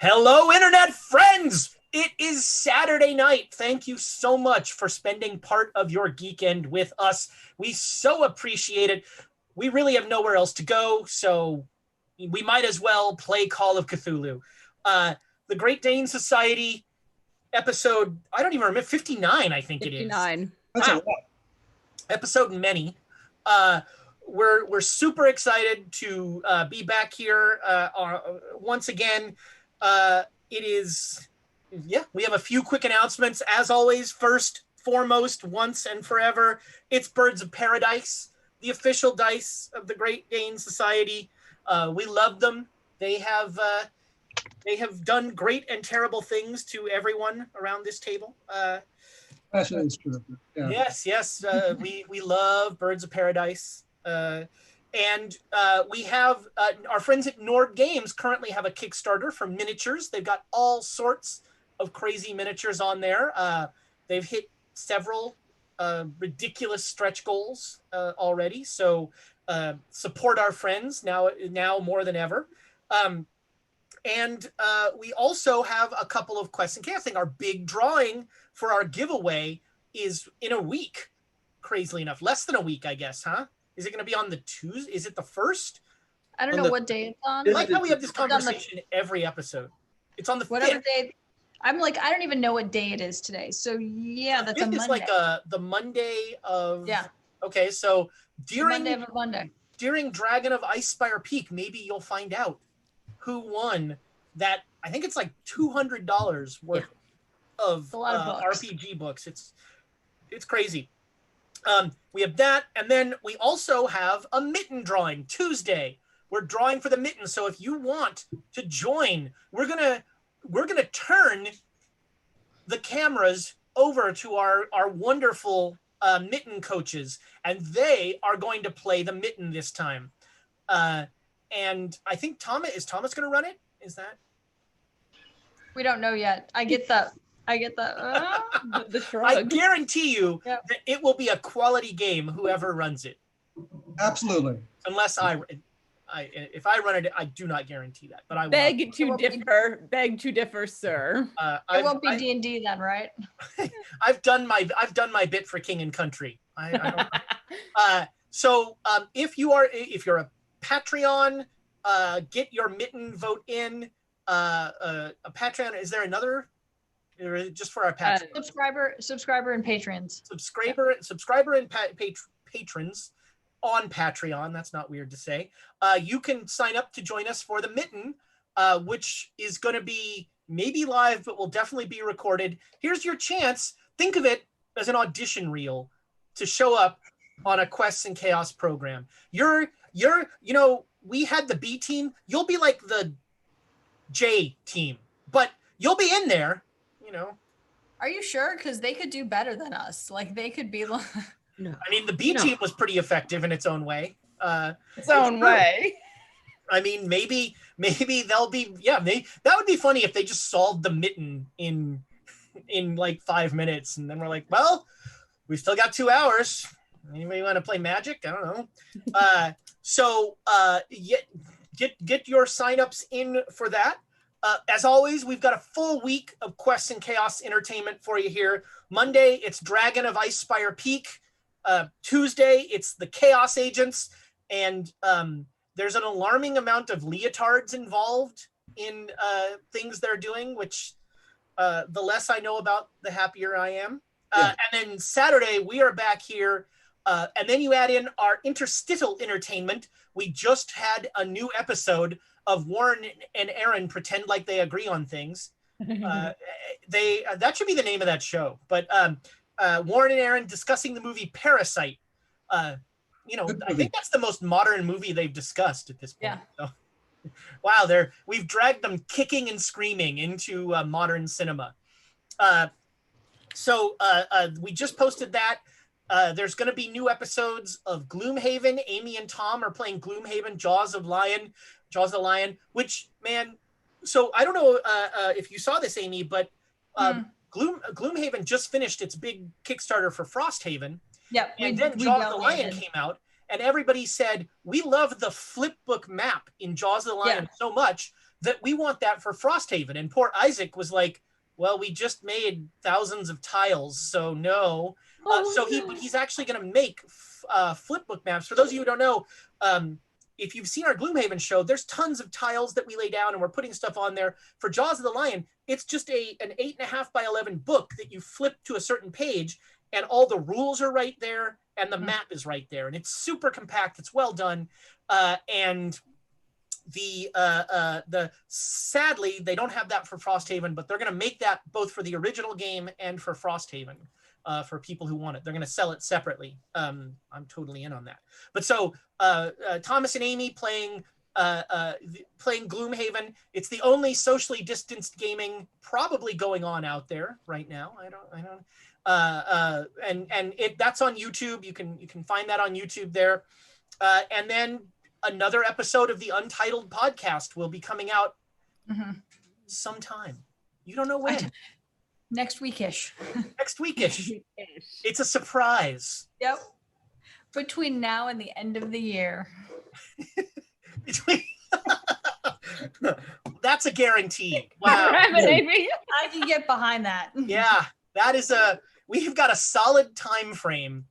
Hello, internet friends! It is Saturday night. Thank you so much for spending part of your geekend with us. We so appreciate it. We really have nowhere else to go, so we might as well play Call of Cthulhu. The Great Dane Society episode, I don't even remember, 59, I think 59. It is. That's a lot. Episode many. We're super excited to be back here once again. We have a few quick announcements. As always, first, foremost, once and forever, it's Birds of Paradise, the official dice of the Great Dane Society. We love them. They have done great and terrible things to everyone around this table. That is true. Yeah. Yes. We love Birds of Paradise. And we have our friends at Nord Games currently have a Kickstarter for miniatures. They've got all sorts of crazy miniatures on there. They've hit several ridiculous stretch goals already. So support our friends now more than ever. And we also have a couple of quests and chaos. I think our big drawing for our giveaway is in a week, crazily enough. Less than a week, I guess, huh? Is it going to be on the Tuesday? Is it the 1st? I don't know what day it's on. I like how we have this conversation every episode. It's on the 5th. Whatever day. I'm like, I don't even know what day it is today. So yeah, that's a Monday. It's like the Monday of... Yeah. Okay, so Monday of a Monday. During Dragon of Icespire Peak, maybe you'll find out who won that. I think it's like $200 worth of RPG books. It's crazy. We have that, and then we also have a mitten drawing Tuesday. We're drawing for the mitten, so if you want to join, we're gonna turn the cameras over to our wonderful mitten coaches, and they are going to play the mitten this time. And I think Thomas going to run it? Is that? We don't know yet. I get the shrug. I guarantee you that it will be a quality game, whoever runs it. Absolutely. Unless if I run it, I do not guarantee that. But I beg to differ, sir. It won't be D&D then, right? I've done my bit for King and Country. I don't. So if you're a Patreon, get your mitten vote in. A Patreon. Is there another? Or just for our patrons? Subscriber and patrons. Subscriber and patrons on Patreon. That's not weird to say. You can sign up to join us for the mitten, which is going to be maybe live, but will definitely be recorded. Here's your chance. Think of it as an audition reel to show up on a Quests and Chaos program. We had the B team. You'll be like the J team, but you'll be in there. Are you sure? Because they could do better than us. Like they could be like. No. I mean, the B team was pretty effective in its own way. Its own way. I mean, maybe they'll be. Yeah, that would be funny if they just solved the mitten in like 5 minutes, and then we're like, well, we still got 2 hours. Anybody want to play Magic? I don't know. So get your signups in for that. As always, we've got a full week of Quests and Chaos entertainment for you here. Monday, it's Dragon of Icespire Peak. Tuesday, it's the Chaos Agents. And there's an alarming amount of leotards involved in things they're doing, which the less I know about, the happier I am. And then Saturday, we are back here. And then you add in our interstitial entertainment. We just had a new episode of Warren and Aaron pretend like they agree on things. That should be the name of that show. But Warren and Aaron discussing the movie Parasite. I think that's the most modern movie they've discussed at this point. Yeah. So, wow, we've dragged them kicking and screaming into modern cinema. So we just posted that. There's going to be new episodes of Gloomhaven. Amy and Tom are playing Gloomhaven, Jaws of the Lion, which, man, so I don't know if you saw this, Amy, but Gloomhaven just finished its big Kickstarter for Frosthaven. Yeah. And then Jaws of the Lion came out, and everybody said, we love the flip book map in Jaws of the Lion so much. that we want that for Frosthaven. And poor Isaac was like, well, we just made thousands of tiles, so no. He's actually going to make flipbook maps. For those of you who don't know, if you've seen our Gloomhaven show, there's tons of tiles that we lay down and we're putting stuff on there. For Jaws of the Lion, it's just an 8.5 by 11 book that you flip to a certain page, and all the rules are right there and the map is right there. And it's super compact. It's well done. And sadly, they don't have that for Frosthaven, but they're going to make that both for the original game and for Frosthaven. For people who want it, they're going to sell it separately. I'm totally in on that. But so Thomas and Amy playing Gloomhaven. It's the only socially distanced gaming probably going on out there right now. That's on YouTube. You can find that on YouTube there. And then another episode of the Untitled podcast will be coming out sometime. You don't know when. Next weekish. Next weekish. It's a surprise. Yep. Between now and the end of the year. That's a guarantee. Wow. I can get behind that. Yeah, that is we've got a solid time frame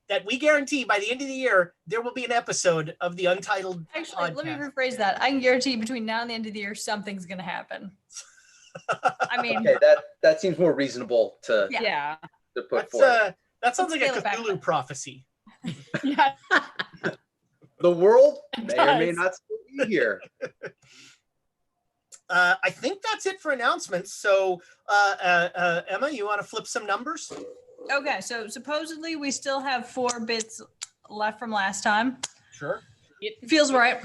that we guarantee by the end of the year, there will be an episode of the Untitled Actually, podcast. let me rephrase that. I can guarantee between now and the end of the year, something's going to happen. I mean, okay, that seems more reasonable to put forward. That sounds like a Cthulhu prophecy. Yeah. The world may or may not still be here. I think that's it for announcements. So, Emma, you want to flip some numbers? Okay, so supposedly we still have 4 bits left from last time. Sure. Feels right.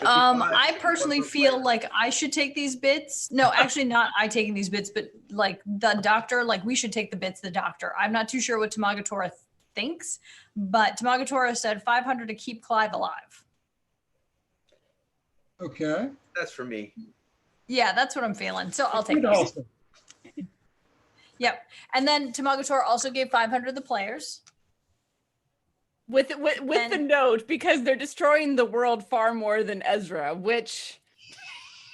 I personally feel like I should take these bits. No, actually not I taking these bits, but like the doctor, like we should take the bits, the doctor. I'm not too sure what Tamagatora thinks, but Tamagatora said 500 to keep Clive alive. Okay. That's for me. Yeah, that's what I'm feeling. So I'll take these. Yep. And then Tamagatora also gave 500 to the players. With the note, because they're destroying the world far more than Ezra, which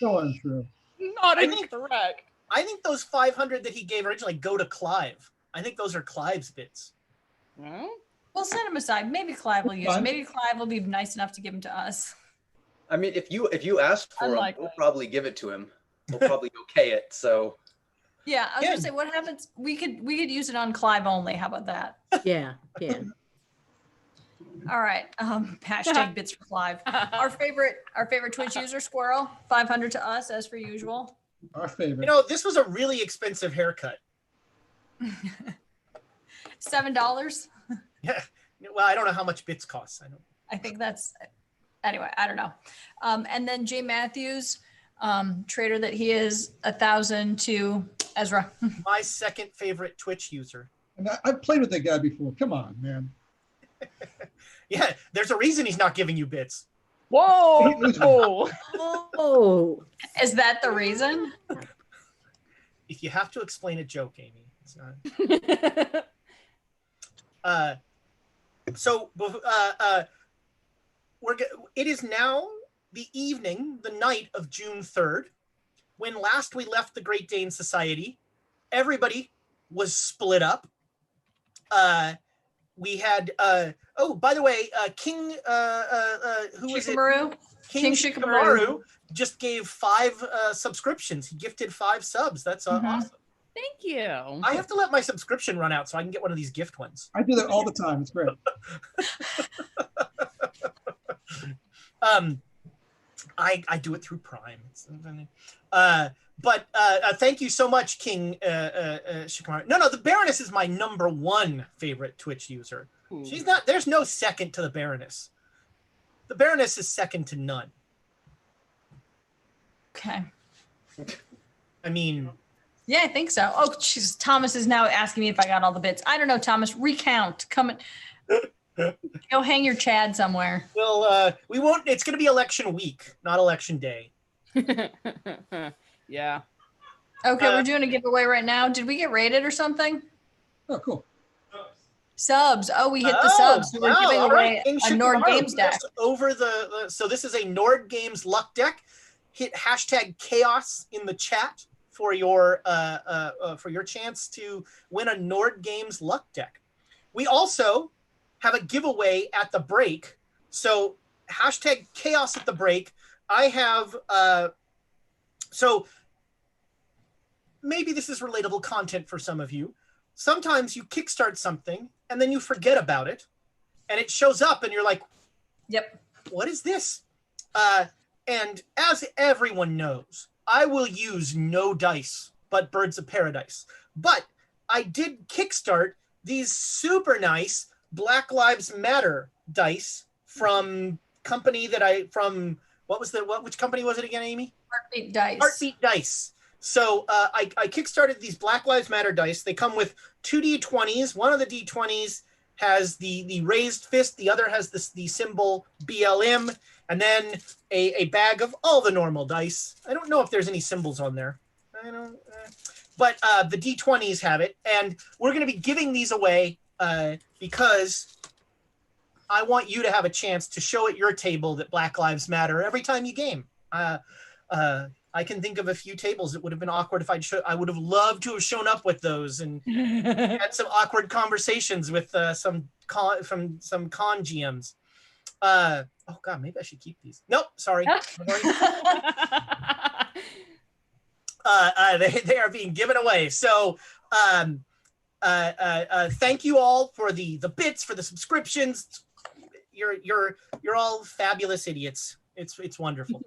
So untrue. not incorrect. I think those 500 that he gave originally go to Clive. I think those are Clive's bits. Well, We'll set them aside. Maybe Clive will use them. Maybe Clive will be nice enough to give them to us. I mean, if you ask for him, we'll probably give it to him. We'll probably okay it. So Yeah, I was gonna say, what happens? We could use it on Clive only. How about that? Yeah. All right. Hashtag bits for Clive. Our favorite Twitch user, Squirrel, 500 to us as per usual. Our favorite. You know, this was a really expensive haircut. $7. Yeah. Well, I don't know how much bits cost. I think that's anyway. I don't know. And then Jay Matthews, trader that he is, 1,000 to Ezra. My second favorite Twitch user. And I've played with that guy before. Come on, man. Yeah, there's a reason he's not giving you bits. whoa! Oh. Is that the reason? If you have to explain a joke, Amy, it's not. It is now the evening, the night of June 3rd, when last we left the Great Dane Society. Everybody was split up. We had by the way, King who was it? King Shikamaru just gave 5 subscriptions. He gifted 5 subs. That's awesome. Thank you. I have to let my subscription run out so I can get one of these gift ones. I do that all the time. It's great. I do it through Prime. But thank you so much, King Shikamaru. No, the Baroness is my number 1 favorite Twitch user. Ooh. She's not. There's no second to the Baroness. The Baroness is second to none. Okay. I mean. Yeah, I think so. Oh, jeez. Thomas is now asking me if I got all the bits. I don't know, Thomas. Recount. Come and go hang your Chad somewhere. Well, we won't. It's going to be election week, not election day. Yeah. Okay, we're doing a giveaway right now. Did we get rated or something? Oh, cool. Subs. Oh, we hit the subs. So we're giving away a Nord Games deck. So this is a Nord Games luck deck. hit hashtag chaos in the chat for your chance to win a Nord Games luck deck. We also have a giveaway at the break. So hashtag chaos at the break. I have, so maybe this is relatable content for some of you. Sometimes you kickstart something and then you forget about it and it shows up and you're like, yep, what is this? And as everyone knows, I will use no dice but Birds of Paradise. But I did kickstart these super nice Black Lives Matter dice from company that which company was it again, Amy? Heartbeat Dice. Heartbeat Dice. So I kickstarted these Black Lives Matter dice. They come with 2 D20s. One of the D20s has the raised fist. The other has the symbol BLM. And then a bag of all the normal dice. I don't know if there's any symbols on there. But the D20s have it. And we're going to be giving these away because I want you to have a chance to show at your table that Black Lives Matter every time you game. I can think of a few tables that would have been awkward if I would have loved to have shown up with those and had some awkward conversations with some con GMs. Oh God, maybe I should keep these. Nope, sorry. They are being given away. So thank you all for the bits, for the subscriptions. You're all fabulous idiots. It's wonderful.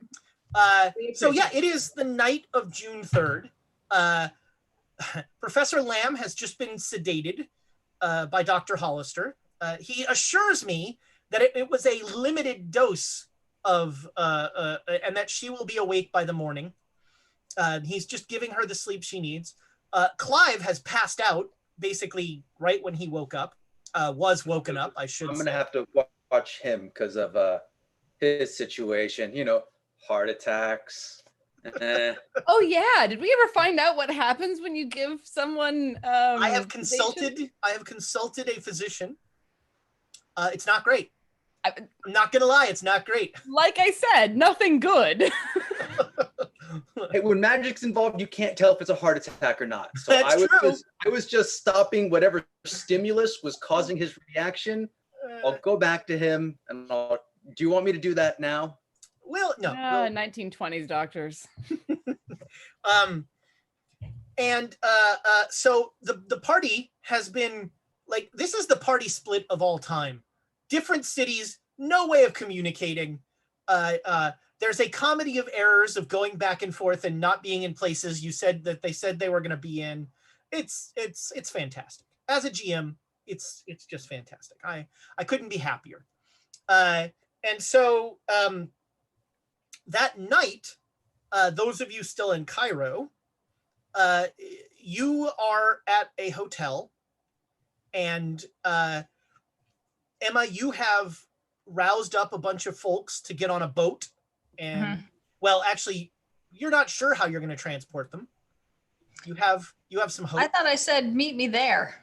So yeah, it is the night of June 3rd. Professor Lamm has just been sedated by Dr. Hollister. He assures me that it was a limited dose of, and that she will be awake by the morning. He's just giving her the sleep she needs. Clive has passed out basically right when he woke up, was woken up, I should say. I'm going to have to watch him because of his situation, heart attacks. Oh yeah, did we ever find out what happens when you give someone I have consulted a physician. It's not great. I'm not gonna lie, it's not great. Like I said, nothing good. Hey, when magic's involved, you can't tell if it's a heart attack or not. So I was just stopping whatever stimulus was causing his reaction. I'll go back to him and do you want me to do that now? Well, no. 1920s doctors. So the party has been like, this is the party split of all time. Different cities, no way of communicating. There's a comedy of errors of going back and forth and not being in places you said that they said they were going to be in. It's fantastic. As a GM, it's just fantastic. I couldn't be happier. And so that night, those of you still in Cairo, you are at a hotel, and Emma, you have roused up a bunch of folks to get on a boat, and well, actually, you're not sure how you're going to transport them. You have some hope. I thought I said meet me there.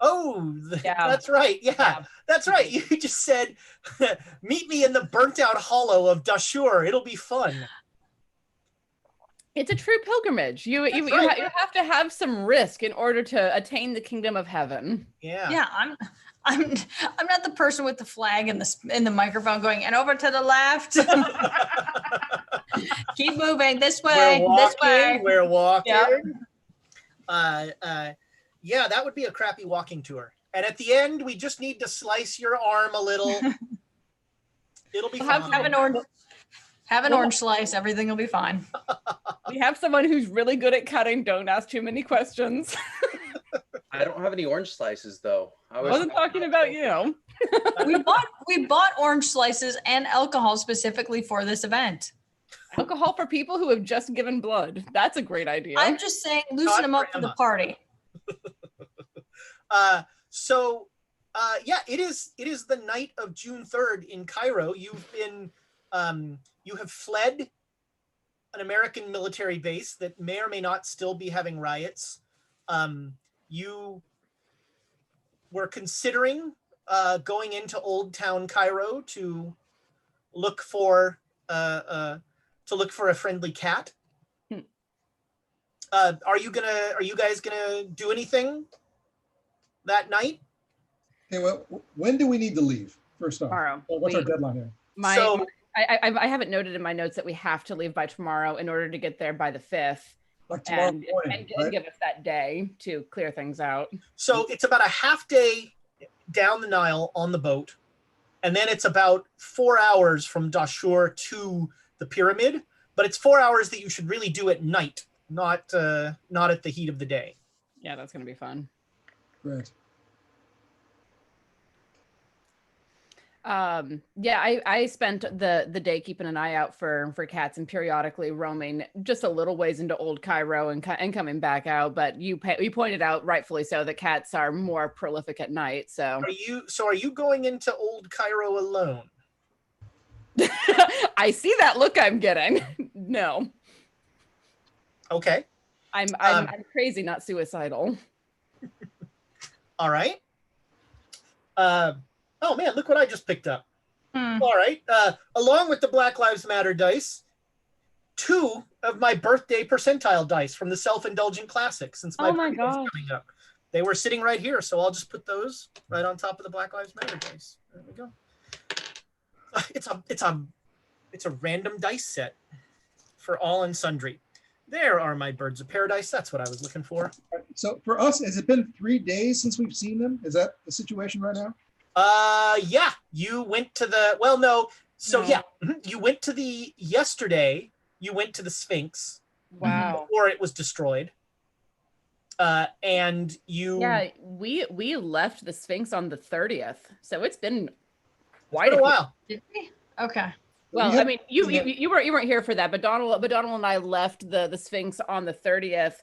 Oh, that's right. Yeah, that's right. You just said, meet me in the burnt out hollow of Dashur. It'll be fun. It's a true pilgrimage. You have to have some risk in order to attain the kingdom of heaven. Yeah. Yeah, I'm not the person with the flag and the microphone going, and over to the left. Keep moving this way. We're walking. Yep. Yeah, that would be a crappy walking tour. And at the end, we just need to slice your arm a little. It'll be fine. Have an orange slice. Everything will be fine. We have someone who's really good at cutting. Don't ask too many questions. I don't have any orange slices though. I wasn't talking about you. we bought orange slices and alcohol specifically for this event. Alcohol for people who have just given blood. That's a great idea. I'm just saying, loosen them up for the party. It is the night of June 3rd in Cairo. You have fled an American military base that may or may not still be having riots. You were considering going into Old Town Cairo to look for to look for a friendly cat. Are you guys gonna do anything that night? Okay, well, when do we need to leave? First off, Tomorrow. what's our deadline here? I have it noted in my notes that we have to leave by tomorrow in order to get there by the 5th. Like tomorrow morning, and right? give us that day to clear things out. So it's about a half day down the Nile on the boat, and then it's about 4 hours from Dashur to the pyramid. But it's 4 hours that you should really do at night, not at the heat of the day. Yeah, that's gonna be fun. Great. I spent the day keeping an eye out for cats and periodically roaming just a little ways into Old Cairo and coming back out. But you pointed out rightfully so that cats are more prolific at night. So are you going into Old Cairo alone? I see that look I'm getting. No. Okay. I'm crazy, not suicidal. All right. Oh man, look what I just picked up. All right. Along with the Black Lives Matter dice, 2 of my birthday percentile dice from the Self-Indulgent Classic, since my birthday's coming up. They were sitting right here, so I'll just put those right on top of the Black Lives Matter dice. There we go. It's a random dice set for all and sundry. There are my Birds of Paradise. That's what I was looking for. So for us, has it been 3 days since we've seen them? Is that the situation right now? Yeah, you went to the, well, no. So yeah, you went to yesterday, you went to the Sphinx. Wow. Before it was destroyed. And you. Yeah, we left the Sphinx on the 30th. So it's been quite a while. Did we? Okay. Well, I mean, you weren't here for that, but Donald and I left the Sphinx on the 30th.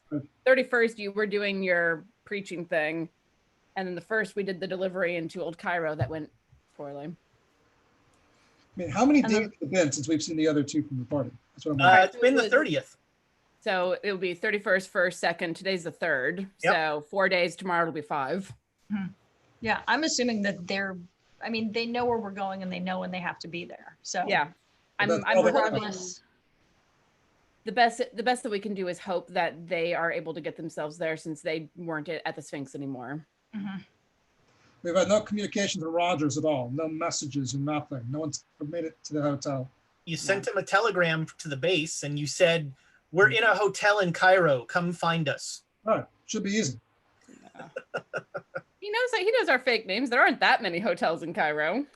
31st, you were doing your preaching thing. And then the 1st, we did the delivery into Old Cairo that went poorly. I mean, how many days have it been since we've seen the other 2 from the party? That's what I'm it's been the 30th. So it will be 31st, 1st, 2nd. Today's the 3rd. Yep. So 4 days. Tomorrow will be 5. Yeah, I'm assuming that they know where we're going and they know when they have to be there. So yeah, I'm regardless. The best that we can do is hope that they are able to get themselves there, since they weren't at the Sphinx anymore. We've had no communication from Rogers at all. No messages and nothing. No one's made it to the hotel. You sent him a telegram to the base and you said, "We're in a hotel in Cairo. Come find us." All right. Should be easy. Yeah. He knows our fake names. There aren't that many hotels in Cairo.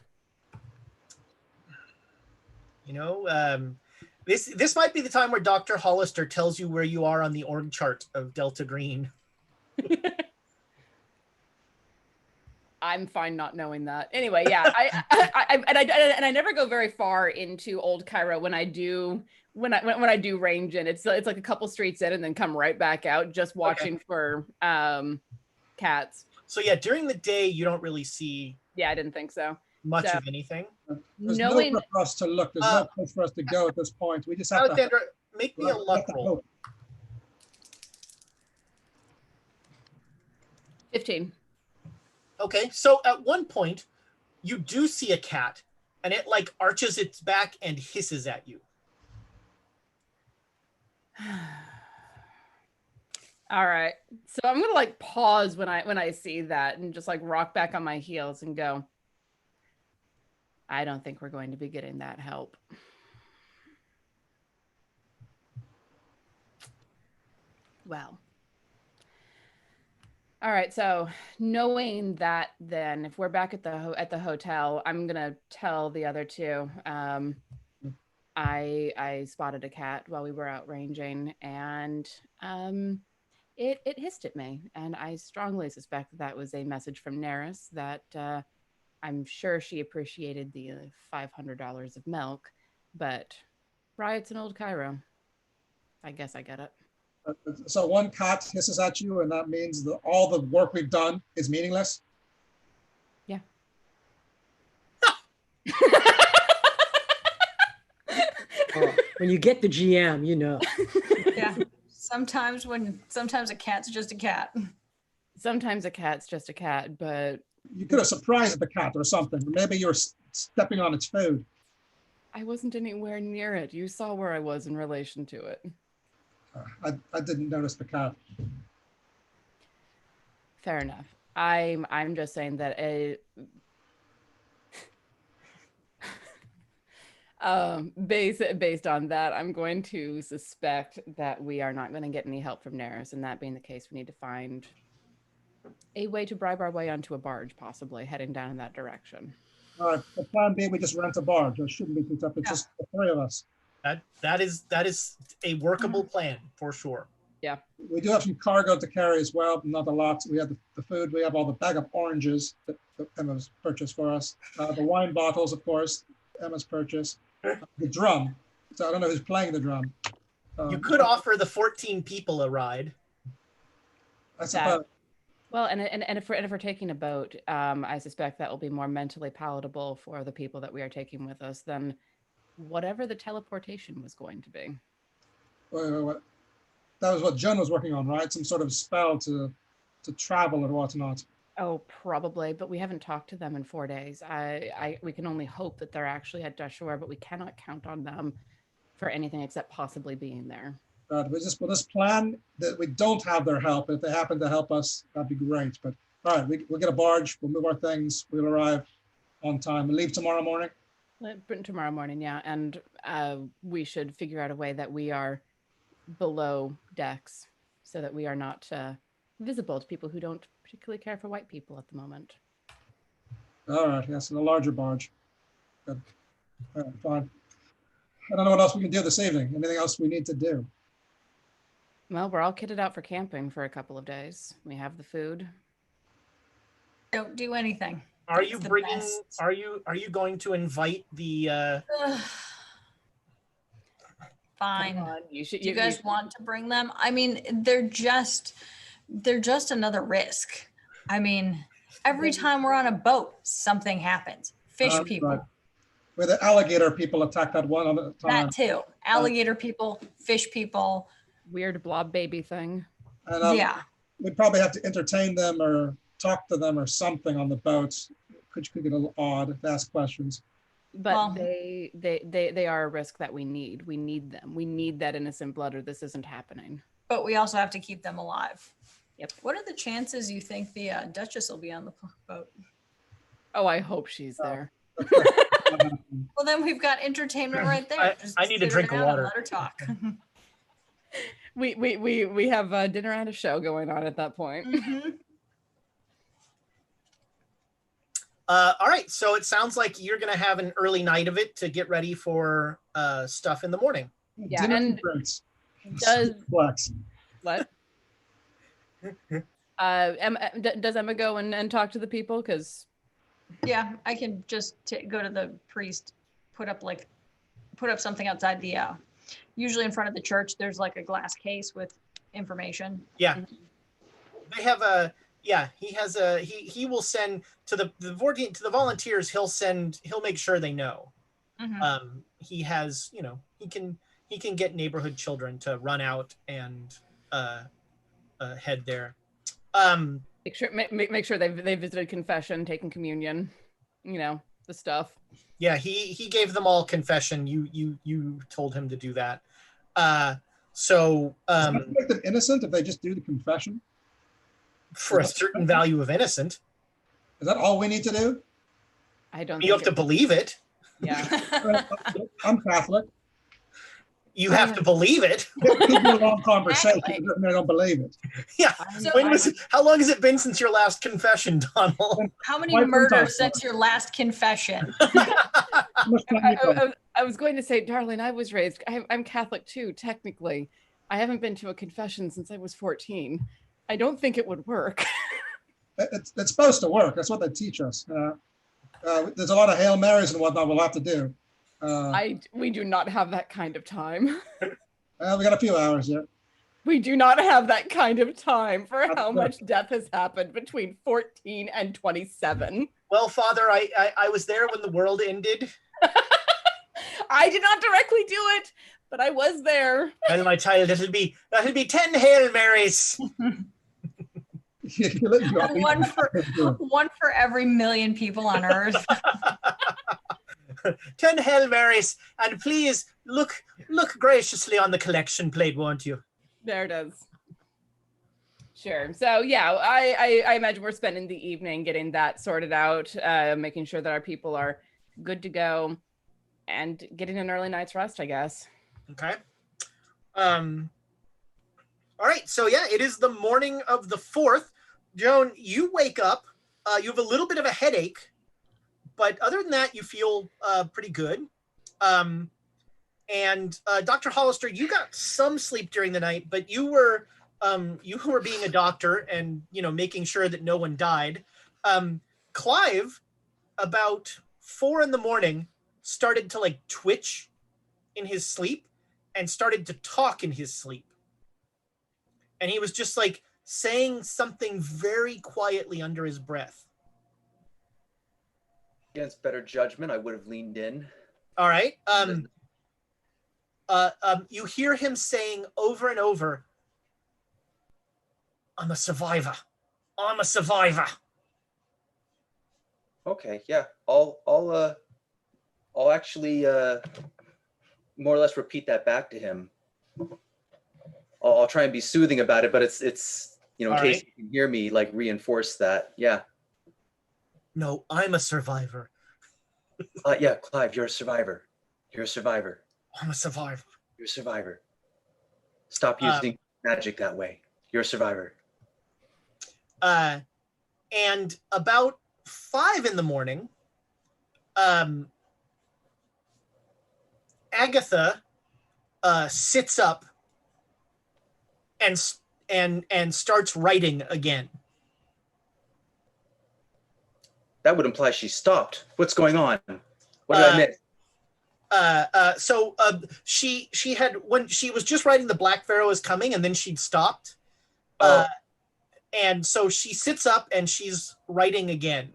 You know, this might be the time where Dr. Hollister tells you where you are on the org chart of Delta Green. I'm fine not knowing that. Anyway, yeah, I never go very far into Old Cairo when I do range in. It's like a couple streets in and then come right back out, just watching for cats. So yeah, during the day you don't really see. Yeah, I didn't think so. Much of anything. There's no place for us to look. There's no place for us to go at this point. We just have Alexandra, make me a luck roll. 15. Okay, so at one point, you do see a cat, and it like arches its back and hisses at you. All right, so I'm gonna like pause when I see that and just like rock back on my heels and go, I don't think we're going to be getting that help. Well. All right, so knowing that, then if we're back at the hotel, I'm gonna tell the other 2. I spotted a cat while we were out ranging, and it hissed at me, and I strongly suspect that was a message from Neris that I'm sure she appreciated the $500 of milk, but riots in Old Cairo. I guess I get it. So one cat hisses at you, and that means that all the work we've done is meaningless? Yeah. When you get the GM, you know. Yeah. Sometimes a cat's just a cat. Sometimes a cat's just a cat, but... You could have surprised the cat or something. Maybe you're stepping on its food. I wasn't anywhere near it. You saw where I was in relation to it. I didn't notice the cat. Fair enough. I'm just saying that based on that, I'm going to suspect that we are not going to get any help from Neris, and that being the case, we need to find a way to bribe our way onto a barge, possibly heading down in that direction. All right, the plan B, we just rent a barge. It shouldn't be too tough. It's just the three of us. That is a workable plan for sure. Yeah. We do have some cargo to carry as well, not a lot. We have the food. We have all the bag of oranges that Emma's purchased for us. The wine bottles, of course, Emma's purchased. The drum. So I don't know who's playing the drum. You could offer the 14 people a ride. I suppose. Well, and if we're taking a boat, I suspect that will be more mentally palatable for the people that we are taking with us than whatever the teleportation was going to be. Wait. That was what Jen was working on, right? Some sort of spell to travel or whatnot. Oh, probably, but we haven't talked to them in 4 days. We can only hope that they're actually at Dashore, but we cannot count on them for anything except possibly being there. We'll just plan that we don't have their help. If they happen to help us, that'd be great. But all right, we'll get a barge. We'll move our things. We'll arrive on time. We'll leave tomorrow morning. Tomorrow morning, yeah. And we should figure out a way that we are below decks so that we are not visible to people who don't particularly care for white people at the moment. All right, yes, in a larger barge. Good. All right, fine. I don't know what else we can do this evening. Anything else we need to do? Well, we're all kitted out for camping for a couple of days. We have the food. Don't do anything. Are It's you the bringing? best. Are you going to invite the? Fine. You should. Do you guys want to bring them? I mean, they're just another risk. I mean, every time we're on a boat, something happens. Fish people. Right. Where the alligator people attack that one at a time. That too. Alligator people, fish people. Weird blob baby thing. And, Yeah. We'd probably have to entertain them or talk to them or something on the boats. Could get a little odd to ask questions. But Well- they are a risk that we need. We need them. We need that innocent blood, or this isn't happening. But we also have to keep them alive. Yep. What are the chances you think the Duchess will be on the boat? Oh, I hope she's there. Well, then we've got entertainment right there. I need to sit her drink down and water. Let her talk. We have dinner and a show going on at that point. Mhm. All right, so it sounds like you're going to have an early night of it to get ready for stuff in the morning. Yeah, Dinner and drinks. does Flex. what? Does Emma go and talk to the people? Because Yeah, I can just go to the priest, put up something outside the, usually in front of the church, there's like a glass case with information. Yeah, they have a. Yeah, he has a. He will send to the volunteers. He'll make sure they know. Mhm. He has, he can get neighborhood children to run out and head there. make sure they visited confession, taken communion, the stuff. Yeah, he gave them all confession. You told him to do that. So Does that make them innocent if they just do the confession? for a certain value of innocent, Is that all we need to do? I don't. you have to believe it. Yeah. I'm Catholic. You have to believe it. It could be a long conversation. Exactly. It doesn't mean I don't believe it. Yeah. So When was it? How long has it been since your last confession, Donald? How many Quite some time. murders since your last confession? How much time you got? I was going to say, darling, I was raised. I'm Catholic too, technically. I haven't been to a confession since I was 14. I don't think it would work. It's supposed to work. That's what they teach us. There's a lot of Hail Marys and whatnot we'll have to do. We do not have that kind of time. We got a few hours yet. We do not have that kind of time for how That's much death has happened between 14 and 27. Well, Father, I was there when the world ended. I did not directly do it, but I was there. And my child, that'll be 10 Hail Marys. One for every million people on Earth. 10 Hail Marys, and please look graciously on the collection plate, won't you? There it is. Sure. So yeah, I imagine we're spending the evening getting that sorted out, making sure that our people are good to go, and getting an early night's rest, I guess. Okay. All right. So yeah, it is the morning of the 4th. Joan, you wake up. You have a little bit of a headache, but other than that, you feel pretty good. And Dr. Hollister, you got some sleep during the night, but you were being a doctor and making sure that no one died. Clive, about 4 a.m, started to like twitch in his sleep and started to talk in his sleep, and he was just like saying something very quietly under his breath. Against better judgment, I would have leaned in. All right. You hear him saying over and over, "I'm a survivor. I'm a survivor." Okay, yeah. I'll actually more or less repeat that back to him. I'll try and be soothing about it, but it's in All case right. you can hear me, like reinforce that. Yeah. No, I'm a survivor. Yeah, Clive, you're a survivor. You're a survivor. I'm a survivor. You're a survivor. Stop using magic that way. You're a survivor. And about 5 a.m, Agatha sits up and starts writing again. That would imply she stopped. What's going on? What did I miss? So she had, when she was just writing the Black Pharaoh is coming, and then she'd stopped. And so she sits up and she's writing again.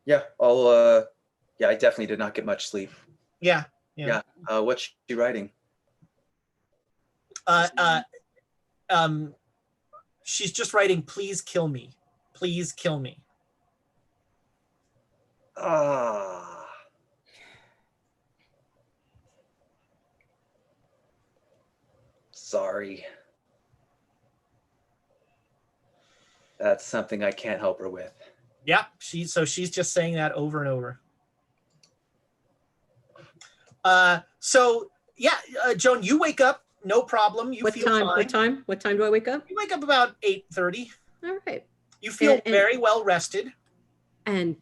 Yeah, I definitely did not get much sleep. Yeah. What's she writing? She's just writing, "Please kill me. Please kill me." Sorry. That's something I can't help her with. Yeah, she's just saying that over and over. Joan, you wake up, no problem. You feel fine. What time do I wake up? You wake up about 8:30. All right. You feel very well rested. And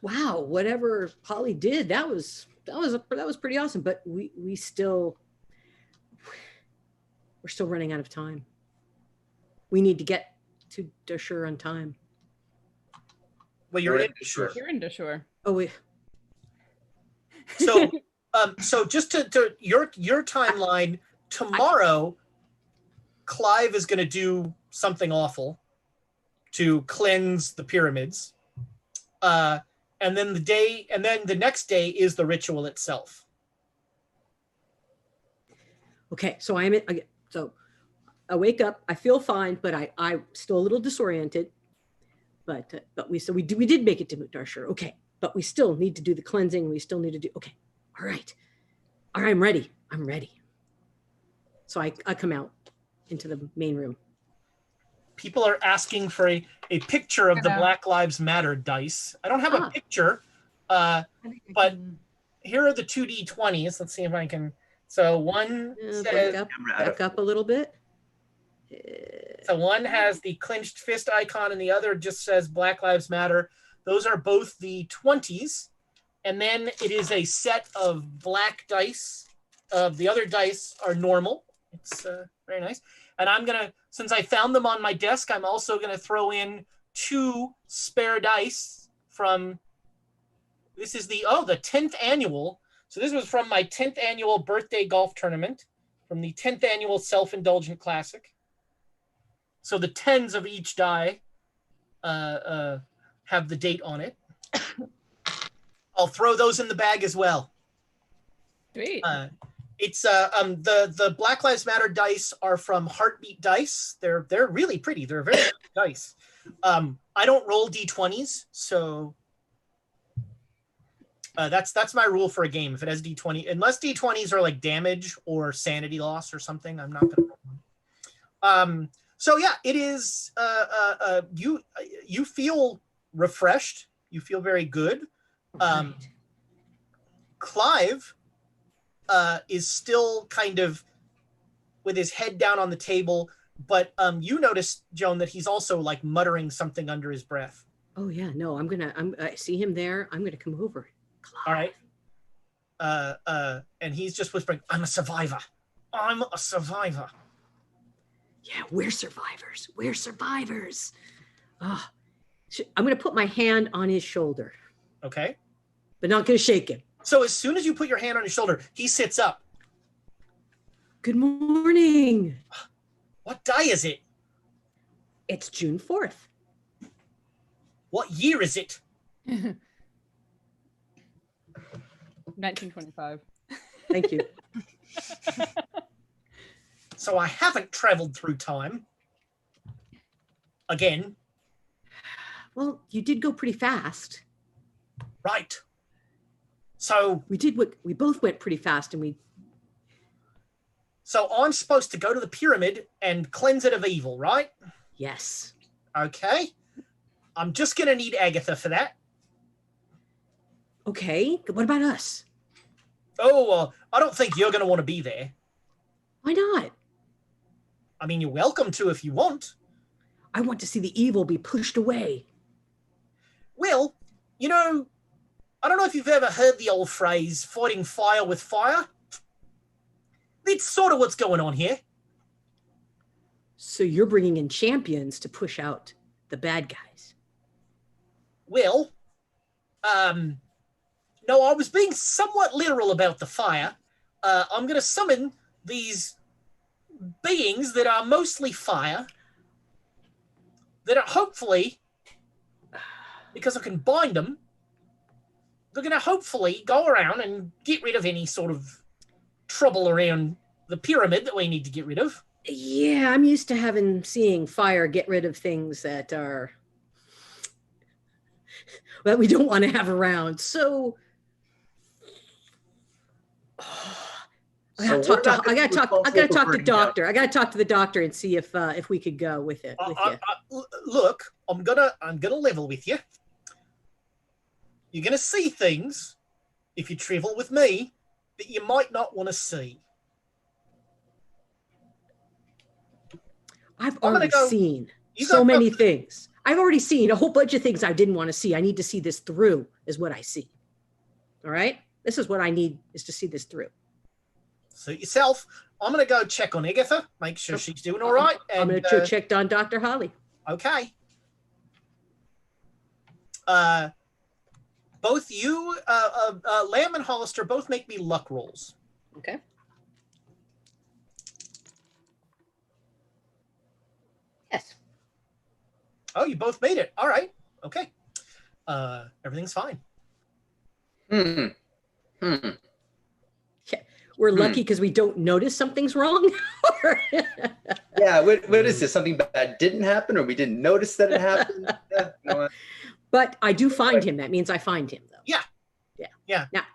wow, whatever Polly did, that was pretty awesome. But we're still running out of time. We need to get to Dashur on time. Well, you're in Dashur. You're in Dashur. Oh, wait. So, so just to your timeline, tomorrow, Clive is going to do something awful to cleanse the pyramids, and then the next day is the ritual itself. Okay, so I wake up, I feel fine, but I'm still a little disoriented. But we did make it to Dashur. Okay, but we still need to do the cleansing. We still need to do. Okay, all right, I'm ready. So I come out into the main room. People are asking for a picture of the Black Lives Matter dice. I don't have a picture, but here are the 2d20s. Let's see if I can. So one says back up a little bit. So one has the clenched fist icon and the other just says Black Lives Matter. Those are both the 20s. And then it is a set of black dice. The other dice are normal. It's very nice. And I'm going to, since I found them on my desk, I'm also going to throw in 2 spare dice from, this is the 10th annual. So this was from my 10th annual birthday golf tournament, from the 10th annual Self-Indulgent Classic. So the 10s of each die have the date on it. I'll throw those in the bag as well. Sweet. It's the Black Lives Matter dice are from Heartbeat Dice. They're really pretty. They're very good dice. I don't roll d20s, so That's my rule for a game. If it has D20, unless D20s are like damage or sanity loss or something, I'm not gonna. So yeah, it is. You feel refreshed. You feel very good. Right. Clive is still kind of with his head down on the table, but you notice, Joan, that he's also like muttering something under his breath. Oh yeah, no, I see him there. I'm gonna come over. All right. And he's just whispering, I'm a survivor. I'm a survivor. Yeah, we're survivors. We're survivors. Oh, I'm gonna put my hand on his shoulder, Okay. but not gonna shake him. So as soon as you put your hand on his shoulder, he sits up. Good morning. What day is it? It's June 4th. What year is it? 1925. Thank you. So I haven't traveled through time. Again. Well, you did go pretty fast. Right. So We both went pretty fast, and So I'm supposed to go to the pyramid and cleanse it of evil, right? yes. Okay. I'm just going to need Agatha for that. Okay, what about us? Oh, I don't think you're going to want to be there. Why not? I mean, you're welcome to if you want. I want to see the evil be pushed away. Well, you know, I don't know if you've ever heard the old phrase, fighting fire with fire. It's sort of what's going on here. So you're bringing in champions to push out the bad guys. Well, no, I was being somewhat literal about the fire. I'm going to summon these beings that are mostly fire, that are hopefully, because I can bind them, they're going to hopefully go around and get rid of any sort of trouble around the pyramid that we need to get rid of. Yeah, I'm used to seeing fire get rid of things that we don't want to have around. So I gotta talk to doctor. I gotta talk to the doctor and see if we could go with it. Look, I'm gonna level with you. You're gonna see things if you travel with me that you might not want to see. I've already seen so many things. I've already seen a whole bunch of things I didn't want to see. I need to see this through, is what I see. All right? This is what I need, is to see this through. Suit yourself. I'm going to go check on Agatha, make sure she's doing all right. I'm going to check on Dr. Holly. Okay. Both you, Lamm and Hollister, both make me luck rolls. Okay. Yes. Oh, you both made it. All right. Okay. Everything's fine. Yeah. We're lucky because we don't notice something's wrong. Yeah. What is this? Something bad didn't happen, or we didn't notice that it happened? Yeah, you know what? But I do find him. That means I find him, though. Yeah. Yeah. Yeah. Now,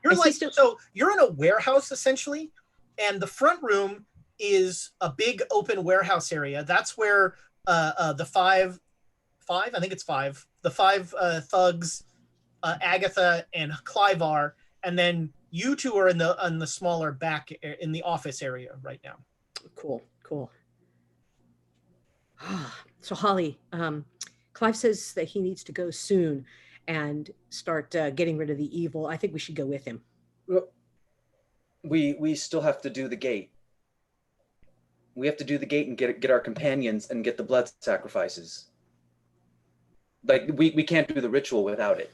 So you're in a warehouse essentially, and the front room is a big open warehouse area. That's where the five, I think it's five, the five thugs, Agatha and Clive are, and then you two are in the smaller back in the office area right now. Cool. So Holly, Clive says that he needs to go soon and start getting rid of the evil. I think we should go with him. Well, we still have to do the gate. We have to do the gate and get our companions and get the blood sacrifices. Like we can't do the ritual without it.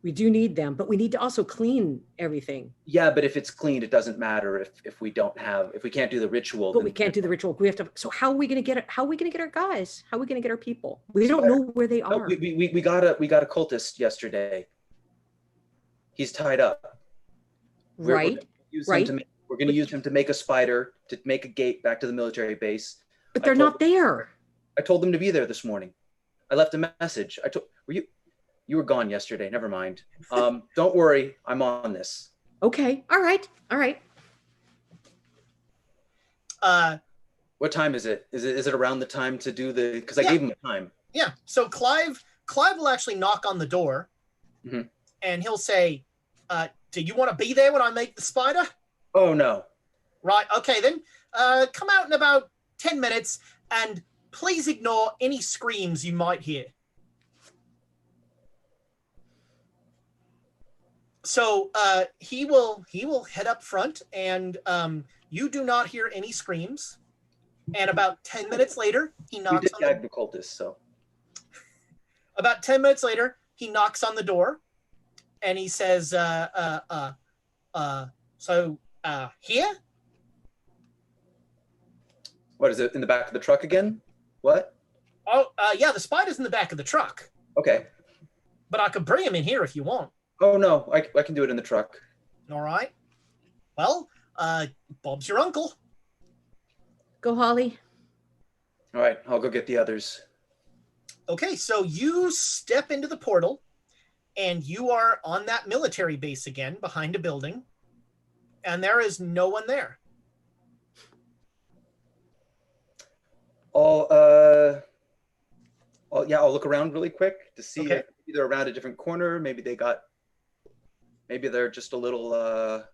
We do need them, but we need to also clean everything. Yeah, but if it's cleaned, it doesn't matter if we can't do the ritual. But we can't do the ritual. We have to. So how are we going to get it? How are we going to get our guys? How are we going to get our people? We don't know where they are. No, we got a cultist yesterday. He's tied up. Right. We're going to use him to make a spider, to make a gate back to the military base. But they're not there. I told them to be there this morning. I left a message. You were gone yesterday. Never mind. Don't worry. I'm on this. Okay. All right. All right. What time is it? Is it around the time to do the? Because I gave him a time. Yeah. So Clive will actually knock on the door, and he'll say, "Do you want to be there when I make the spider?" Oh no. Right. Okay. Then come out in about 10 minutes, and please ignore any screams you might hear. So he will head up front, and you do not hear any screams. And about 10 minutes later, he knocks. We did gag the cultists, so. About 10 minutes later, he knocks on the door, and he says, here? What is it, in the back of the truck again? What? Oh, yeah, the spider's in the back of the truck. Okay. But I could bring him in here if you want. Oh, no, I can do it in the truck. All right. Well, Bob's your uncle. Go, Holly. All right, I'll go get the others. Okay, so you step into the portal, and you are on that military base again, behind a building, and there is no one there. I'll look around really quick to see if maybe they're around a different corner. Maybe they're just a little. They're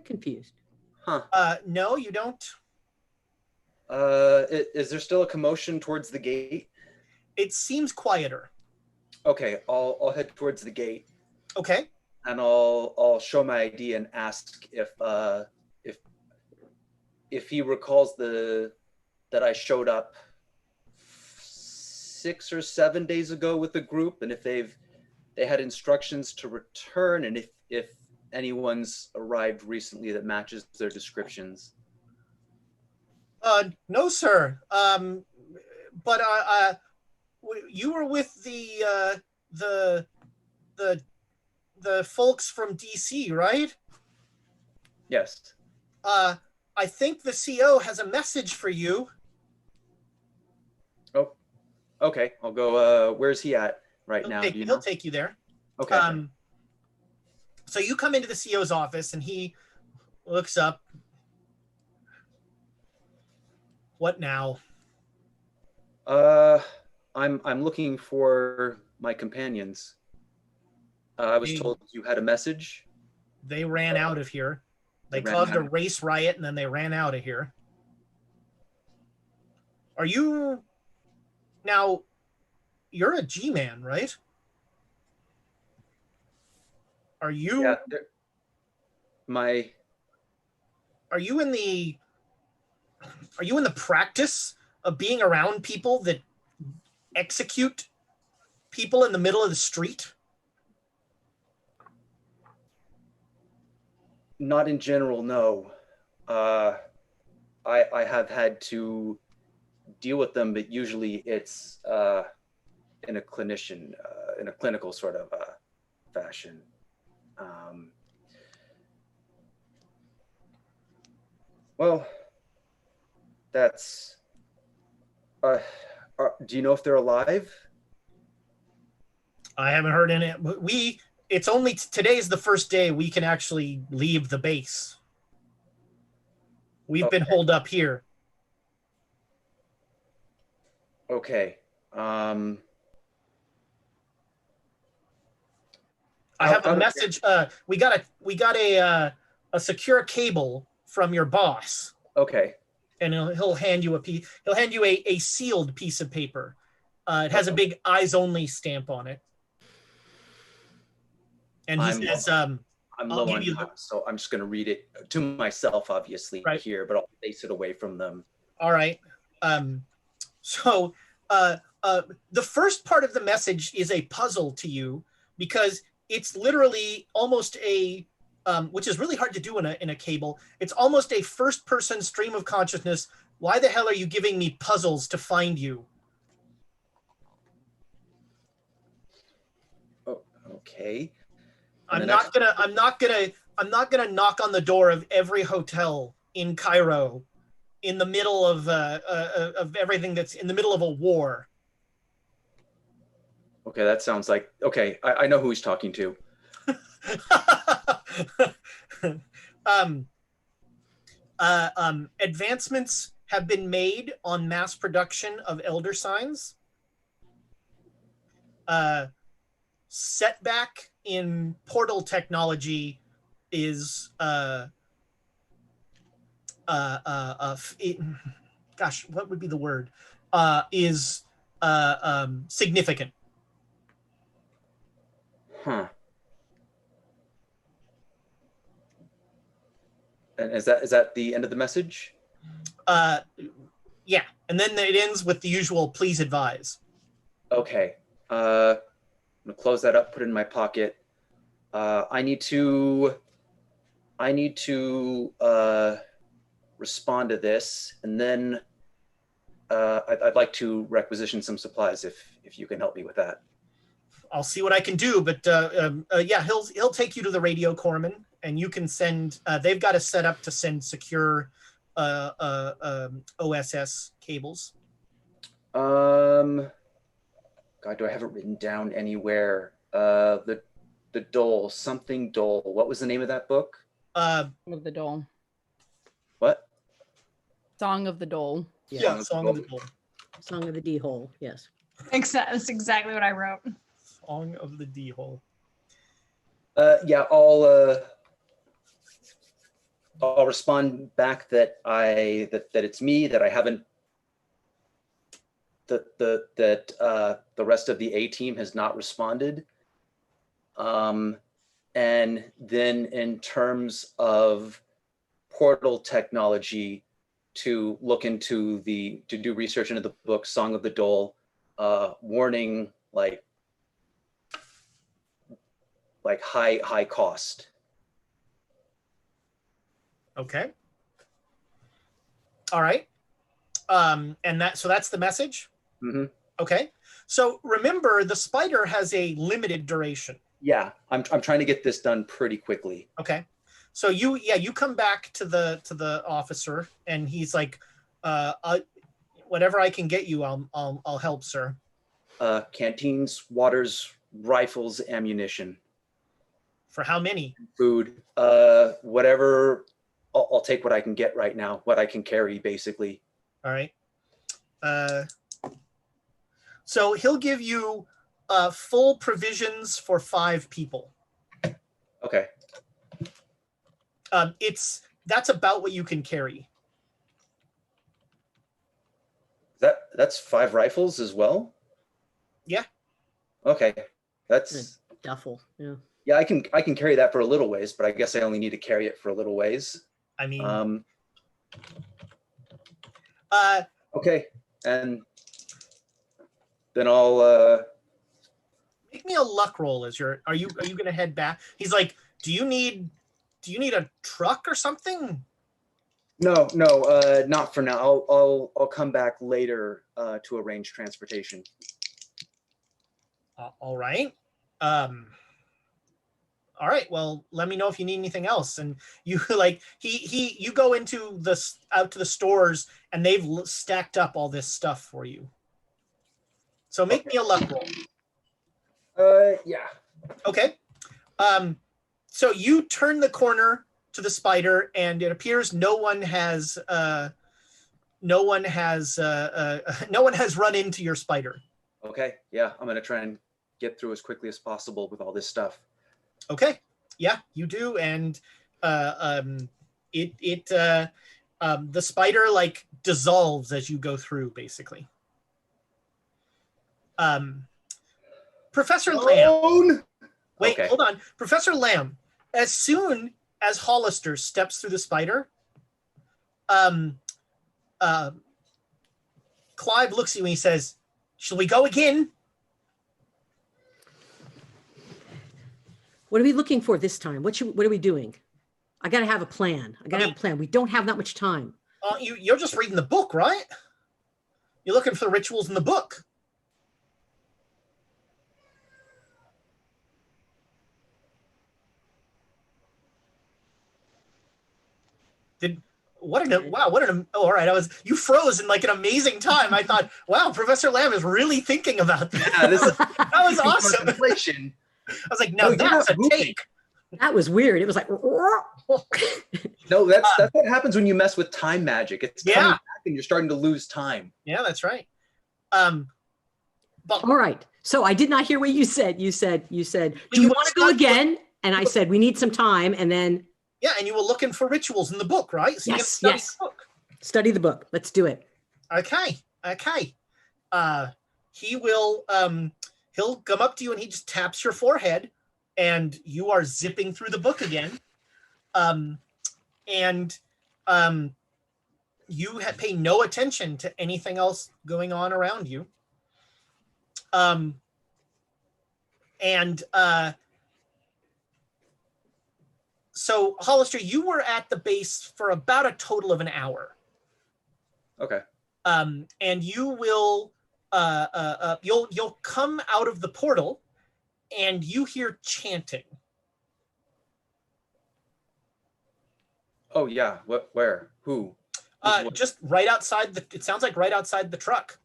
confused. Huh. No, you don't. Is there still a commotion towards the gate? It seems quieter. Okay, I'll head towards the gate. Okay. And I'll show my ID and ask if he recalls that I showed up 6 or 7 days ago with the group, and if they had instructions to return, and if anyone's arrived recently that matches their descriptions. No, sir. But you were with the folks from DC, right? Yes. I think the CO has a message for you. Oh, okay. I'll go. Where's he at now? He'll take you there. Okay. So you come into the CO's office, and he looks up. What now? I'm looking for my companions. I was told you had a message. They ran out of here. They caused a race riot, and then they ran out of here. Are you... Now, you're a G-Man, right? Are you... Yeah, Are you in the practice of being around people that execute people in the middle of the street? Not in general, no. I have had to deal with them, but usually it's in a clinical sort of fashion. Well, that's. Do you know if they're alive? I haven't heard any. It's only today's the first day we can actually leave the base. We've been holed up here. Okay. I have a message. We got a secure cable from your boss. Okay. And he'll hand you He'll hand you a sealed piece of paper. It has a big eyes only stamp on it. And he says, I'm low on time, so I'm just going to read it to myself, obviously, here, but I'll face it away from them. All right. So the first part of the message is a puzzle to you because it's literally almost a, which is really hard to do in a cable. It's almost a first-person stream of consciousness. Why the hell are you giving me puzzles to find you? Oh, okay. I'm not gonna knock on the door of every hotel in Cairo in the middle of everything that's in the middle of a war. Okay, that sounds like, okay, I know who he's talking to. Advancements have been made on mass production of elder signs. Setback in portal technology is gosh, what would be the word? Is significant. Huh. And is that the end of the message? Yeah, and then it ends with the usual "please advise." Okay. I'm gonna close that up, put it in my pocket. I need to respond to this, and then I'd like to requisition some supplies if you can help me with that. I'll see what I can do, but yeah, he'll take you to the radio corpsman, and you can send. They've got a setup to send secure OSS cables. God, do I have it written down anywhere? The Dole, something Dole. What was the name of that book? Song of the Dole. What? Song of the Dole. Yeah, Song of the Dole. Song of the D-hole, yes. That's exactly what I wrote. Song of the D-hole. Yeah, I'll respond back that it's me, that I haven't, that the rest of the A team has not responded. And then in terms of portal technology, to look into to do research into the book Song of the Dole, warning like high cost. Okay. All right. And that's the message? Mm-hmm. Okay. So remember, the spider has a limited duration. Yeah, I'm trying to get this done pretty quickly. Okay. So you come back to the officer, and he's like, whatever I can get you, I'll help, sir. Canteens, waters, rifles, ammunition. For how many? Food, whatever. I'll take what I can get right now, what I can carry, basically. All right. So he'll give you full provisions for 5 people. Okay. That's about what you can carry. That's 5 rifles as well? Yeah. Okay. That's duffel. Yeah. Yeah, I can carry that for a little ways, but I guess I only need to carry it for a little ways. I mean, okay, and then I'll make me a luck roll. Are you gonna head back? He's like, do you need a truck or something? No, not for now. I'll come back later to arrange transportation. All right. All right. Well, let me know if you need anything else. And you you go out to the stores, and they've stacked up all this stuff for you. So make me a luck roll. Yeah. Okay. So you turn the corner to the spider, and it appears no one has run into your spider. Okay. Yeah, I'm gonna try and get through as quickly as possible with all this stuff. Okay. Yeah, you do, and the spider dissolves as you go through, basically. Professor Lamm. Wait, okay. Hold on. Professor Lamm, as soon as Hollister steps through the spider, Clive looks at you and he says, "Shall we go again?" What are we looking for this time? What are we doing? I got to have a plan. Have a plan. We don't have that much time. You're just reading the book, right? You're looking for the rituals in the book. What an all right. You froze in like an amazing time. I thought, wow, Professor Lamm is really thinking about that. Yeah, That was awesome. Contemplation. I was like, now that's a take. That was weird. It was like, No, that's what happens when you mess with time magic. It's coming back and you're starting to lose time. Yeah, that's right. But all right. So I did not hear what you said. You said, do you want to go again? And I said, we need some time. And then. Yeah, and you were looking for rituals in the book, right? So yes. The book. Study the book. Let's do it. Okay. He will, he'll come up to you and he just taps your forehead and you are zipping through the book again. You pay no attention to anything else going on around you. So Hollister, you were at the base for about a total of an hour. Okay. And you will, you'll come out of the portal and you hear chanting. Oh yeah. What? Where? Who? Just right outside it sounds like right outside the truck.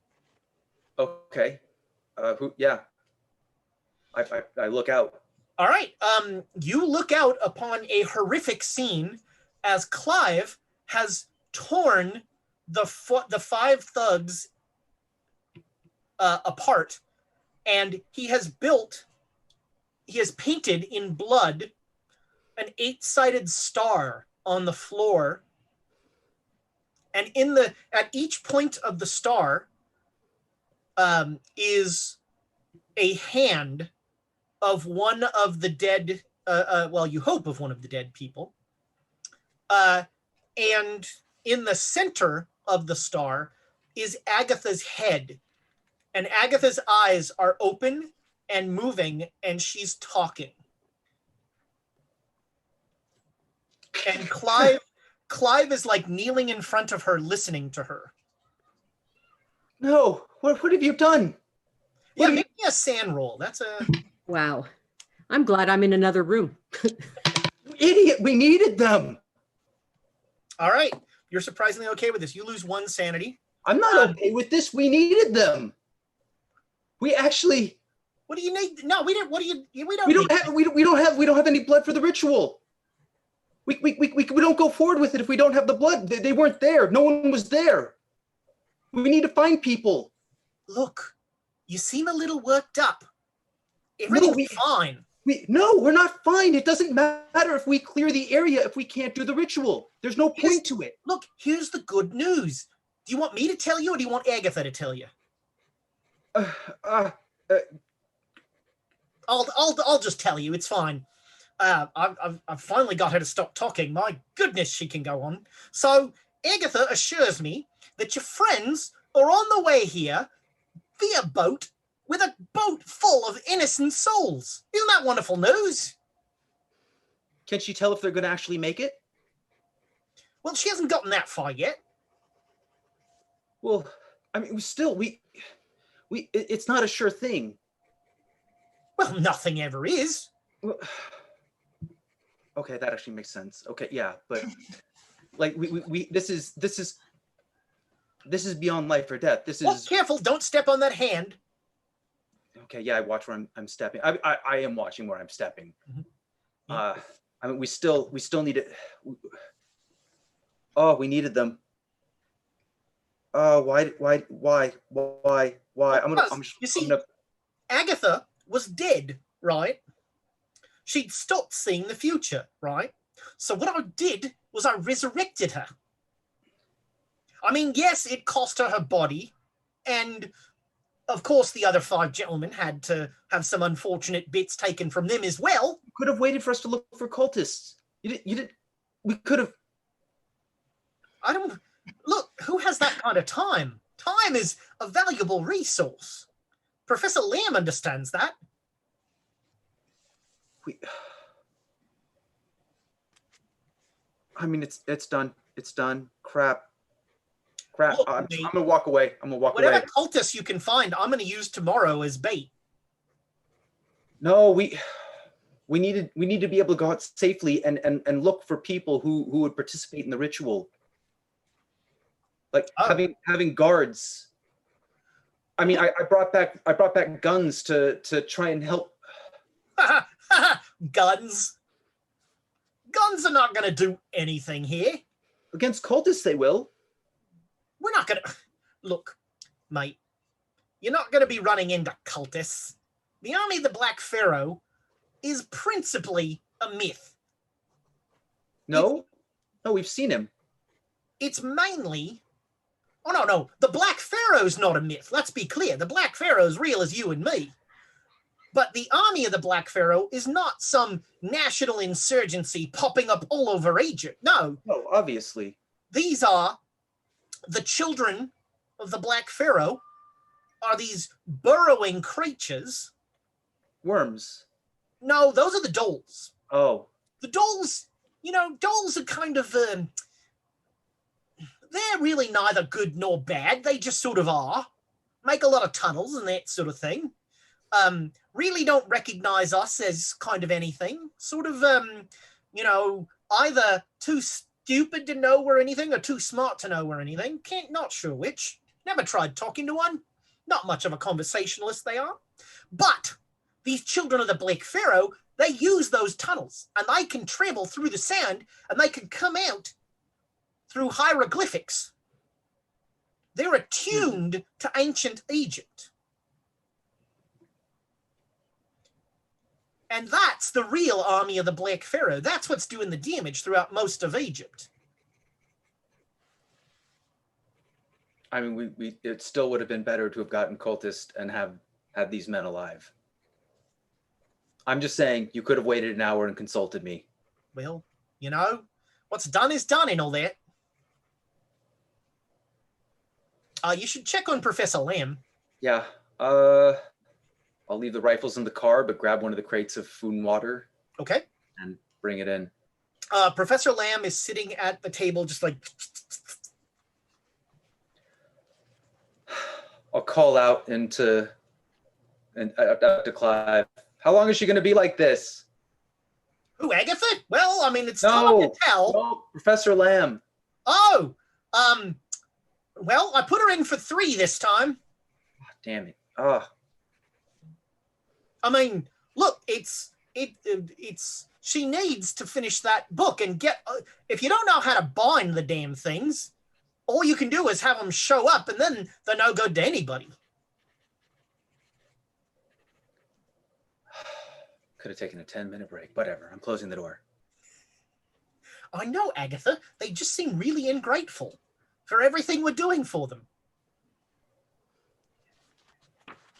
Okay. Who? Yeah. I look out. All right. You look out upon a horrific scene as Clive has torn the 5 thugs apart, and he has painted in blood an 8-sided star on the floor, and at each point of the star is a hand of one of the dead, you hope of one of the dead people. And in the center of the star is Agatha's head. And Agatha's eyes are open and moving, and she's talking. And Clive is like kneeling in front of her, listening to her. No, what have you done? Yeah, make me a sand roll. That's a... Wow. I'm glad I'm in another room. Idiot, we needed them. All right. You're surprisingly okay with this. You lose 1 sanity. I'm not okay with this. We needed them. We actually... What do you need? No, we didn't. What do you... We don't have any blood for the ritual. We don't go forward with it if we don't have the blood. They weren't there. No one was there. We need to find people. Look, you seem a little worked up. Everything's fine. We're not fine. It doesn't matter if we clear the area if we can't do the ritual. There's no point to it. Look, here's the good news. Do you want me to tell you or do you want Agatha to tell you? I'll just tell you. It's fine. I've finally got her to stop talking. My goodness, she can go on. So Agatha assures me that your friends are on the way here via boat with a boat full of innocent souls. Isn't that wonderful news? Can she tell if they're going to actually make it? Well, she hasn't gotten that far yet. Well, I mean, it's not a sure thing. Well, nothing ever is. Well, okay, that actually makes sense. Okay, yeah, but like this is beyond life or death. This is. Oh, careful! Don't step on that hand. Okay, yeah, I watch where I'm stepping. I am watching where I'm stepping. Mm-hmm. Yeah. I mean, we still need it. Oh, we needed them. Why? Agatha was dead, right? She'd stopped seeing the future, right? So what I did was I resurrected her. I mean, yes, it cost her her body, and of course the other 5 gentlemen had to have some unfortunate bits taken from them as well. You could have waited for us to look for cultists. You did. We could have. Look, who has that kind of time? Time is a valuable resource. Professor Lamm understands that. I mean, it's done. It's done. Crap. Look, I'm gonna walk away. Whatever cultists you can find, I'm gonna use tomorrow as bait. No, we need to be able to go out safely and look for people who would participate in the ritual. Like having guards. I mean, I brought back guns to try and help. Guns. Guns are not going to do anything here. Against cultists, they will. We're not going to... Look, mate, you're not going to be running into cultists. The army of the Black Pharaoh is principally a myth. No, we've seen him. It's mainly... Oh, no. The Black Pharaoh's not a myth. Let's be clear. The Black Pharaoh's real as you and me. But the army of the Black Pharaoh is not some national insurgency popping up all over Egypt. No. No, obviously. These are the children of the Black Pharaoh, are these burrowing creatures. Worms. No, those are the dolls. Oh. The dolls, dolls are kind of... they're really neither good nor bad. They just sort of are. Make a lot of tunnels and that sort of thing. Really don't recognize us as kind of anything. Sort of, either too stupid to know we're anything or too smart to know we're anything. Not sure which. Never tried talking to one. Not much of a conversationalist they are. But these children of the Black Pharaoh, they use those tunnels and they can travel through the sand and they can come out through hieroglyphics. They're attuned to ancient Egypt. And that's the real army of the Black Pharaoh. That's what's doing the damage throughout most of Egypt. I mean, it still would have been better to have gotten cultists and have had these men alive. I'm just saying, you could have waited an hour and consulted me. Well, what's done is done and all that. You should check on Professor Lamm. Yeah. I'll leave the rifles in the car, but grab one of the crates of food and water. Okay. And bring it in. Professor Lamm is sitting at the table just like... I'll call out to Clive. How long is she going to be like this? Who, Agatha? Well, I mean, it's hard to tell. No, Professor Lamm. Oh, well, I put her in for 3 this time. Oh, damn it. Oh. I mean, look, she needs to finish that book and get, if you don't know how to bind the damn things, all you can do is have them show up and then they're no good to anybody. Could have taken a 10-minute break. Whatever. I'm closing the door. I know, Agatha. They just seem really ungrateful for everything we're doing for them.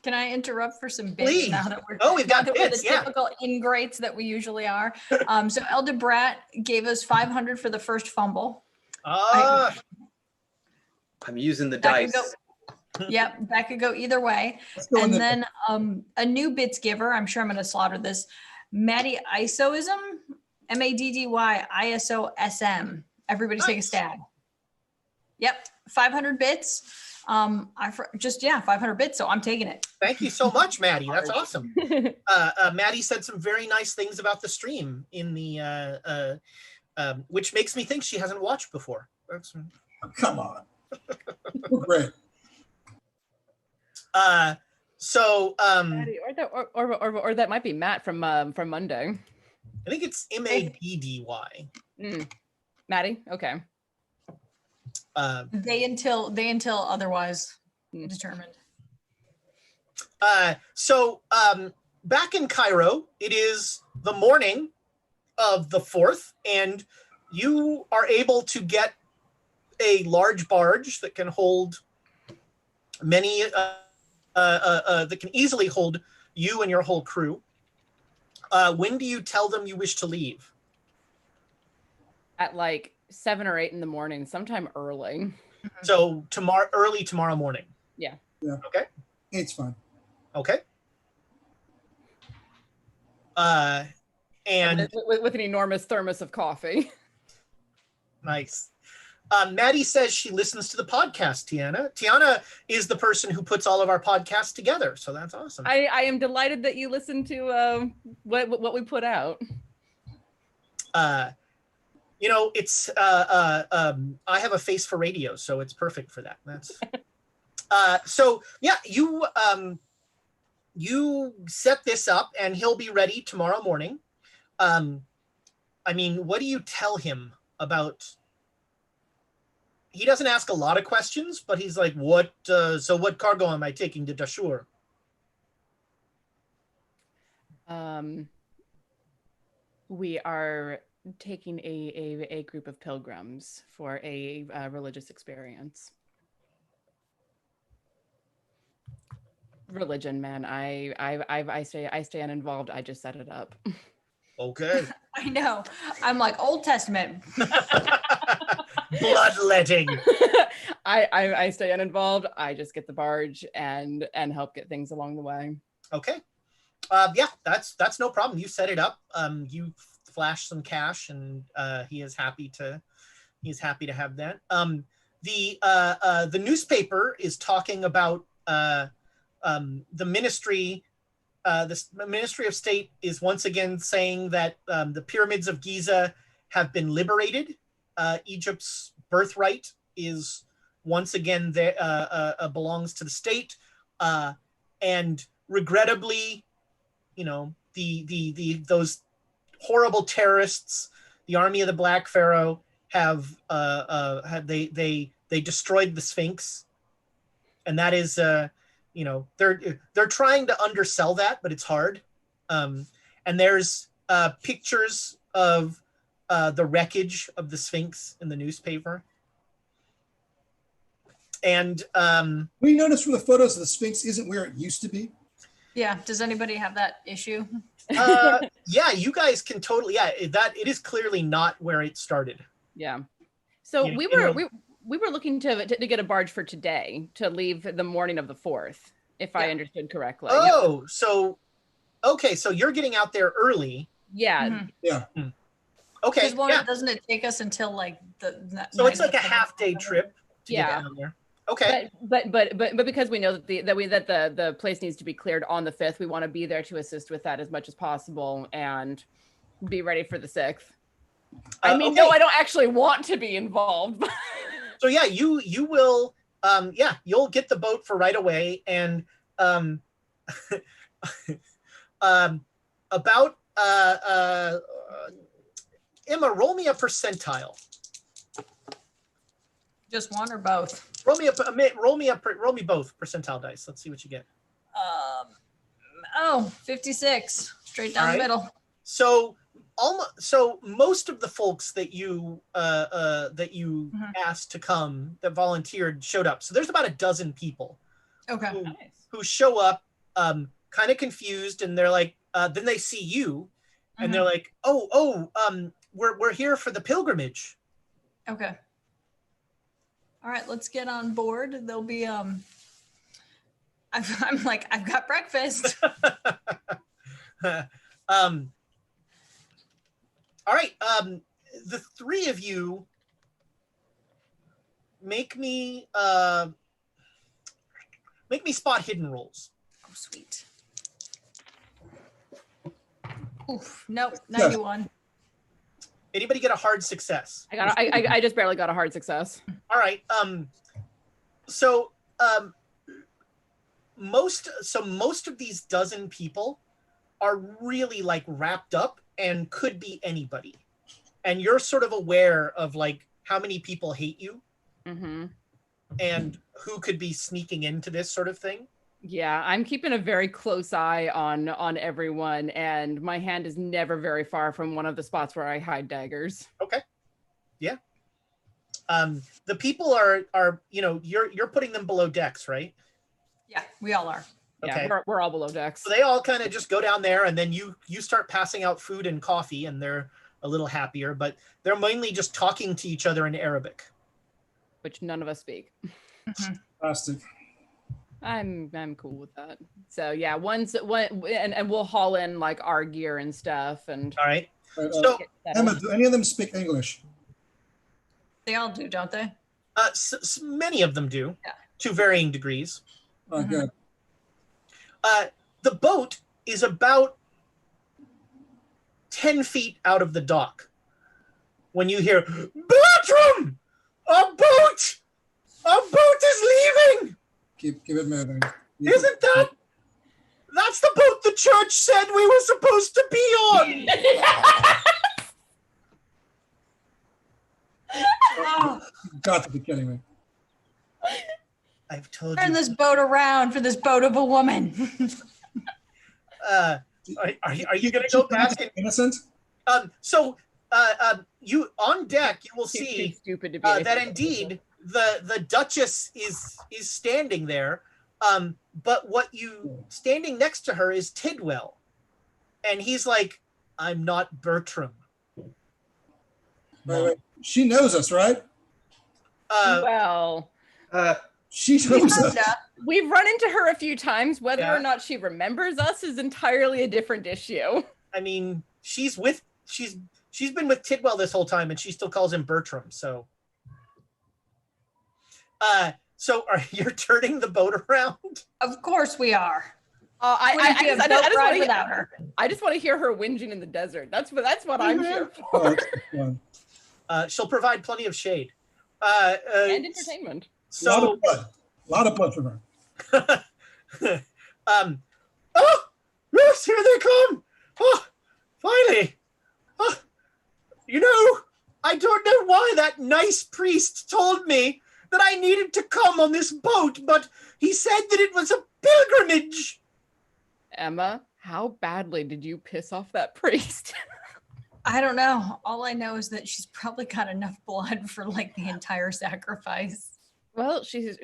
Can I interrupt for some bits? Please. Now that we've got bits, the typical ingrates that we usually are. So Elder Brat gave us 500 for the first fumble. I'm using the dice. Yep, that could go either way. And then a new bits giver, I'm sure I'm going to slaughter this, Maddie Isoism, MADDY-ISOSM. Everybody take a stab. Yep, 500 bits. 500 bits, so I'm taking it. Thank you so much, Maddie. That's awesome. Maddie said some very nice things about the stream in the, which makes me think she hasn't watched before. Come on. Great. Maddie, or that might be Matt from Monday. I think it's MADDY. Maddie, okay. They until otherwise determined. Back in Cairo, it is the morning of the 4th, and you are able to get a large barge that can hold many, that can easily hold you and your whole crew. When do you tell them you wish to leave? At like 7 or 8 in the morning, sometime early. So early tomorrow morning. Yeah. Okay. It's fine. Okay. And with an enormous thermos of coffee. Nice. Maddie says she listens to the podcast, Tiana. Tiana is the person who puts all of our podcasts together, so that's awesome. I am delighted that you listen to what we put out. it's I have a face for radio, so it's perfect for that. That's so yeah, you set this up and he'll be ready tomorrow morning. I mean, what do you tell him about? He doesn't ask a lot of questions, but he's like, what cargo am I taking to Dashur? We are taking a group of pilgrims for a religious experience. Religion, man. I stay uninvolved. I just set it up. Okay. I know. I'm like Old Testament. Bloodletting. I stay uninvolved. I just get the barge and help get things along the way. Okay. Yeah, that's no problem. You set it up. You flash some cash, and he is happy to have that. The newspaper is talking about the ministry. The Ministry of State is once again saying that the pyramids of Giza have been liberated. Egypt's birthright is once again belongs to the state, and regrettably, those horrible terrorists, the army of the Black Pharaoh, have they destroyed the Sphinx, and that is they're trying to undersell that, but it's hard. And there's pictures of the wreckage of the Sphinx in the newspaper. And we noticed from the photos the Sphinx isn't where it used to be. Yeah. Does anybody have that issue? Yeah, you guys can totally. Yeah, it is clearly not where it started. Yeah. So we were looking to get a barge for today to leave the morning of the 4th, if I understood correctly. Oh, yep. So you're getting out there early. Yeah. Mm-hmm. Yeah. Okay. Doesn't it take us until like the? So it's like a half-day trip to get down there. Okay. But because we know that the place needs to be cleared on the 5th, we want to be there to assist with that as much as possible and be ready for the 6th. I mean, no, I don't actually want to be involved. So yeah, you will, you'll get the boat for right away, and about Emma, roll me a percentile. Just one or both? Roll me both percentile dice. Let's see what you get. 56, straight down the middle. So most of the folks that you asked to come, that volunteered, showed up. So there's about a dozen people. Okay. Who show up kind of confused, and they're like, then they see you, and they're like, we're here for the pilgrimage. Okay. All right, let's get on board. There'll be I'm like, I've got breakfast. All right, the three of you make me spot hidden rolls. Oh, sweet. Oof, nope, 91. Anybody get a hard success? I just barely got a hard success. All right. Most of these dozen people are really like wrapped up and could be anybody, and you're sort of aware of like how many people hate you, and who could be sneaking into this sort of thing. Yeah, I'm keeping a very close eye on everyone, and my hand is never very far from one of the spots where I hide daggers. Okay. Yeah. The people are you're putting them below decks, right? Yeah, we all are. Okay. Yeah, we're all below decks. So they all kind of just go down there, and then you start passing out food and coffee, and they're a little happier, but they're mainly just talking to each other in Arabic, which none of us speak. Plastic. I'm cool with that. So yeah, and we'll haul in like our gear and stuff. And all right. So Emma, do any of them speak English? They all do, don't they? Many of them do, to varying degrees. Oh, good. The boat is about 10 feet out of the dock. when you hear, Bertram! A boat! A boat is leaving! Keep it moving. Isn't that? That's the boat the church said we were supposed to be on! You've got to be kidding me. I've told Turn you. this boat around for this boat of a woman. Are you going to go back and Innocent? you on deck you will She's too see stupid to be that indeed the Duchess is standing there, but what you standing next to her is Tidwell, and he's like, I'm not Bertram. Wait. She knows us, right? Well, She knows us. we've run into her a few times. Whether Yeah. or not she remembers us is entirely a different issue. I mean, she's been with Tidwell this whole time, and she still calls him Bertram. So you're turning the boat around? Of course we are. I Her. just want to hear her whinging in the desert. That's what I'm here Oh, for. that's fun. She'll provide plenty of shade. And entertainment. So, A lot of blood from her. oh, yes, here they come. Oh, finally. Oh, I don't know why that nice priest told me that I needed to come on this boat, but he said that it was a pilgrimage. Emma, how badly did you piss off that priest? I don't know. All I know is that she's probably got enough blood for like the entire sacrifice. Well, she's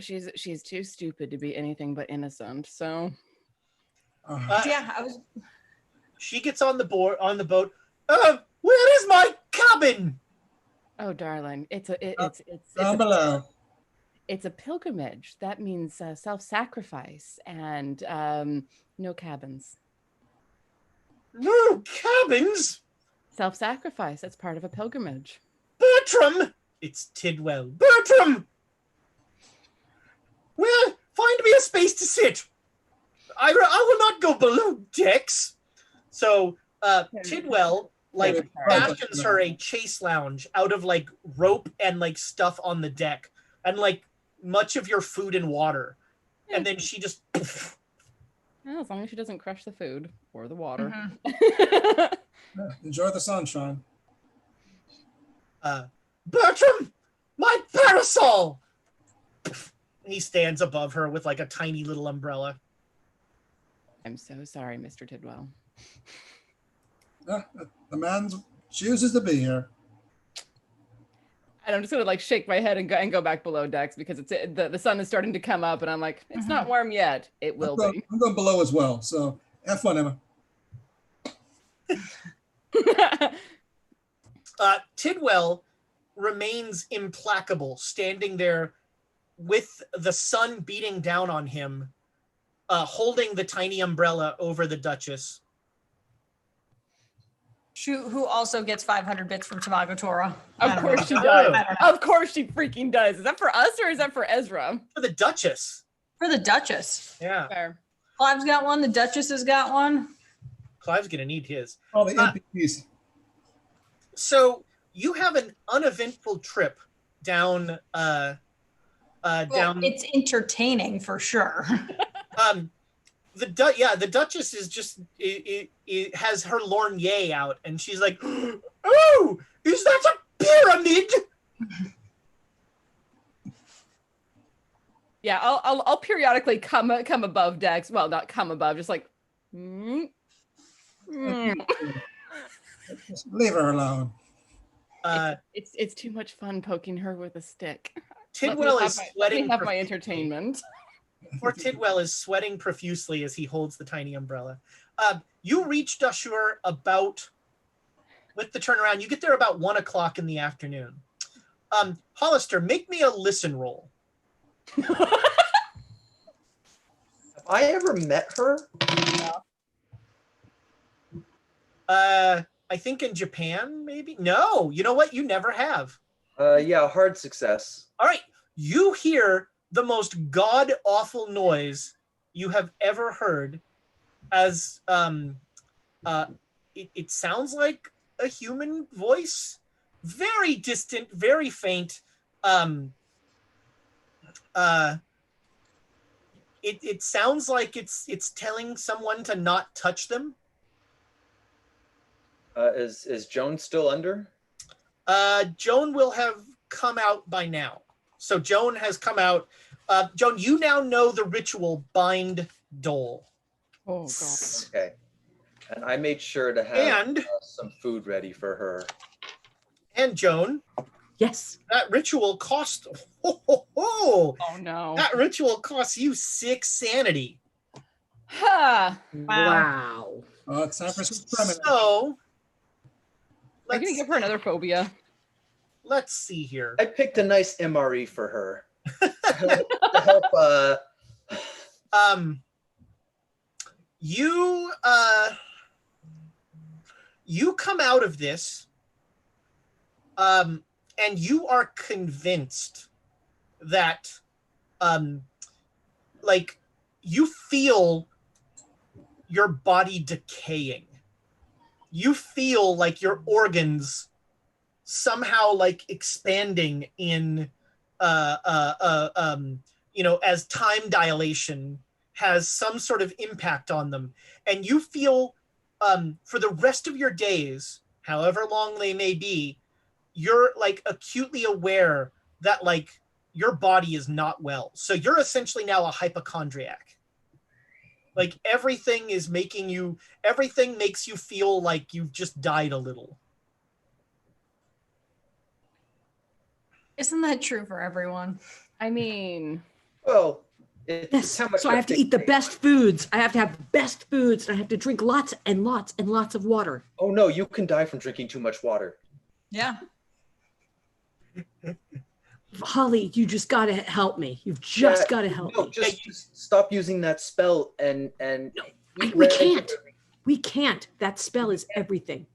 too stupid to be anything but innocent. So Yeah, I was. She gets on the boat. Where is my cabin? oh, darling, it's Down below. it's a pilgrimage. That means self-sacrifice and no cabins. No cabins. Self-sacrifice. That's part of a pilgrimage. Bertram. It's Tidwell. Bertram. Well, find me a space to sit. I will not go below decks. So Tidwell fashions her a chase lounge out of like rope and like stuff on the deck and like much of your food and water, and then she just Well, as long as she doesn't crush the food or the water. Yeah, enjoy the sunshine. Bertram, my parasol. He stands above her with like a tiny little umbrella. I'm so sorry, Mr. Tidwell. Yeah, the man chooses to be here. And I'm just gonna like shake my head and go back below decks because the sun is starting to come up, and I'm like, it's not warm yet. It will be. I'm going below as well. So have fun, Emma. Tidwell remains implacable, standing there with the sun beating down on him, holding the tiny umbrella over the Duchess. Who also gets 500 bits from Tamago Tora. Of course she does. Of course she freaking does. Is that for us or is that for Ezra? For the Duchess. For the Duchess. Yeah. Fair. Clive's got one. The Duchess has got one. Clive's going to need his. All the NPCs. So you have an uneventful trip down. Down. It's entertaining for sure. The Duchess is just it has her lorgnette out, and she's like, "Oh, is that a pyramid?" Yeah, I'll periodically come above decks. Well, not come above, just like. Just leave her alone. It's too much fun poking her with a stick. Tidwell is Let sweating. me have my entertainment. Poor Tidwell is sweating profusely as he holds the tiny umbrella. You reach Dashur about, with the turnaround, you get there about 1 o'clock in the afternoon. Hollister, make me a listen roll. Have I ever met her? I think in Japan, maybe? No, you know what? You never have. Yeah, hard success. All right, you hear the most god-awful noise you have ever heard as it sounds like a human voice, very distant, very faint. It sounds like it's telling someone to not touch them. Is Joan still under? Joan will have come out by now. So Joan has come out. Joan, you now know the ritual bind Dole. Oh god. Okay. And I made sure to have And some food ready for her. and Joan, Yes. that ritual cost Oh no. that ritual costs you 6 sanity. Huh. Wow. Oh, it's time for some experiment. So I'm gonna give her another phobia. let's see here. I picked a nice MRE for her. to help you come out of this and you are convinced that like you feel your body decaying. You feel like your organs somehow like expanding in as time dilation has some sort of impact on them. And you feel for the rest of your days, however long they may be, you're like acutely aware that like your body is not well. So you're essentially now a hypochondriac. Like everything makes you feel like you've just died a little. Isn't that true for everyone? I mean, well, Yes. it's how much So I have to eat the best foods. I have to have the best foods. And I have to drink lots and lots and lots of water. Oh no, you can die from drinking too much water. Yeah. Holly, you just got to help me. You've just got to help No, me. just stop using that spell and eat We can't. regularly. We can't. That spell is everything.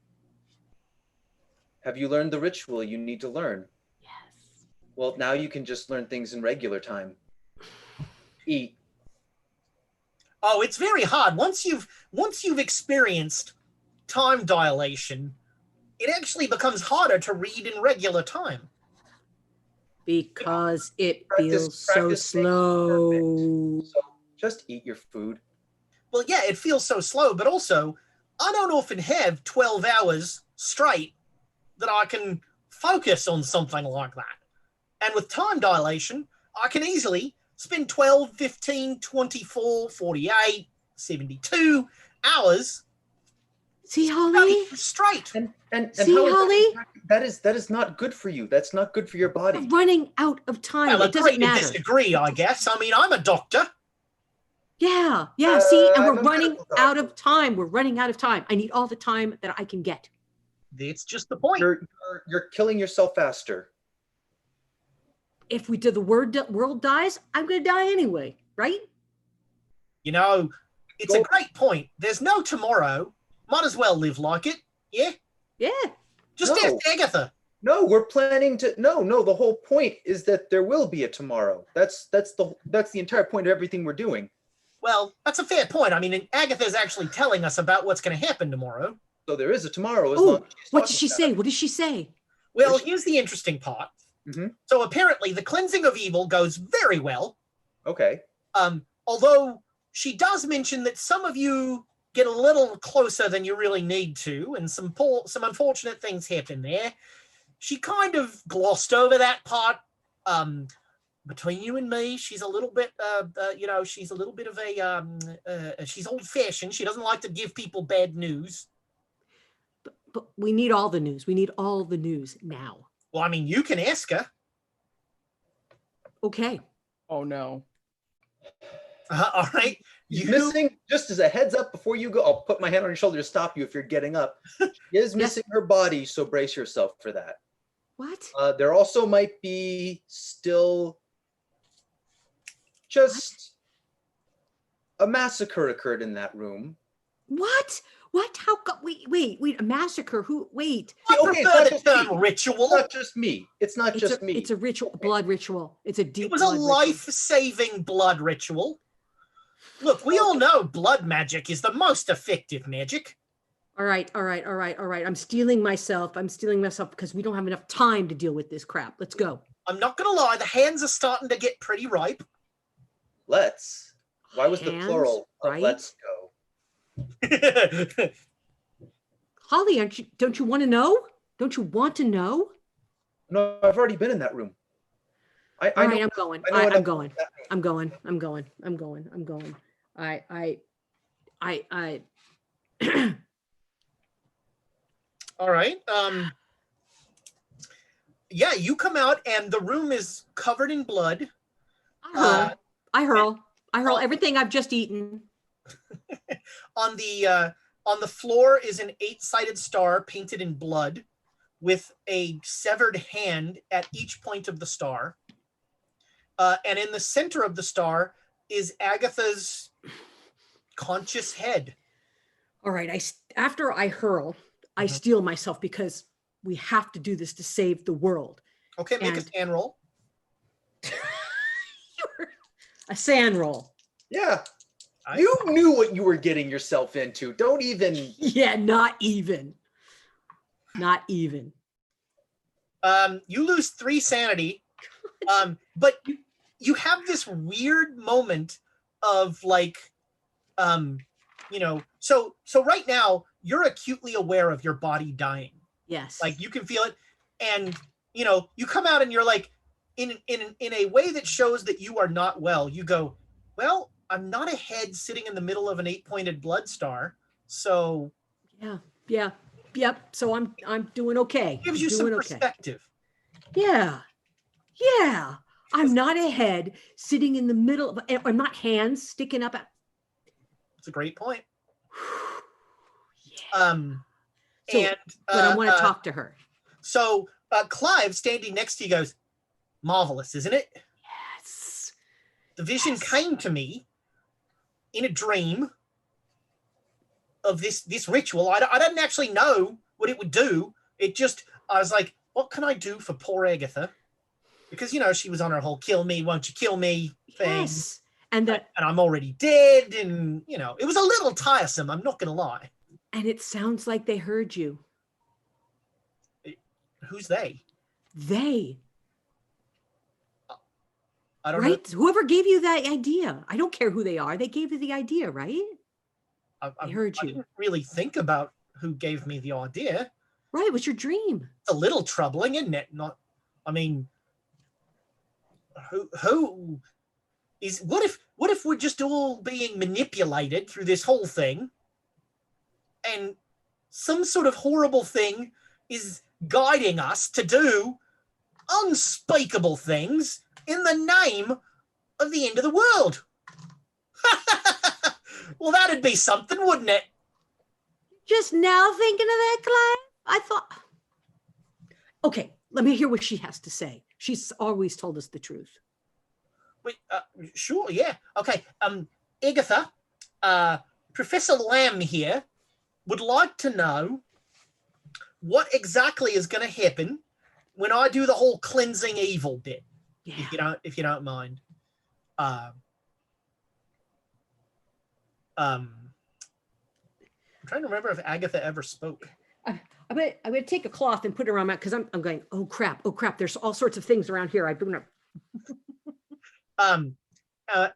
Have you learned the ritual you need to learn? Yes. Well, now you can just learn things in regular time. Eat. Oh, it's very hard. Once you've experienced time dilation, it actually becomes harder to read in regular time. Because it Practice- feels so practice makes slow. So just eat your food. Well, yeah, it feels so slow, but also I don't often have 12 hours straight that I can focus on something like that. And with time dilation, I can easily spend 12, 15, 24, 48, 72 hours See, Holly? straight. And See, how is Holly? that is not good for you. That's not good for your body. We're running out of time. Well, It doesn't agree to matter. disagree, I guess. I mean, I'm a doctor. Yeah. See, and I'm we're a running medical out doctor. of time. We're running out of time. I need all the time that I can get. It's just the point. You're killing yourself faster. If we do the world dies, I'm going to die anyway, right? You know, it's a great point. There's no tomorrow. Might as well live like it. Yeah? Yeah. Just No. ask Agatha. No, we're planning to. No. The whole point is that there will be a tomorrow. That's the entire point of everything we're doing. Well, that's a fair point. I mean, Agatha's actually telling us about what's going to happen tomorrow. So there is a tomorrow as Oh, long as she's what talking did she about say? it. What did she say? Well, here's the interesting part. Mhm. So apparently the cleansing of evil goes very well. Okay. Although she does mention that some of you get a little closer than you really need to, and some unfortunate things happen there. She kind of glossed over that part. Between you and me, she's a little bit, she's a little bit of a, she's old-fashioned. She doesn't like to give people bad news. But we need all the news. We need all the news now. Well, I mean, you can ask her. Okay. oh no. All right. She's missing, just as a heads up before you go, I'll put my hand on your shoulder to stop you if you're getting up. She is missing her body, so brace yourself for that. What? There also might be still just a massacre occurred in that room. What? How come? Wait, a massacre? Who? Wait. I Okay, prefer it's the not just term me. ritual. It's not just me. It's not just me. It's a ritual, blood ritual. It's a deep It was a blood ritual. life-saving blood ritual. Look, we all know blood magic is the most effective magic. All right. I'm stealing myself because we don't have enough time to deal with this crap. Let's go. I'm not gonna lie, the hands are starting to get pretty ripe. Let's. Why was the Hands, plural of right? let's go? Holly, don't you want to know? Don't you want to know? No, I've already been in that room. All right, I'm going. I'm going. All right. Yeah, you come out and the room is covered in blood. I hurl everything I've just eaten. On the floor is an 8-sided star painted in blood with a severed hand at each point of the star. And in the center of the star is Agatha's conscious head. All right, after I hurl, I steal myself because we have to do this to save the world. Okay, make a sand roll. A sand roll. Yeah. You knew what you were getting yourself into. Don't even. Yeah, not even. Not even. You lose 3 sanity. But you have this weird moment of like, so right now you're acutely aware of your body dying. Yes. Like you can feel it. And, you come out and you're like, in a way that shows that you are not well, you go, well, I'm not a head sitting in the middle of an 8-pointed blood star. So. Yeah. Yep. So I'm doing okay. Gives you some perspective. Yeah. I'm not a head sitting in the middle of, I'm not hands sticking up. That's a great point. But I want to talk to her. So Clive, standing next to you, goes, marvelous, isn't it? Yes. The vision came to me in a dream of this ritual. I didn't actually know what it would do. I was like, what can I do for poor Agatha? Because, she was on her whole kill me, won't you kill me thing. Yes. And I'm already dead. And, it was a little tiresome. I'm not going to lie. And it sounds like they heard you. Who's they? They. I don't know. Whoever gave you that idea. I don't care who they are. They gave you the idea, right? They heard you. I didn't really think about who gave me the idea. Right. It was your dream. It's a little troubling, isn't it? Who is, what if we're just all being manipulated through this whole thing and some sort of horrible thing is guiding us to do unspeakable things in the name of the end of the world? Well, that'd be something, wouldn't it? Just now thinking of that, Clive? I thought, okay, let me hear what she has to say. She's always told us the truth. Wait, sure, yeah. Okay, Agatha, Professor Lamm here would like to know what exactly is going to happen when I do the whole cleansing evil bit. Yeah. If you don't mind. I'm trying to remember if Agatha ever spoke. I'm gonna take a cloth and put it around my, because I'm going, oh crap, there's all sorts of things around here. I've been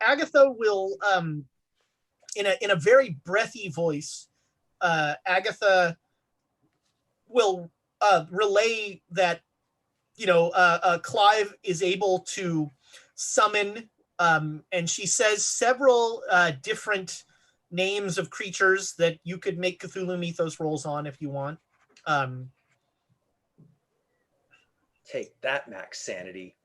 Agatha will in a very breathy voice, Agatha will relay that Clive is able to summon, and she says several different names of creatures that you could make Cthulhu Mythos rolls on if you want. Take that, max sanity.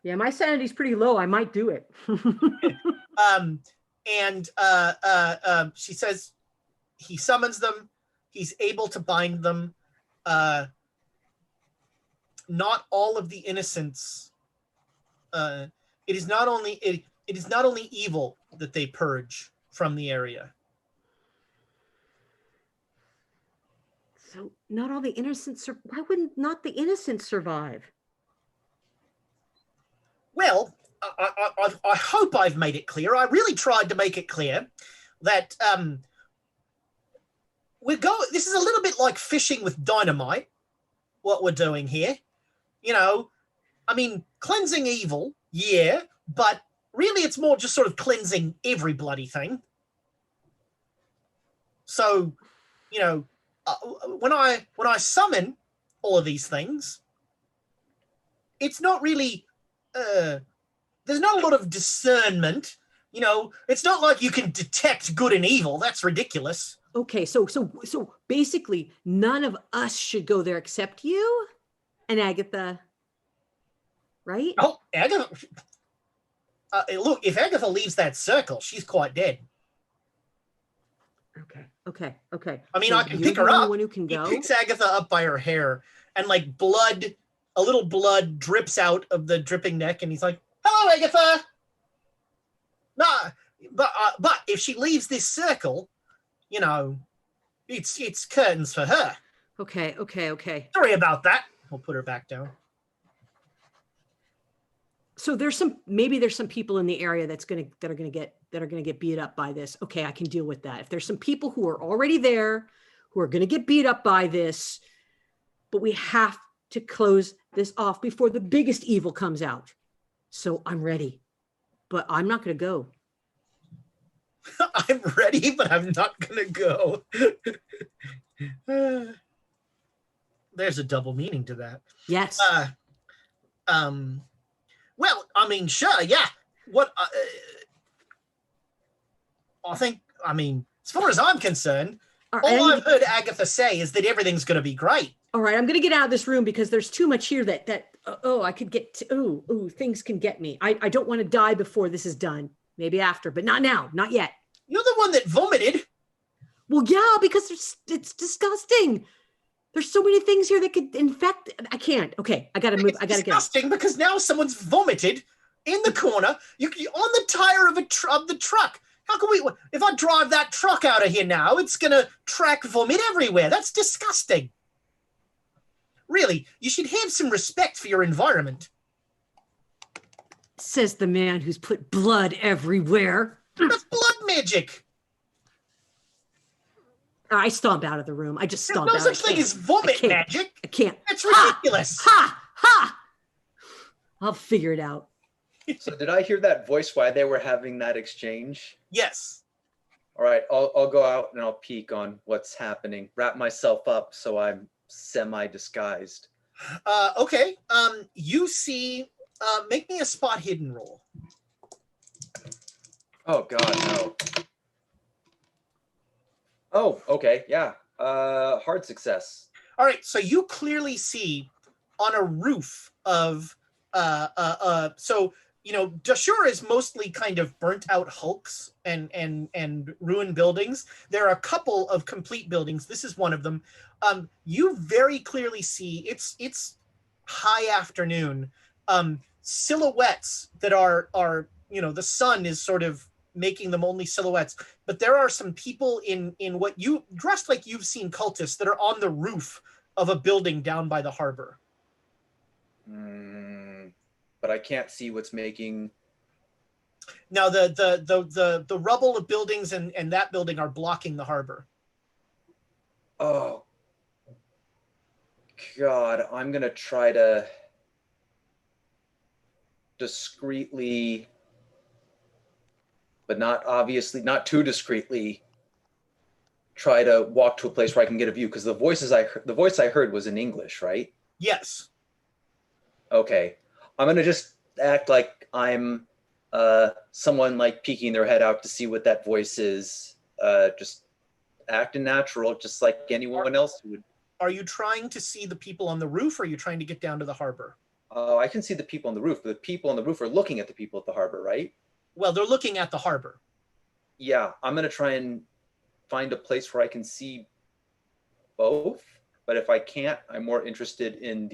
Yeah, my sanity's pretty low. I might do it. She says he summons them. He's able to bind them. Not all of the innocents. It is not only evil that they purge from the area. So not all the innocents. Why wouldn't not the innocents survive? Well, I hope I've made it clear. I really tried to make it clear. that this is a little bit like fishing with dynamite, what we're doing here. You know, I mean, cleansing evil, yeah, but really it's more just sort of cleansing every bloody thing. So, you know, when I summon all of these things, it's not really, there's not a lot of discernment. You know, it's not like you can detect good and evil. That's ridiculous. Okay, so basically, none of us should go there except you and Agatha, right? Oh, Agatha. Look, if Agatha leaves that circle, she's quite dead. Okay. I mean, So I can you're pick her the only up. one who can go? He picks Agatha up by her hair, and like a little blood drips out of the dripping neck, and he's like, "Hello, Agatha." Nah, but if she leaves this circle, you know, it's curtains for her. Okay. Sorry about that. I'll put her back down. So there's some people in the area that are gonna get beat up by this. Okay, I can deal with that. If there's some people who are already there who are gonna get beat up by this, but we have to close this off before the biggest evil comes out. So I'm ready, but I'm not gonna go. I'm ready, but I'm not gonna go. There's a double meaning to that. Yes. Well, I mean, sure, yeah. What I mean, as far as I'm concerned, all I've heard Agatha say is that everything's going to be great. All right, I'm going to get out of this room because there's too much here that I could get to, things can get me. I don't want to die before this is done. Maybe after, but not now, not yet. You're the one that vomited. Well, yeah, because it's disgusting. There's so many things here that could infect. I can't. Okay, I got to move. I got to get out. Disgusting because now someone's vomited in the corner. You on the tire of the truck. How can we? If I drive that truck out of here now, it's gonna track vomit everywhere. That's disgusting. Really, you should have some respect for your environment. Says the man who's put blood everywhere. That's blood magic. I stomp out of the room. I just stomp out. There's no such thing as vomit magic. I can't. That's ridiculous. Ha! I'll figure it out. So did I hear that voice while they were having that exchange? Yes. All right, I'll go out and I'll peek on what's happening. Wrap myself up so I'm semi-disguised. Okay. You see. Make me a spot hidden roll. Oh God, no. Oh, okay, yeah. Hard success. All right, so you clearly see on a roof of so you know, Dashur is mostly kind of burnt out hulks and ruined buildings. There are a couple of complete buildings. This is one of them. You very clearly see it's high afternoon. Silhouettes that are you know, the sun is sort of making them only silhouettes, but there are some people in what you dressed like you've seen cultists that are on the roof of a building down by the harbor. But I can't see what's making. Now the rubble of buildings and that building are blocking the harbor. Oh God, I'm gonna try to discreetly, but not too discreetly, try to walk to a place where I can get a view, because the voice I heard was in English, right? Yes. Okay. I'm gonna just act like I'm someone like peeking their head out to see what that voice is. Just acting natural, just like anyone else would. Are you trying to see the people on the roof, or are you trying to get down to the harbor? I can see the people on the roof, but the people on the roof are looking at the people at the harbor, right? Well, they're looking at the harbor. Yeah, I'm gonna try and find a place where I can see both. But if I can't, I'm more interested in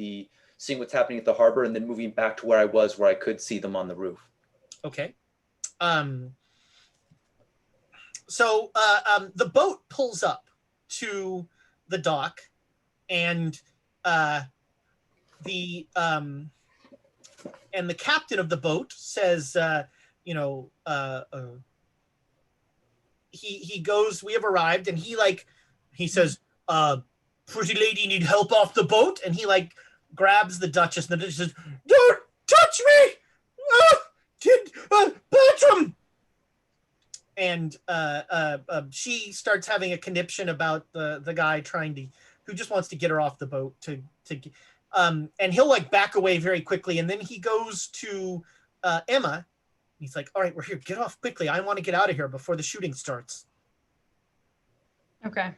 seeing what's happening at the harbor and then moving back to where I was, where I could see them on the roof. Okay. So the boat pulls up to the dock, and the captain of the boat says, he goes, we have arrived, and he says, pretty lady need help off the boat, and he like grabs the Duchess, and the Duchess says, don't touch me, Bertram. And she starts having a conniption about the guy who just wants to get her off the boat and he'll like back away very quickly, and then he goes to Emma. He's like, all right, we're here, get off quickly, I want to get out of here before the shooting starts. Okay.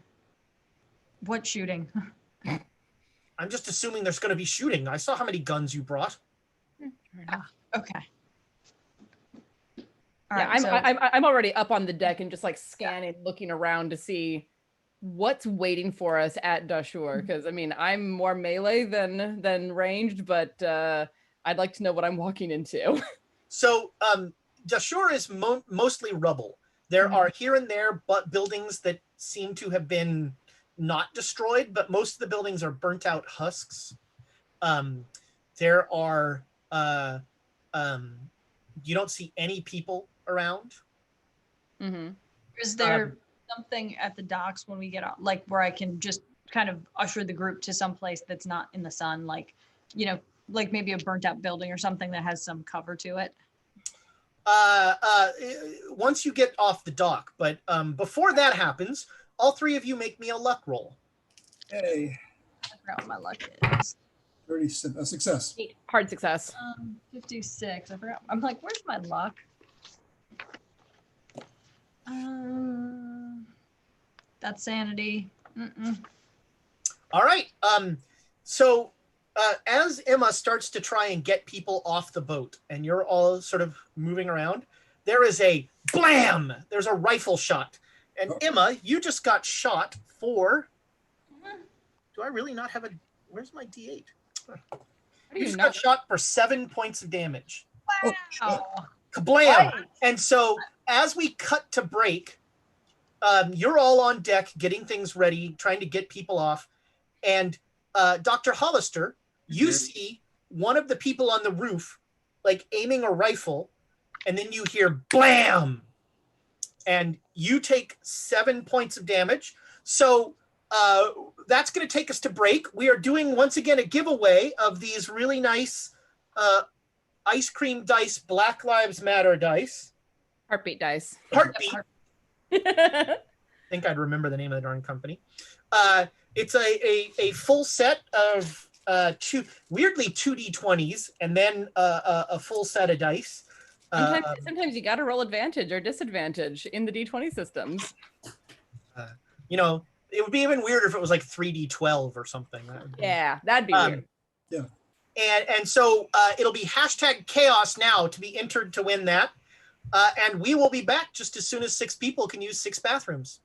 What shooting? I'm just assuming there's going to be shooting. I saw how many guns you brought. Okay. All Yeah, right, I'm already up on the deck and just like scanning, looking around to see what's waiting for us at Dashur. Because I mean, I'm more melee than ranged, but I'd like to know what I'm walking into. So Dashur is mostly rubble. There are here and there buildings that seem to have been not destroyed, but most of the buildings are burnt out husks. There are you don't see any people around. Is there something at the docks when we get out, like where I can just kind of usher the group to some place that's not in the sun, like, you know, like maybe a burnt out building or something that has some cover to it? Once you get off the dock, but before that happens, all three of you make me a luck roll. Hey, I forgot what my luck is. 30 a success. Hard success. 56. I forgot. I'm like, where's my luck? That's sanity. All right. So as Emma starts to try and get people off the boat, and you're all sort of moving around, there is a blam. There's a rifle shot, and Emma, you just got shot for. Do I really not have a? Where's my D8? You just got shot for 7 points of damage. Wow. Kablam! What? And so as we cut to break, you're all on deck getting things ready, trying to get people off. And Dr. Hollister, you see one of the people on the roof, like aiming a rifle, and then you hear blam! And you take 7 points of damage. So that's going to take us to break. We are doing, once again, a giveaway of these really nice ice cream dice, Black Lives Matter dice. Heartbeat dice. Heartbeat. I think I'd remember the name of the darn company. It's a full set of weirdly 2d20s, and then a full set of dice. Sometimes you got to roll advantage or disadvantage in the D20 systems. You know, it would be even weirder if it was like 3d12 or something. That'd be weird. Yeah. And so it'll be #chaos now to be entered to win that. And we will be back just as soon as 6 people can use 6 bathrooms.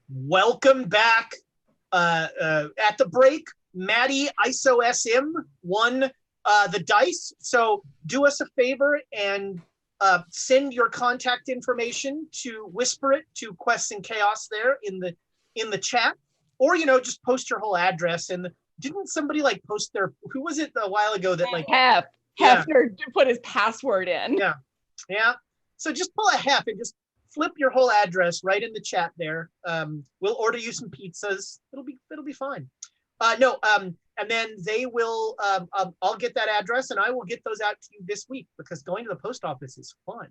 Welcome back. At the break, Maddie ISO-SM won the dice. So do us a favor and send your contact information to whisper it to Quests and Chaos there in the chat, or just post your whole address. And didn't somebody like post their, who was it a while ago that like Hefner put his password in. Yeah. So just pull a Hef and just flip your whole address right in the chat there. We'll order you some pizzas. It'll be fine. And then they will. I'll get that address and I will get those out to you this week because going to the post office is fun.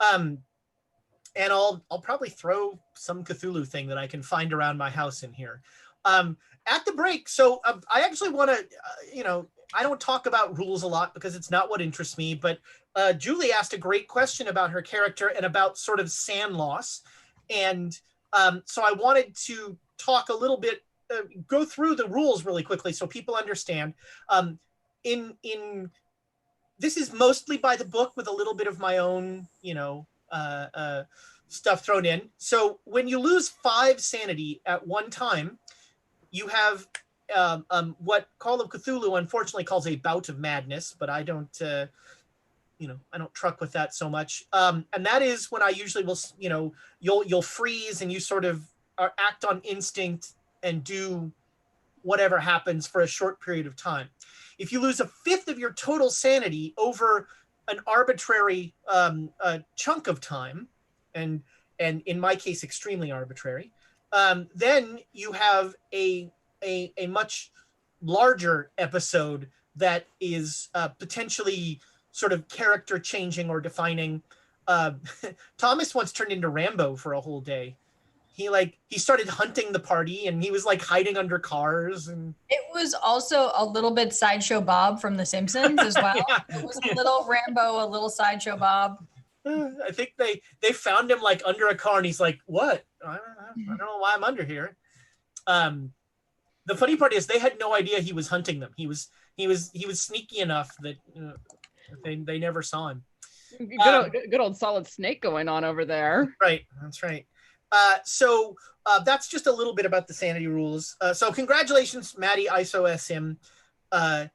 And I'll probably throw some Cthulhu thing that I can find around my house in here. At the break, so I actually want to, I don't talk about rules a lot because it's not what interests me, but Julie asked a great question about her character and about sort of sand loss. And so I wanted to talk a little bit, go through the rules really quickly so people understand. This is mostly by the book with a little bit of my own, stuff thrown in. So when you lose 5 sanity at one time, you have what Call of Cthulhu unfortunately calls a bout of madness, but I don't, I don't truck with that so much. And that is when I usually will, you'll freeze and you sort of act on instinct and do whatever happens for a short period of time. If you lose 1/5 of your total sanity over an arbitrary chunk of time, and in my case, extremely arbitrary, then you have a much larger episode that is potentially sort of character changing or defining. Thomas once turned into Rambo for a whole day. He started hunting the party and he was like hiding under cars, and it was also a little bit Sideshow Bob from The Simpsons as well. Yeah. It was a little Rambo, a little Sideshow Bob. I think they found him like under a car and he's like, what? I don't know why I'm under here. The funny part is they had no idea he was hunting them. He was sneaky enough that they never saw him. Good old Solid Snake going on over there. Right, that's right. So that's just a little bit about the sanity rules. So congratulations, Maddie ISO-SM. I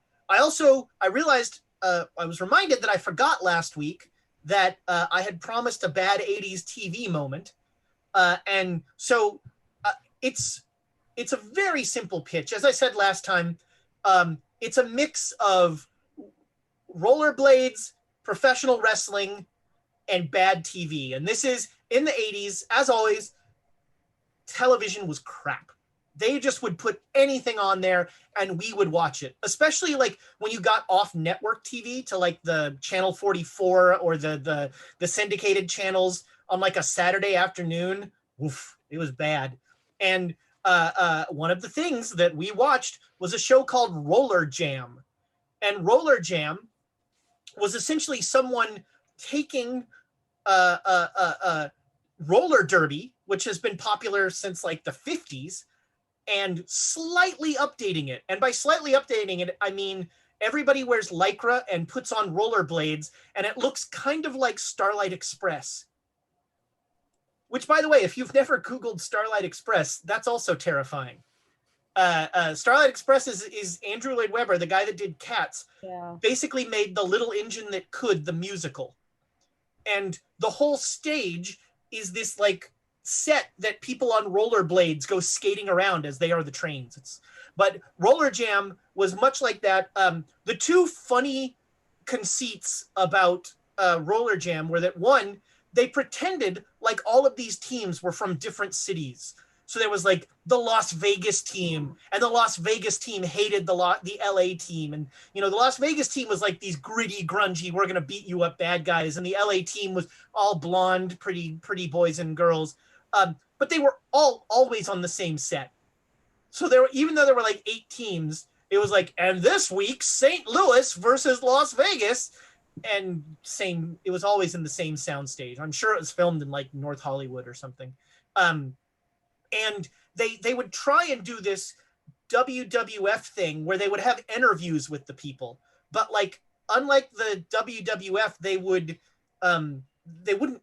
realized I was reminded that I forgot last week that I had promised a bad 80s TV moment. And so it's a very simple pitch. As I said last time, it's a mix of rollerblades, professional wrestling, and bad TV. And this is in the 80s. As always, television was crap. They just would put anything on there and we would watch it, especially like when you got off network TV to like the Channel 44 or the syndicated channels on like a Saturday afternoon. Oof, it was bad. And one of the things that we watched was a show called Roller Jam. And Roller Jam was essentially someone taking roller derby, which has been popular since like the 50s, and slightly updating it. And by slightly updating it, I mean everybody wears Lycra and puts on rollerblades, and it looks kind of like Starlight Express. Which, by the way, if you've never Googled Starlight Express, that's also terrifying. Starlight Express is Andrew Lloyd Webber, the guy that did Cats, basically made The Little Engine That Could, the musical. And the whole stage is this like set that people on rollerblades go skating around as they are the trains. But Roller Jam was much like that. The two funny conceits about Roller Jam were that, one, they pretended like all of these teams were from different cities. So there was like the Las Vegas team, and the Las Vegas team hated the LA team. And, the Las Vegas team was like these gritty, grungy, we're going to beat you up bad guys. And the LA team was all blonde, pretty boys and girls. But they were all always on the same set. So even though there were like 8 teams, it was like, and this week, St. Louis versus Las Vegas. And it was always in the same soundstage. I'm sure it was filmed in like North Hollywood or something. And they would try and do this WWF thing where they would have interviews with the people. But like, unlike the WWF, they wouldn't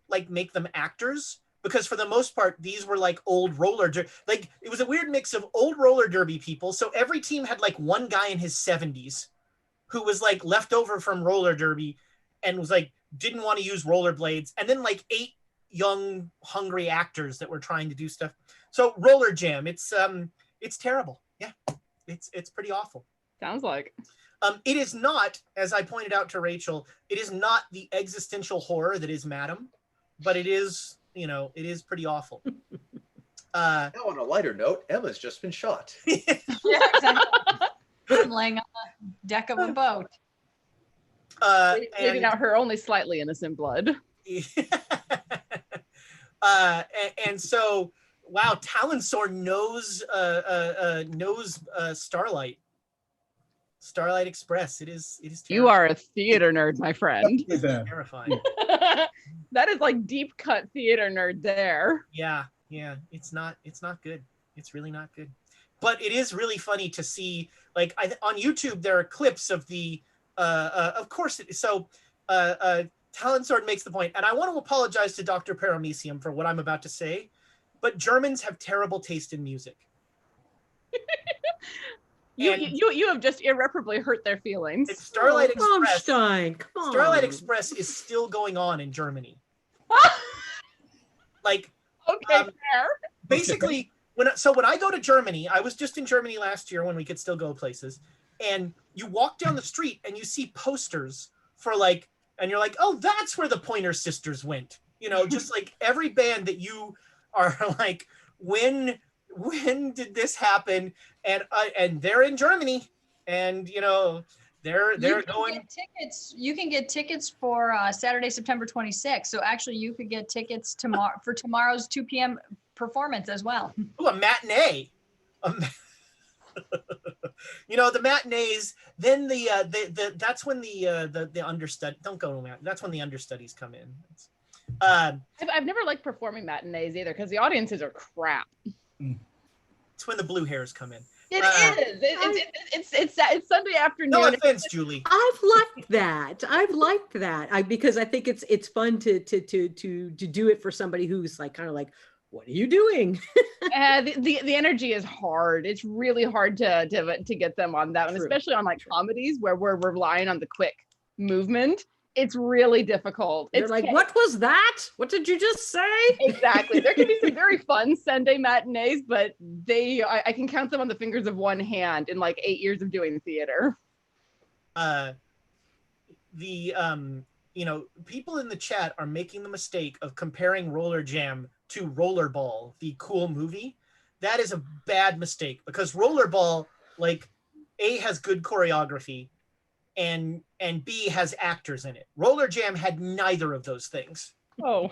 like make them actors, because for the most part, these were like old like it was a weird mix of old roller derby people. So every team had like one guy in his 70s who was like left over from roller derby and was like, didn't want to use rollerblades. And then like 8 young, hungry actors that were trying to do stuff. So roller jam, it's terrible. Yeah, it's pretty awful. Sounds like. It is not, as I pointed out to Rachel, it is not the existential horror that is Madam, but it is, it is pretty awful. Now, on a lighter note, Emma's just been shot. Yeah, exactly. I'm laying on the deck of a boat. Bleeding out her only slightly innocent blood. And so, wow, Talonsor knows Starlight. Starlight Express. It is terrifying. You are a theater nerd, my friend. Terrifying. That is like deep cut theater nerd there. Yeah. It's not good. It's really not good. But it is really funny to see, like, on YouTube there are clips of the of course. So Talonsword makes the point, and I want to apologize to Dr. Paramecium for what I'm about to say, but Germans have terrible taste in music. You have just irreparably hurt their feelings. Starlight Express. Come on. Starlight Express is still going on in Germany. Like, okay, fair. Basically, when I go to Germany, I was just in Germany last year when we could still go places, and you walk down the street and you see posters for like, and you're like, oh, that's where the Pointer Sisters went. Just like every band that you are like, when did this happen? And they're in Germany, and they're going. You can get tickets for Saturday, September 26th. So actually, you could get tickets for tomorrow's 2 p.m. performance as well. Ooh, a matinee. The matinees. Then that's when the understudy. Don't go to that. That's when the understudies come in. I've never liked performing matinees either because the audiences are crap. It's when the blue hairs come in. It is. It's Sunday afternoon. No offense, Julie. I've liked that. Because I think it's fun to do it for somebody who's like kind of like, what are you doing? The energy is hard. It's really hard to get them on that one, especially on like comedies where we're relying on the quick movement. It's really difficult. They're like, what was that? What did you just say? Exactly. There can be some very fun Sunday matinees, but I can count them on the fingers of one hand in like 8 years of doing theater. People in the chat are making the mistake of comparing Roller Jam to Rollerball, the cool movie. That is a bad mistake because Rollerball, like, A, has good choreography, and B, has actors in it. Roller Jam had neither of those things. Oh.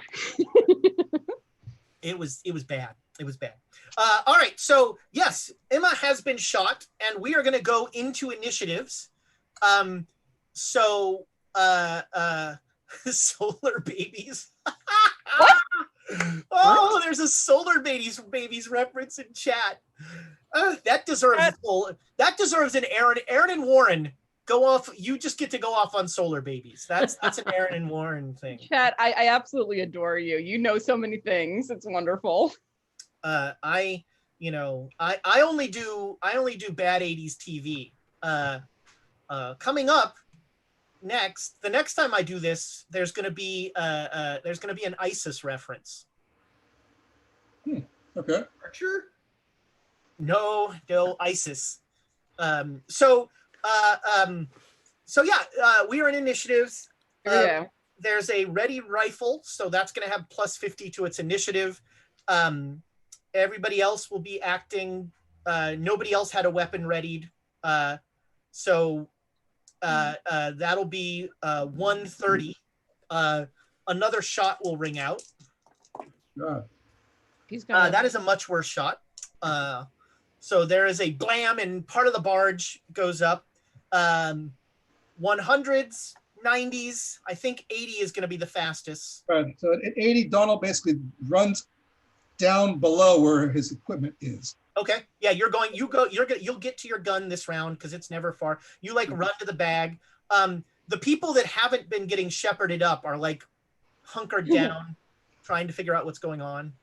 It was bad. It was bad. All right. So yes, Emma has been shot, and we are going to go into initiatives. Solar babies. Oh, there's a solar babies reference in chat. That deserves an Aaron and Warren. Go off. You just get to go off on solar babies. That's an Aaron and Warren thing. Chat, I absolutely adore you. You know so many things. It's wonderful. I only do bad 80s TV. Coming up next, the next time I do this, there's gonna be an ISIS reference. Okay. Archer? No, ISIS. We are in initiatives. Yeah. There's a ready rifle, so that's going to have plus 50 to its initiative. Everybody else will be acting. Nobody else had a weapon readied. That'll be 130. Another shot will ring out. That is a much worse shot. So there is a blam, and part of the barge goes up. 100s, 90s. I think 80 is going to be the fastest. Right. So at 80, Donald basically runs down below where his equipment is. Okay. Yeah, you'll get to your gun this round because it's never far. You like run to the bag. The people that haven't been getting shepherded up are like hunkered down. trying to figure out what's going on.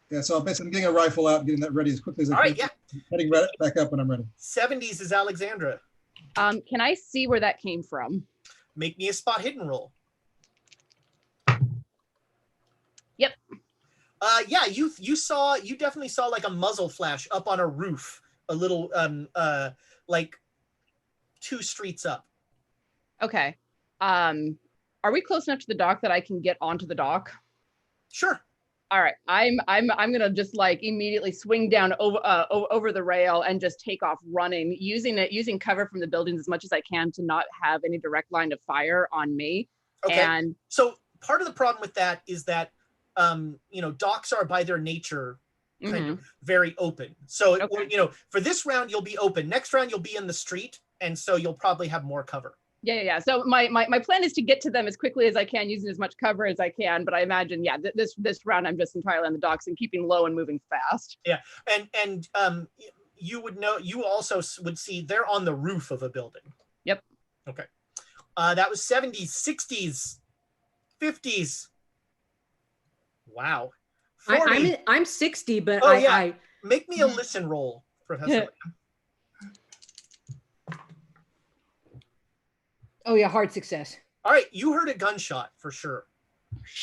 Yeah, so basically I'm getting a rifle out and getting that ready as quickly as I All can. right, yeah. Heading back up when I'm ready. 70s is Alexandra. Can I see where that came from? Make me a spot hidden roll. Yep. Yeah, you definitely saw like a muzzle flash up on a roof, a little like 2 streets up. Okay. Are we close enough to the dock that I can get onto the dock? Sure. All right. I'm gonna just like immediately swing down over the rail and just take off running, using cover from the buildings as much as I can to not have any direct line of fire on me. Okay. And so part of the problem with that is that docks are by their nature kind of very open. So for this round you'll be open. Next round you'll be in the street, and so you'll probably have more cover. Yeah. So my plan is to get to them as quickly as I can, using as much cover as I can. But I imagine, this round I'm just entirely on the docks and keeping low and moving fast. Yeah, and you also would see they're on the roof of a building. Yep. Okay. That was 70s, 60s, 50s. Wow. 40. I'm 60, but I make me a listen roll, Professor Lamm. Oh yeah, hard success. All right, you heard a gunshot for sure.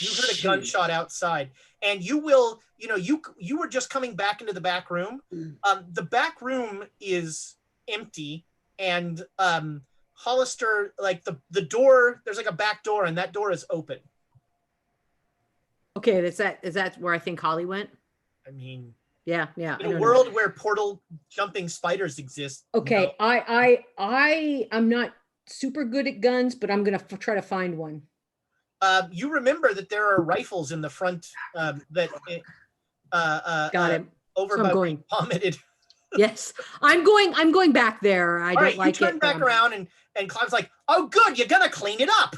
You heard a gunshot outside, and you will, you were just coming back into the back room. The back room is empty, and Hollister, like the door, there's like a back door, and that door is open. Okay, is that where I think Holly went? I mean, yeah. In a world where portal jumping spiders exist. Okay, I'm not super good at guns, but I'm gonna try to find one. You remember that there are rifles in the front that got it over so by being vomited. Yes, I'm going back there. I don't like it. You turn back around and Clive's like, "Oh, good, you're gonna clean it up."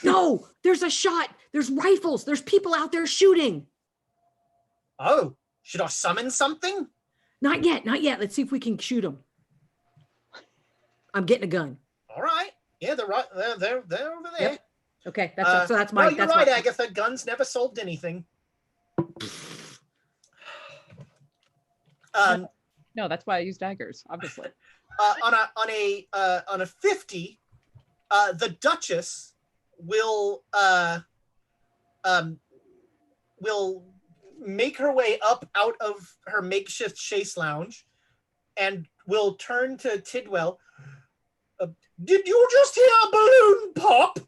No, there's a shot. There's rifles. There's people out there shooting. Oh, should I summon something? Not yet. Let's see if we can shoot them. I'm getting a gun. All right. Yeah, they're over there. Yep. Okay, that's my. No, you're right, Agatha. Guns never solved anything. No, that's why I use daggers, obviously. On a 50, the Duchess will make her way up out of her makeshift chaise lounge, and will turn to Tidwell. Did you just hear a balloon pop?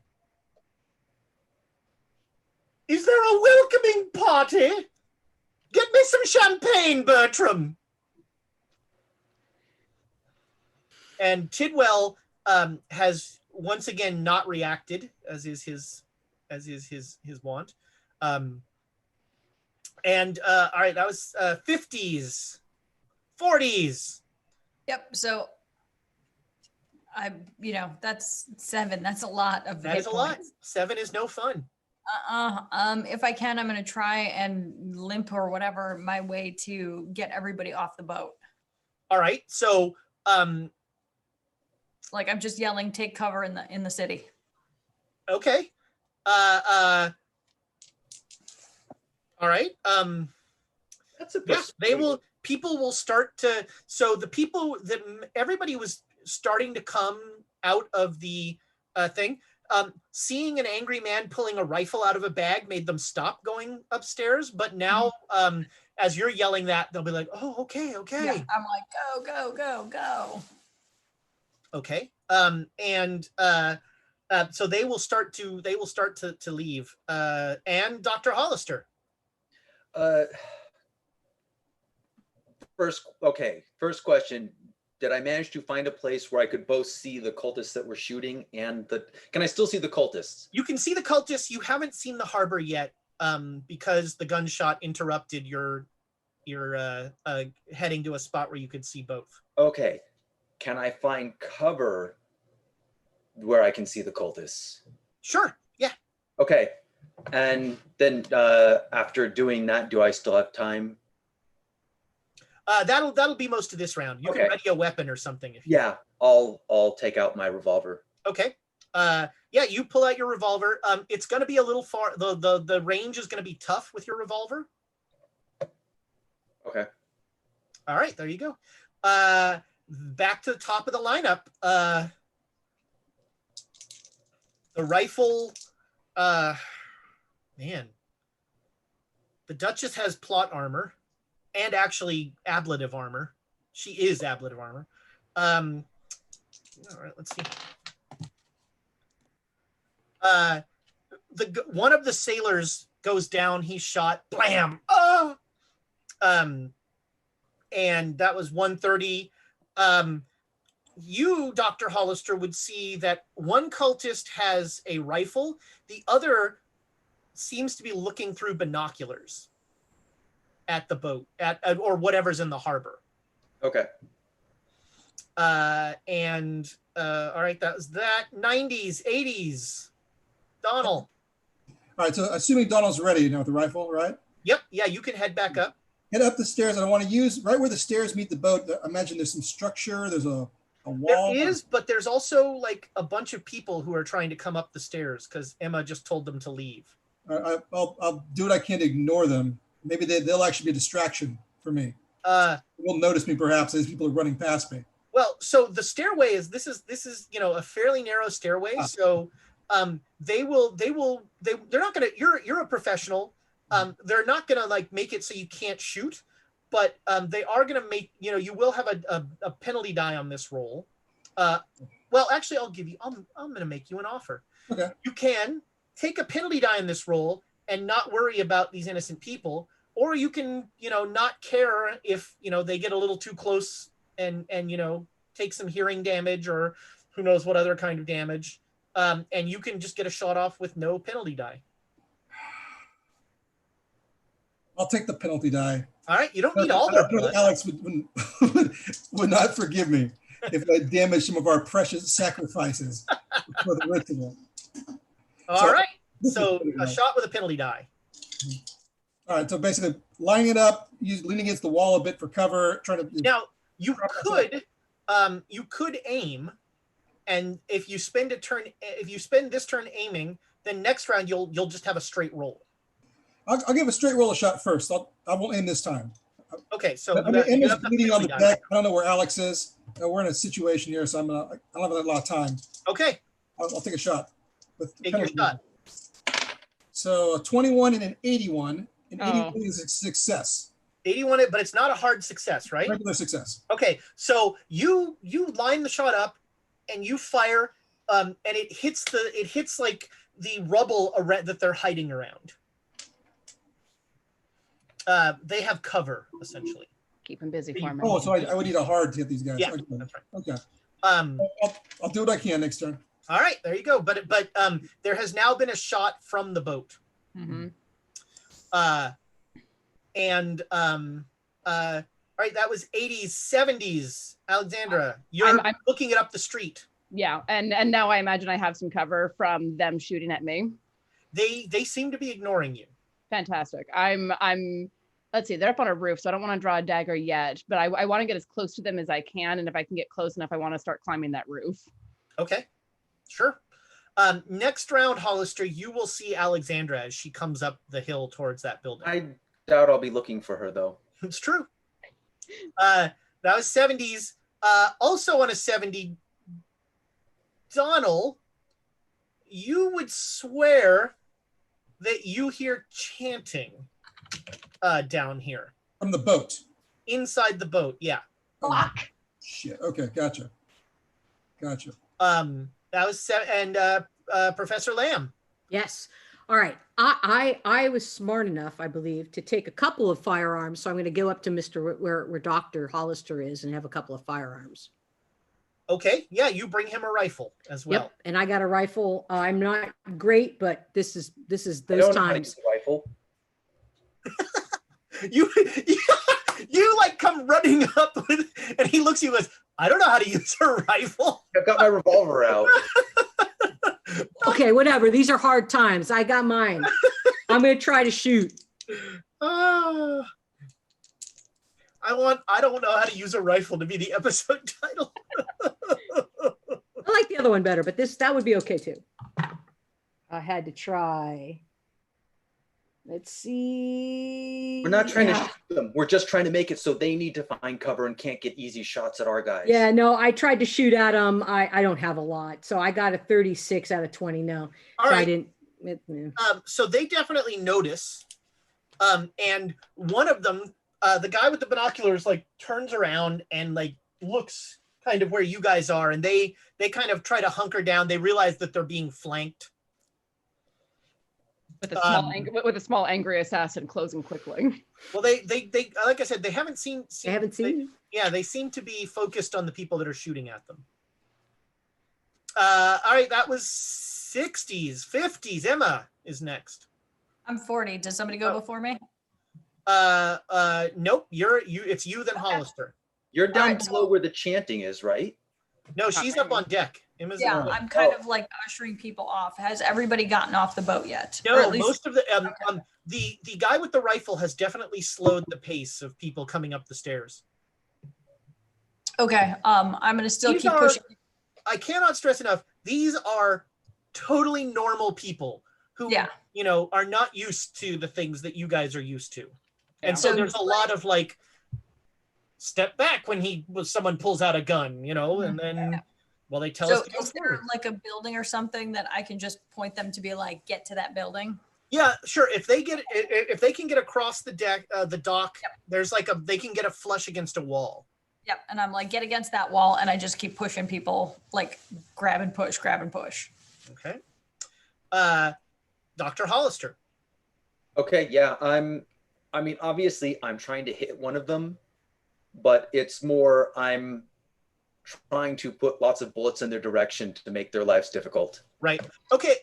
Is there a welcoming party? Get me some champagne, Bertram. And Tidwell has once again not reacted, as is his wont. All right, that was 50s, 40s. Yep. So that's 7. That's a lot of that is a lot. 7 is no fun. If I can, I'm going to try and limp or whatever my way to get everybody off the boat. All right. So, like I'm just yelling, take cover in the city. Okay. All right. That's a people will start to, so the people that everybody was starting to come out of the thing. Seeing an angry man pulling a rifle out of a bag made them stop going upstairs. But now, as you're yelling that, they'll be like, "Oh, okay." Yeah, I'm like, go. Okay. So they will start to leave. And Dr. Hollister. First question. Did I manage to find a place where I could both see the cultists that were shooting and can I still see the cultists? You can see the cultists. You haven't seen the harbor yet, because the gunshot interrupted your heading to a spot where you could see both. Okay. Can I find cover where I can see the cultists? Sure. Yeah. Okay. And then after doing that, do I still have time? That'll be most of this round. You can ready a weapon or something. I'll take out my revolver. Okay. Yeah, you pull out your revolver. It's going to be a little far. The range is going to be tough with your revolver. Okay. All right, there you go. Back to the top of the lineup. The rifle, man. The Duchess has plot armor and actually ablative armor. She is ablative armor. All right, let's see. One of the sailors goes down. He's shot. Blam! Oh! And that was 130. You, Dr. Hollister, would see that one cultist has a rifle. The other seems to be looking through binoculars at the boat, or whatever's in the harbor. Okay. All right, that was that. 90s, 80s. Donald. All right, so assuming Donald's ready now with the rifle, right? Yep, yeah, you can head back up. Head up the stairs, and I want to use right where the stairs meet the boat. I imagine there's some structure. There's a wall. There is, but there's also like a bunch of people who are trying to come up the stairs because Emma just told them to leave. I'll do what I can to ignore them. Maybe they'll actually be a distraction for me. They won't notice me perhaps as people are running past me. Well, so the stairway is this is a fairly narrow stairway. So they're not gonna. You're a professional. They're not gonna like make it so you can't shoot, but they are gonna make you will have a penalty die on this roll. Well, actually, I'm gonna make you an offer. Okay. You can take a penalty die in this roll and not worry about these innocent people, or you can not care if they get a little too close and take some hearing damage or who knows what other kind of damage, and you can just get a shot off with no penalty die. I'll take the penalty die. All right, you don't need all their blood. Alex would not forgive me if I damaged some of our precious sacrifices for the ritual. All right, so a shot with a penalty die. All right, so basically lining it up, leaning against the wall a bit for cover, trying to. Now you could aim, and if you spend this turn aiming, then next round you'll just have a straight roll. I'll give a straight roll a shot first. I won't aim this time. Okay, so Emma's bleeding on the deck. I don't know where Alex is. We're in a situation here, so I don't have a lot of time. Okay, I'll take a shot. Take your shot. So a 21 and an 81. An 81 is a success. 81, but it's not a hard success, right? Regular success. Okay, so you line the shot up, and you fire, and it hits like the rubble that they're hiding around. They have cover essentially. Keep them busy for me. Oh, so I would need a hard to hit these guys. Yeah, okay. that's right. Okay. I'll do what I can next turn. All right, there you go. But there has now been a shot from the boat. Mm-hmm. All right, that was 80s, 70s. Alexandra, you're I'm looking it up the street. Yeah, and now I imagine I have some cover from them shooting at me. They seem to be ignoring you. Fantastic. I'm let's see, they're up on a roof, so I don't want to draw a dagger yet, but I want to get as close to them as I can, and if I can get close enough, I want to start climbing that roof. Okay, sure. Next round, Hollister, you will see Alexandra as she comes up the hill towards that building. I doubt I'll be looking for her, though. It's true. That was 70s. Also on a 70, Donald, you would swear that you hear chanting down here. From the boat? Inside the boat, yeah. Fuck. Shit, okay, gotcha. That was Professor Lamm. Yes. All right. I was smart enough, I believe, to take a couple of firearms. So I'm going to go up to where Dr. Hollister is and have a couple of firearms. Okay. Yeah, you bring him a rifle as well. Yep. And I got a rifle. I'm not great, but this is those times. Rifle. you like come running up with, and he looks at you and goes, I don't know how to use a rifle. I've got my revolver out. Okay, whatever. These are hard times. I got mine. I'm going to try to shoot. I don't know how to use a rifle to be the episode title. Well, like the other one better, but that would be okay too. I had to try. Let's see. We're not trying to shoot them. We're just trying to make it so they need to find cover and can't get easy shots at our guys. Yeah, no, I tried to shoot at them. I don't have a lot. So I got a 36 out of 20. No. All so right. I didn't. So they definitely notice. And one of them, the guy with the binoculars, like turns around and like looks kind of where you guys are. And they kind of try to hunker down. They realize that they're being flanked. With a small angry assassin closing quickly. Well, they like I said, they haven't seen. They haven't seen. Yeah, they seem to be focused on the people that are shooting at them. All right, that was 60s, 50s. Emma is next. I'm 40. Does somebody go before me? Nope. It's you then Hollister. You're down below where the chanting is, right? No, she's up on deck. Emma's I'm kind of like ushering people off. Has everybody gotten off the boat yet? No, most of the the guy with the rifle has definitely slowed the pace of people coming up the stairs. Okay. I'm gonna still keep pushing. I cannot stress enough. These are totally normal people who, are not used to the things that you guys are used to, and so there's a lot of like step back when someone pulls out a gun, and then. Well, they tell us to go is there forward. like a building or something that I can just point them to be like, get to that building? Yeah, sure. If they can get across the deck, the dock, there's like they can get a flush against a wall. Yep. And I'm like, get against that wall, and I just keep pushing people, like grab and push. Okay. Dr. Hollister. Okay, yeah. Obviously I'm trying to hit one of them, but it's more I'm trying to put lots of bullets in their direction to make their lives difficult. Right. Okay.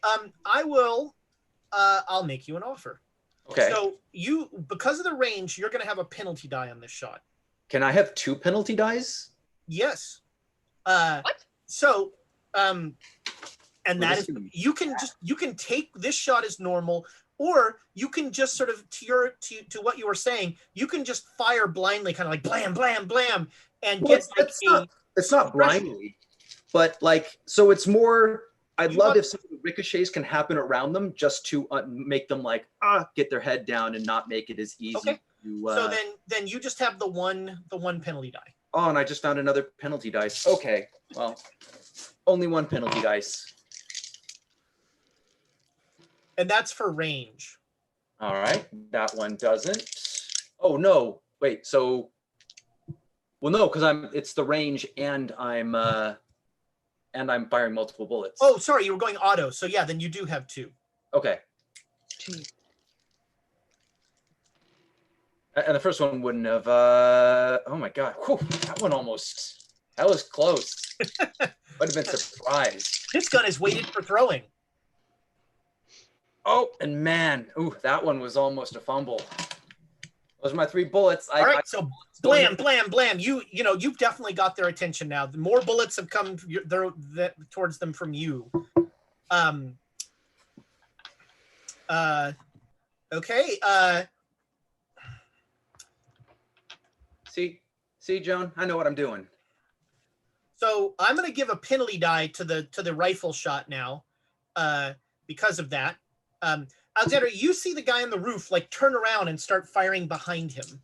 I'll make you an offer. Okay. So because of the range, you're going to have a penalty die on this shot. Can I have 2 penalty dice? Yes. What? So, and that is, you can take this shot as normal, or you can just sort of to what you were saying, you can just fire blindly, kind of like blam, blam, blam, and get like it's not blindly, but like, so it's more, I'd love if some of the ricochets can happen around them just to make them like, get their head down and not make it as easy. Okay. To, so then you just have the one penalty die. Oh, and I just found another penalty dice. Okay. Well, only 1 penalty dice. And that's for range. All right. That one doesn't. Oh, no. Wait, so... Well, no, because it's the range, and I'm firing multiple bullets. Oh, sorry, you were going auto. So yeah, then you do have 2. Okay. And the first one wouldn't have. Oh my god! Whew, that was close. Would have been surprised. This gun is weighted for throwing. Oh, and man, that one was almost a fumble. Those are my 3 bullets. All right, so blam, blam, blam. You've definitely got their attention now. The more bullets have come towards them from you. Okay. See, Joan, I know what I'm doing. So I'm going to give a penalty die to the rifle shot now, because of that. Alexander, you see the guy on the roof like turn around and start firing behind him.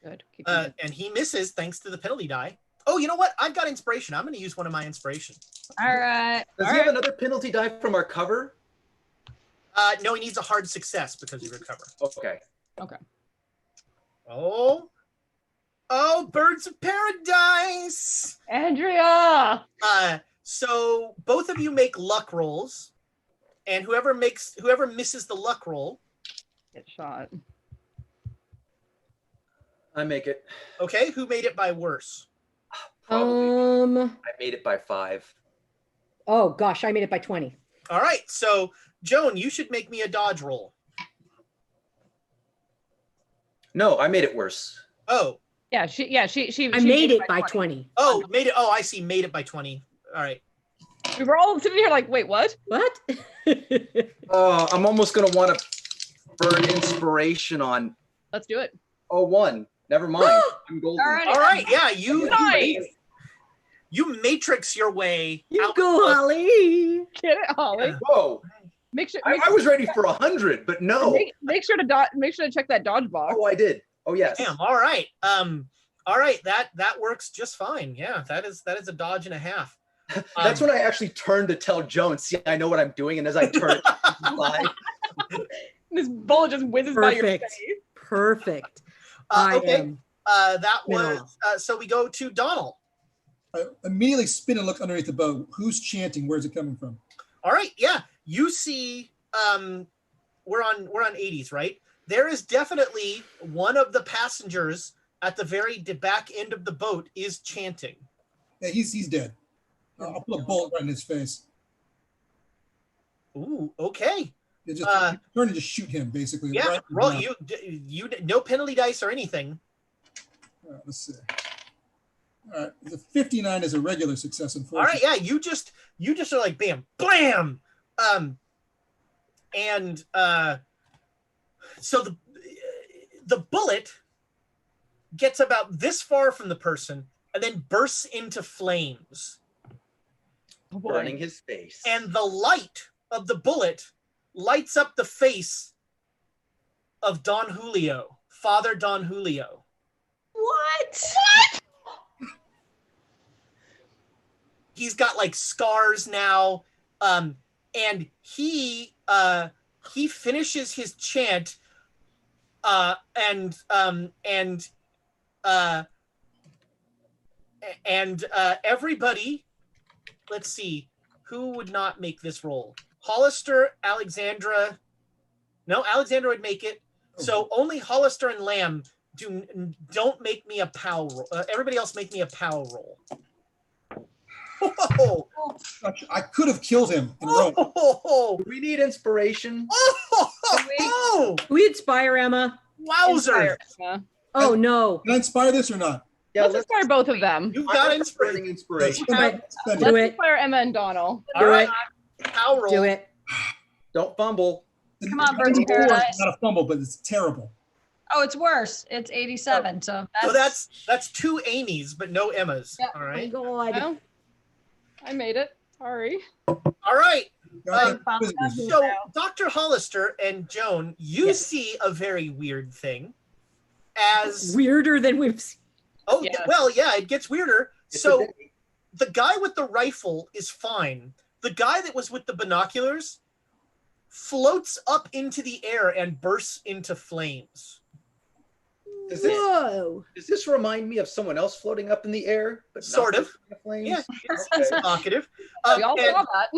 Good. And he misses thanks to the penalty die. Oh, you know what? I've got inspiration. I'm going to use one of my inspiration. All right. Does he have another penalty die from our cover? No, he needs a hard success because he recovered. Okay. Oh, birds of paradise. Andrea. So both of you make luck rolls, and whoever misses the luck roll Get shot. I make it. Okay, who made it by worse? Probably. I made it by 5. Oh gosh, I made it by 20. All right, so Joan, you should make me a dodge roll. No, I made it worse. Oh. Yeah, she I made it by 20. Oh, made it. Oh, I see. Made it by 20. All right. We were all sitting here like, wait, what? What? I'm almost going to want to burn inspiration on. Let's do it. Oh, 1. Never mind. I'm golden. All right. Yeah, you you matrix your way You out. go, Holly. Get it, Holly. Yeah. Whoa! Make sure. I was ready for 100, but no. Make sure to check that dodge box. Oh, I did. Oh, yes. Damn. All right. All right. That works just fine. Yeah. That is a dodge and a half. That's when I actually turned to tell Joan, see, I know what I'm doing. And as I turn, This bullet just whizzes by your face. Perfect. Okay. That was so we go to Donald. I immediately spin and look underneath the boat. Who's chanting? Where's it coming from? All right. Yeah. You see, we're on 80s, right? There is definitely one of the passengers at the very back end of the boat is chanting. Yeah, he's dead. I'll put a bullet right in his face. Ooh, okay. Just turn and just shoot him, basically. Yeah, right roll. down. You no penalty dice or anything. All right, let's see. All right, the 59 is a regular success. All right, yeah, you just are like bam, blam, and so the bullet gets about this far from the person and then bursts into flames. burning his face. And the light of the bullet lights up the face of Don Julio, Father Don Julio. What? He's got like scars now, and he finishes his chant, and everybody. Let's see, who would not make this roll? Hollister, Alexandra. No, Alexandra would make it. So only Hollister and Lamm don't make me a POW roll. Everybody else make me a POW roll. Whoa. I could have killed him in Rome. Oh. We need inspiration. Oh. We inspire Emma. Wowzer. Oh no. Can I inspire this or not? Yeah, let's inspire both of them. You've got I'm inspiration. inspiration. Let's Do it. inspire Emma and Donald. All right. POW roll. Do it. Don't fumble. Come on, Birds of Paradise. It's not a fumble, but it's terrible. Oh, it's worse. It's 87. So that's two Amy's, but no Emma's. Yeah. All right. Oh God. Well, I made it. Sorry. All right. Visitors. So, Dr. Hollister and Joan, you see a very weird thing. As Weirder than we've seen. oh Yeah. well, yeah, it gets weirder. It's So a day. the guy with the rifle is fine. The guy that was with the binoculars floats up into the air and bursts into flames. Does this, Whoa. does this remind me of someone else floating up in the air? But not Sort of. in the flames? Yeah, it's Okay. evocative. We all And- saw that.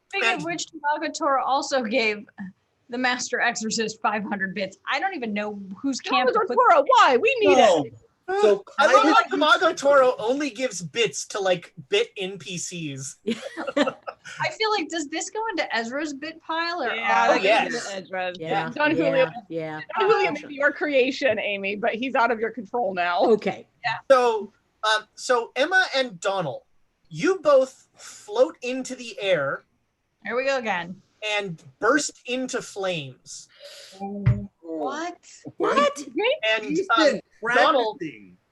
Speaking of which, Tamagotora also gave the Master Exorcist 500 bits. I don't even know whose camp to put. Tamagotora, why? We need No. it. So I love I how Tamago Toro only gives bits to like bit NPCs. I feel like, does this go into Ezra's bit pile or? Oh, yes. Yeah. Don Julio. Yeah. Don Julio may be your creation, Amy, but he's out of your control now. Okay. So Emma and Donald, you both float into the air Here we go again. and burst into flames. What? What? And Ethan,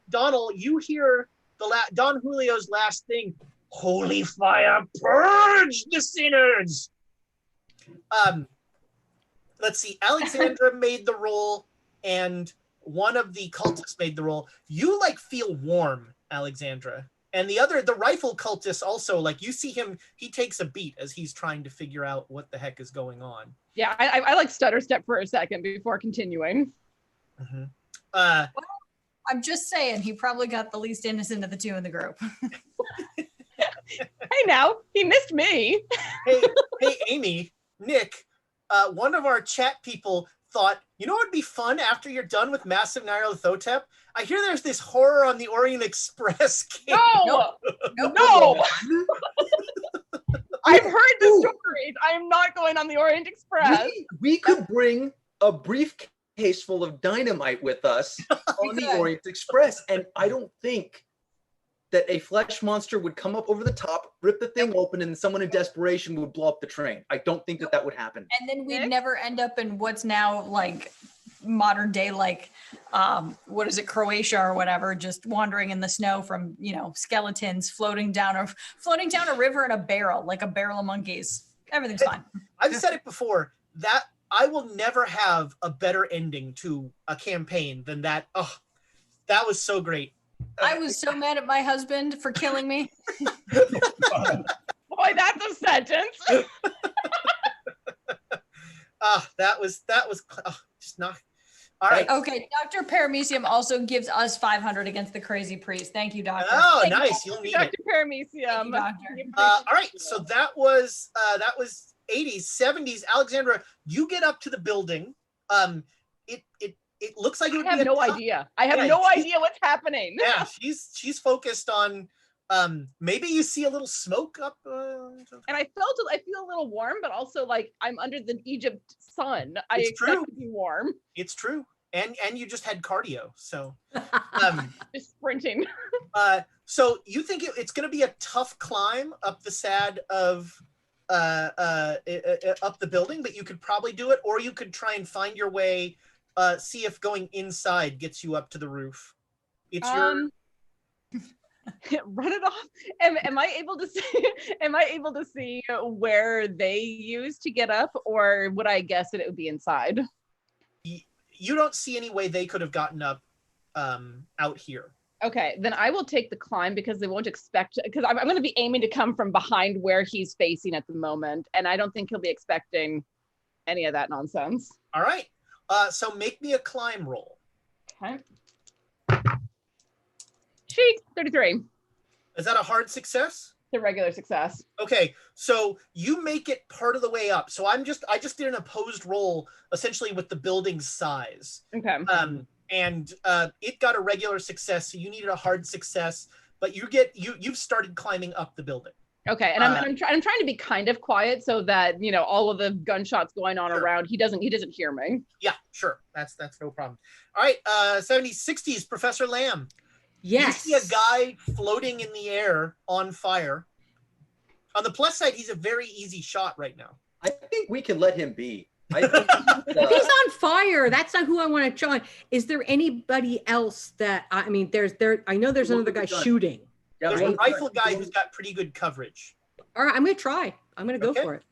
Donald, you hear Don Julio's last thing. Holy fire, purge the sinners. Let's see. Alexandra made the roll, and one of the cultists made the roll. You like feel warm, Alexandra, and the rifle cultist also, like, you see him. He takes a beat as he's trying to figure out what the heck is going on. Yeah, I like stutter step for a second before continuing. Mm-hmm. I'm just saying, he probably got the least innocent of the two in the group. Hey, now he missed me. hey, Amy, Nick, one of our chat people thought, you know what would be fun after you're done with Masks of Nyarlothotep? I hear there's this Horror on the Orient Express game. No. I've heard the stories. I am not going on the Orient Express. We could bring a briefcase full of dynamite with us on the Orient Express, and I don't think that a flesh monster would come up over the top, rip the thing open, and someone in desperation would blow up the train. I don't think that would happen. And then we'd never end up in what's now like modern day, like, what is it, Croatia or whatever, just wandering in the snow from, skeletons floating down a river in a barrel, like a barrel of monkeys. Everything's fine. I've said it before that I will never have a better ending to a campaign than that. Oh, that was so great. I was so mad at my husband for killing me. Boy, that's a sentence. That was just not. All right. Okay. Dr. Paramecium also gives us 500 against the crazy priest. Thank you, Doctor. Oh, Thank nice. You, You'll need Dr. it. Paramecium. All right. So that was 80s, 70s. Alexandra, you get up to the building. It looks like it would I have no idea. I have no idea what's happening. Yeah, she's focused on maybe you see a little smoke up. And I feel a little warm, but also like I'm under the Egypt sun. I It's expect true. to be warm. It's true. And you just had cardio, so Just sprinting. so you think it's going to be a tough climb up the side of up the building, but you could probably do it, or you could try and find your way, see if going inside gets you up to the roof. It's your run it off. Am I able to see? Am I able to see where they used to get up, or would I guess that it would be inside? You don't see any way they could have gotten up out here. Okay, then I will take the climb because they won't expect, because I'm going to be aiming to come from behind where he's facing at the moment, and I don't think he'll be expecting any of that nonsense. All right. So make me a climb roll. Okay. Cheek, 33. Is that a hard success? It's a regular success. Okay, so you make it part of the way up. So I just did an opposed roll essentially with the building's size. Okay. And it got a regular success, so you needed a hard success, but you've started climbing up the building. Okay, and I'm trying to be kind of quiet so that all of the gunshots going on around, he doesn't hear me. Yeah, sure, that's no problem. All right, 70s, 60s, Professor Lamm. Yes. You see a guy floating in the air on fire. On the plus side, he's a very easy shot right now. I think we can let him be. I think, If he's on fire, that's not who I want to join. Is there anybody else that I know there's another guy shooting. Yeah, There's a rifle guy who's got pretty good coverage. All right, I'm gonna try. I'm gonna go Okay. for it.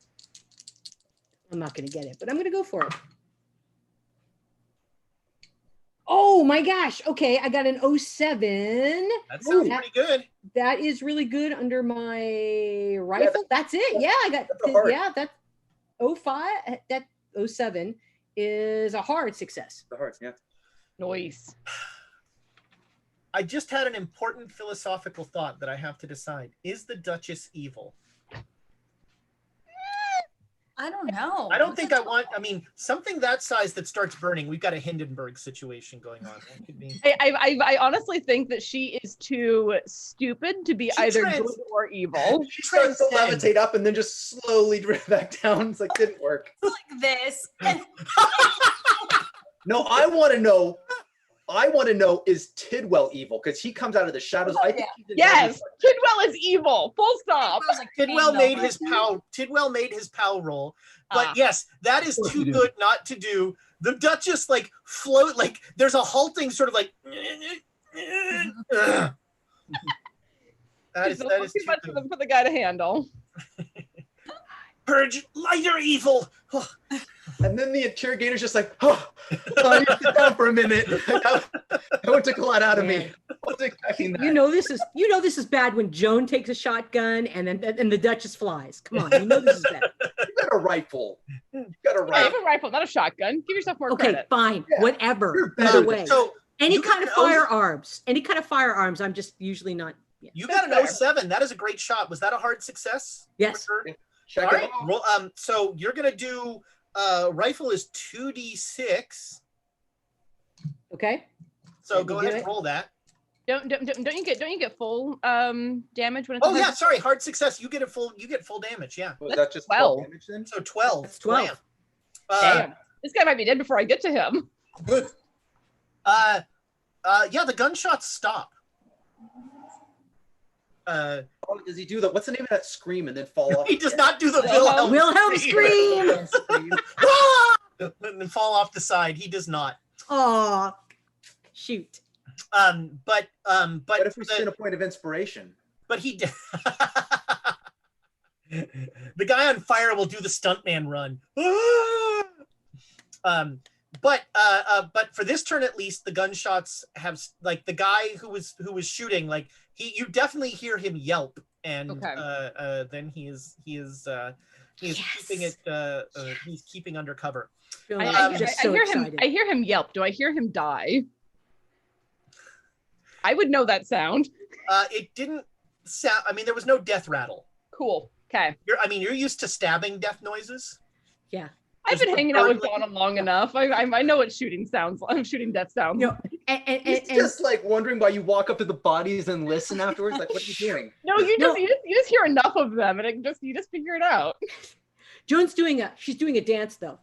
I'm not gonna get it, but I'm gonna go for it. Oh my gosh. Okay, I got an 07. That sounds pretty good. That is really good under my rifle. That's it. Yeah, I got that 05. That 07 is a hard success. the heart, yeah. Noise. I just had an important philosophical thought that I have to decide. Is the Duchess evil? I don't know. I don't think something that size that starts burning, we've got a Hindenburg situation going on. That could be. I honestly think that she is too stupid to be either good or evil. She starts to levitate up and then just slowly drift back down. It's like, didn't work. Like this. No, I want to know, is Tidwell evil? Because he comes out of the shadows. I think Yes, Tidwell is evil. Full stop. Tidwell made his POW roll. But yes, that is too good not to do. The Duchess float, there's a halting sort of that is too much for the guy to handle. Purge lighter evil. And then the interrogator's just like, oh, I need to sit down for a minute. That one took a lot out of me. I wasn't expecting that. This is bad when Joan takes a shotgun and the Duchess flies. Come on, this is bad. You got a rifle. I have a rifle, not a shotgun. Give yourself more credit. Okay, fine. Yeah. Whatever. By the way. So Any kind of firearms, I'm just usually not. Yeah. you got an 07. That is a great shot. Was that a hard success? Yes. Sure? Check All it right. out. Roll, so you're gonna do rifle is 2d6. Okay. So Let me go do ahead it. and roll that. Don't you get full damage when it's Oh yeah, sorry, hard success. You get full damage. Yeah. Was that just 12 damage then? So 12. That's 12. Lamb. Damn. This guy might be dead before I get to him. Good. Yeah, the gunshots stop. Oh, does he do what's the name of that scream and then fall off? He does not do the Wilhelm scream. Ah! And then fall off the side. He does not. Oh, shoot. But if we spin a point of inspiration? But he did. The guy on fire will do the stuntman run. But for this turn at least, the gunshots have like the guy who was shooting, like you definitely hear him yelp, and then he is keeping it. He's keeping under cover. I hear him yelp. Do I hear him die? I would know that sound. It didn't sound. I mean, there was no death rattle. Cool. Okay. You're used to stabbing death noises. Yeah. I've been hanging out with Donna long enough. I know what shooting death sounds. No, it's just like wondering why you walk up to the bodies and listen afterwards. Like, what are you doing? No, you just hear enough of them, and you just figure it out. Joan's doing a dance though.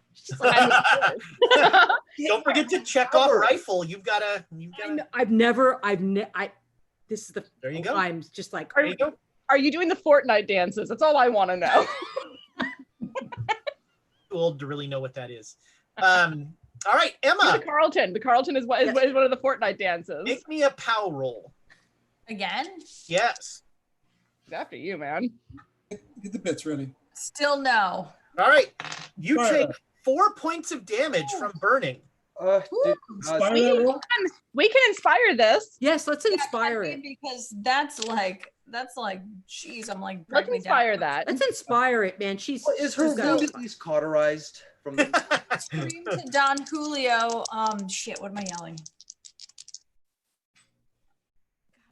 Don't forget to check off rifle. You've got to. This is the. There you go. I'm just like. Are you doing the Fortnite dances? That's all I want to know. Too old to really know what that is. All right, Emma. The Carlton. The Carlton is one of the Fortnite dances. Make me a POW roll. Again? Yes. It's after you, man. Get the bits ready. Still no. All right. You take 4 points of damage from burning. We can inspire this. Yes, let's inspire it. Because that's like, geez, I'm like, let's inspire that. Let's inspire it, man. She's is her wound at least cauterized from the scream to Don Julio. Shit, what am I yelling?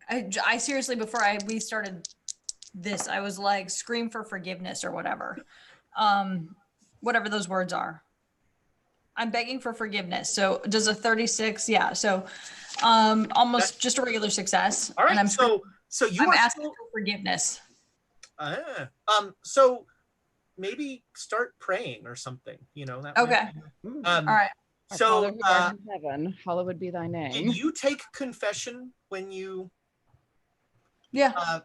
I seriously, before we started this, I was like, scream for forgiveness or whatever. Whatever those words are. I'm begging for forgiveness. So does a 36? Yeah. So almost just a regular success. All right. And I'm asking for forgiveness. So maybe start praying or something, that okay. All right. So heaven, hallowed be thy name. Did you take confession when you Yeah.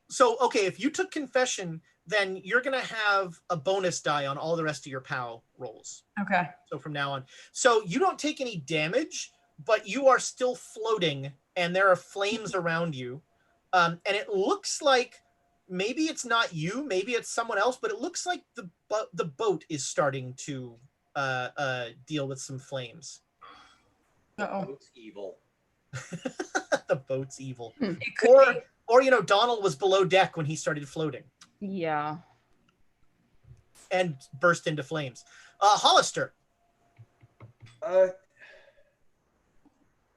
So okay, if you took confession, then you're gonna have a bonus die on all the rest of your POW rolls. Okay. So from now on. So you don't take any damage, but you are still floating and there are flames around you. And it looks like maybe it's not you, maybe it's someone else, but it looks like the boat is starting to deal with some flames. Uh-oh. The boat's evil. The boat's evil. Or Donald was below deck when he started floating. Yeah. And burst into flames. Hollister.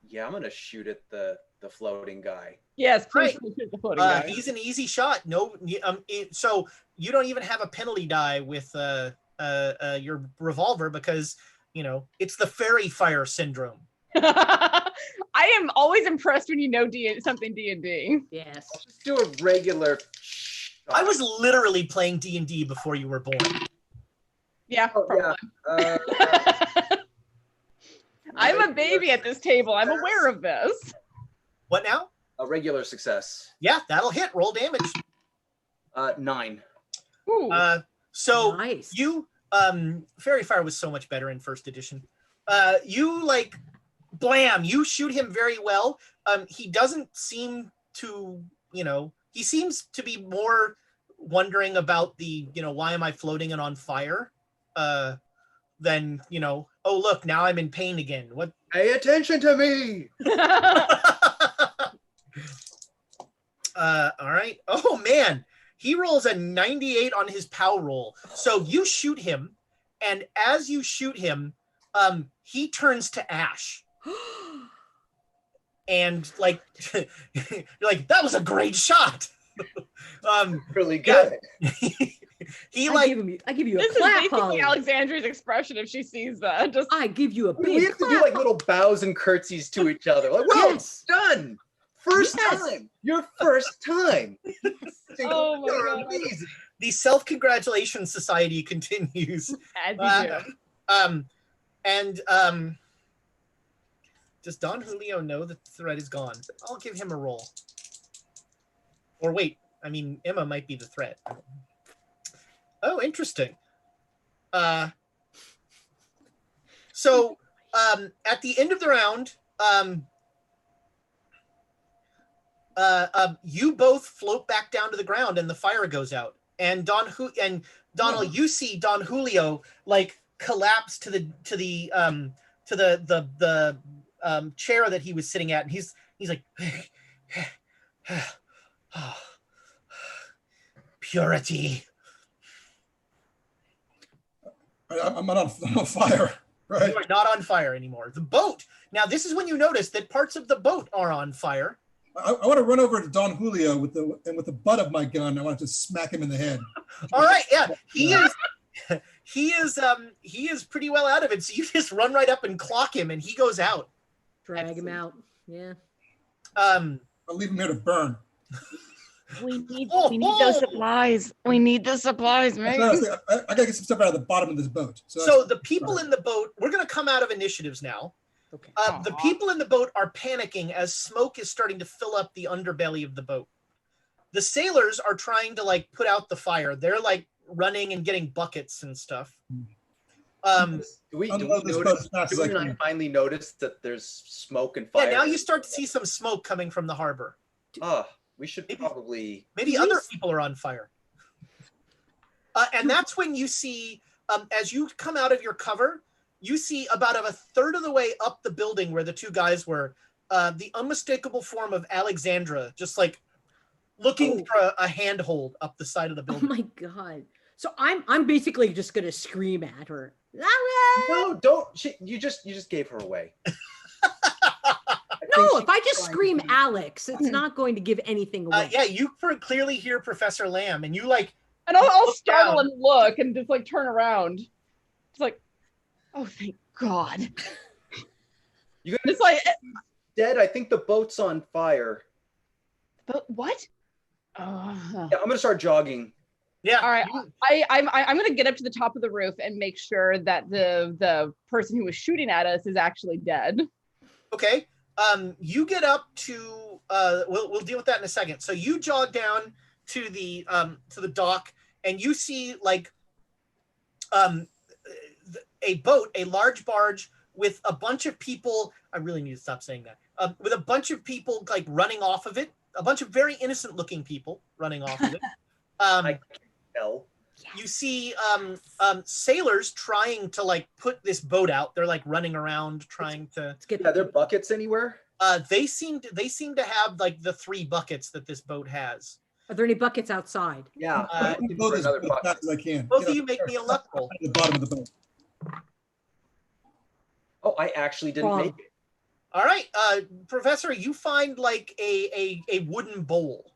Yeah, I'm gonna shoot at the floating guy. Yes, please right. shoot the floating guy. He's an easy shot. No, so you don't even have a penalty die with your revolver because it's the fairy fire syndrome. I am always impressed when you know something D&D. Yes. I'll just do a regular. I was literally playing D&D before you were born. Yeah, probably. Yeah. I'm a baby at this table. I'm aware of this. What now? A regular success. Yeah, that'll hit. Roll damage. 9. Ooh. So nice. You Fairy Fire was so much better in first edition. You blam, you shoot him very well. He doesn't seem to, he seems to be more wondering about the, why am I floating and on fire? Than, oh look, now I'm in pain again. What? Pay attention to me. All right. Oh man, he rolls a 98 on his POW roll. So you shoot him, and as you shoot him, he turns to ash. And you're like, that was a great shot. Really good. I give you a this clap. This is basically Holly. Alexandria's expression if she sees that. I give you a big We have to do little bows and curtsies to each other. Like, well, Yes. done. First time. Your first time. Oh my You're God. amazing. The self-congratulations society continues. As you do. Does Don Julio know that the threat is gone? I'll give him a roll. Or wait, Emma might be the threat. Oh, interesting. So at the end of the round, you both float back down to the ground, and the fire goes out. And Donald, you see Don Julio like collapse to the chair that he was sitting at, and he's like, purity. I'm not on fire, right? You are not on fire anymore. The boat. Now, this is when you notice that parts of the boat are on fire. I want to run over to Don Julio with the butt of my gun. I want to just smack him in the head. All right, yeah, he is pretty well out of it. So you just run right up and clock him, and he goes out. Drag him out. Yeah. I'll leave him here to burn. We need those supplies. We need the supplies, man. I gotta get some stuff out of the bottom of this boat. So the people in the boat, we're gonna come out of initiatives now. Okay. The people in the boat are panicking as smoke is starting to fill up the underbelly of the boat. The sailors are trying to like put out the fire. They're like running and getting buckets and stuff. Do we finally notice that there's smoke and fire? Yeah, now you start to see some smoke coming from the harbor. We should probably... Maybe other people are on fire. And that's when you see, as you come out of your cover, you see about a third of the way up the building where the two guys were, the unmistakable form of Alexandra, just like looking for a handhold up the side of the building. Oh my God. So I'm basically just going to scream at her. No, don't. You just gave her away. No, if I just scream Alex, it's not going to give anything away. Yeah, you clearly hear Professor Lamm, and you like... And I'll startle and look and just like turn around. It's like, oh, thank God. It's like dead. I think the boat's on fire. But what? Yeah, I'm gonna start jogging. Yeah. All right. I'm gonna get up to the top of the roof and make sure that the person who was shooting at us is actually dead. Okay. You get up to we'll deal with that in a second. So you jog down to the dock, and you see like a boat, a large barge with a bunch of people. I really need to stop saying that. With a bunch of people like running off of it, a bunch of very innocent looking people running off of it. I can't tell. You see sailors trying to like put this boat out. They're like running around trying to. Are there buckets anywhere? They seem to have like the 3 buckets that this boat has. Are there any buckets outside? Yeah. Both as fast as I can. Both of you make me a luck roll. At the bottom of the boat. Oh, I actually didn't make it. All right, Professor, you find like a wooden bowl.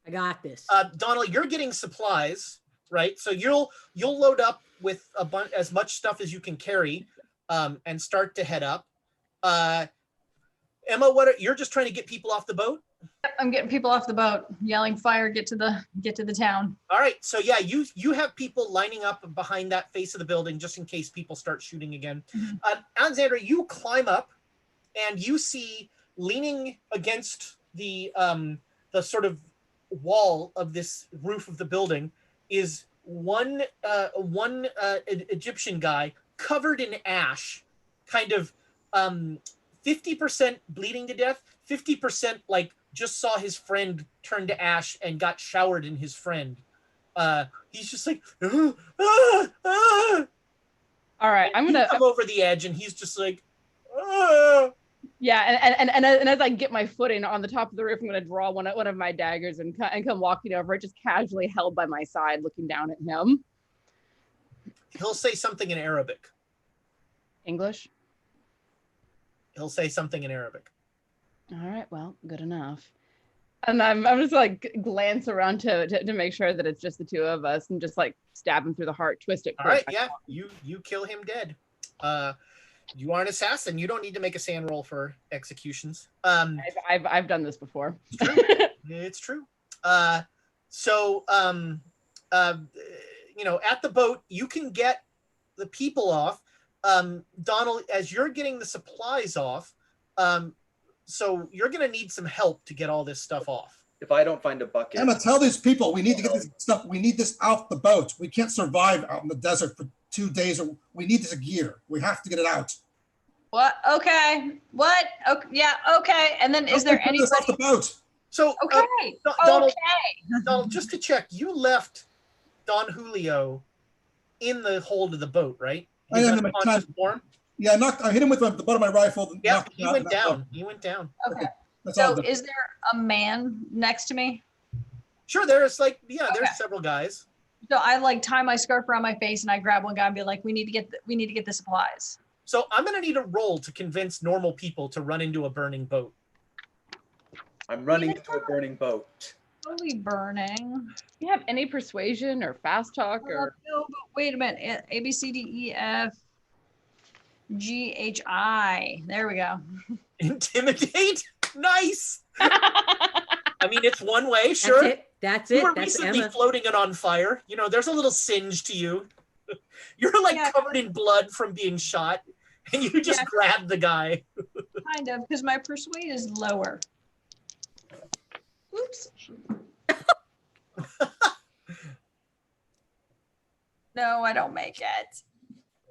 I got this. Donald, you're getting supplies, right? So you'll load up with as much stuff as you can carry, and start to head up. Emma, you're just trying to get people off the boat? I'm getting people off the boat, yelling fire, get to the town. All right, so yeah, you have people lining up behind that face of the building just in case people start shooting again. Mm-hmm. Alexandra, you climb up, and you see leaning against the sort of wall of this roof of the building is one Egyptian guy covered in ash, kind of 50% bleeding to death, 50% like just saw his friend turn to ash and got showered in his friend. He's just like, All right, I'm gonna come over the edge, and he's just like, yeah, and as I get my footing on the top of the roof, I'm gonna draw one of my daggers and come walking over it, just casually held by my side, looking down at him. He'll say something in Arabic. English? He'll say something in Arabic. All right, well, good enough. And I'm just like glance around to make sure that it's just the two of us, and just like stab him through the heart, twist it. All right, yeah, you kill him dead. You are an assassin. You don't need to make a sand roll for executions. I've done this before. It's true. So at the boat, you can get the people off. Donald, as you're getting the supplies off, so you're going to need some help to get all this stuff off. If I don't find a bucket. Emma, tell these people we need to get this stuff. We need this off the boat. We can't survive out in the desert for 2 days. We need this gear. We have to get it out. What? Okay. What? Okay. Yeah. Okay. And then is there any? Off the boat. So Okay. Donald, Okay. Donald, just to check, you left Don Julio in the hold of the boat, right? I He's am in my unconscious time. form? Yeah, I hit him with the butt of my rifle. Yeah, knocked him he out, went and that's down. all. He went down. Okay. That's all So good. is there a man next to me? Sure, there's like, there's Okay. several guys. So I like tie my scarf around my face and I grab one guy and be like, we need to get the supplies. So I'm gonna need a roll to convince normal people to run into a burning boat. I'm running into a burning boat. Totally burning. Do you have any persuasion or fast talk or? No, but wait a minute. A B C D E F G H I. There we go. Intimidate? Nice. I mean, it's one way, sure. That's You it. were That's recently Emma. floating and on fire. You know, there's a little singe to you. You're like Yeah. covered in blood from being shot, and you just Yeah. grab the guy. Kind of, because my persuade is lower. Oops. No, I don't make it.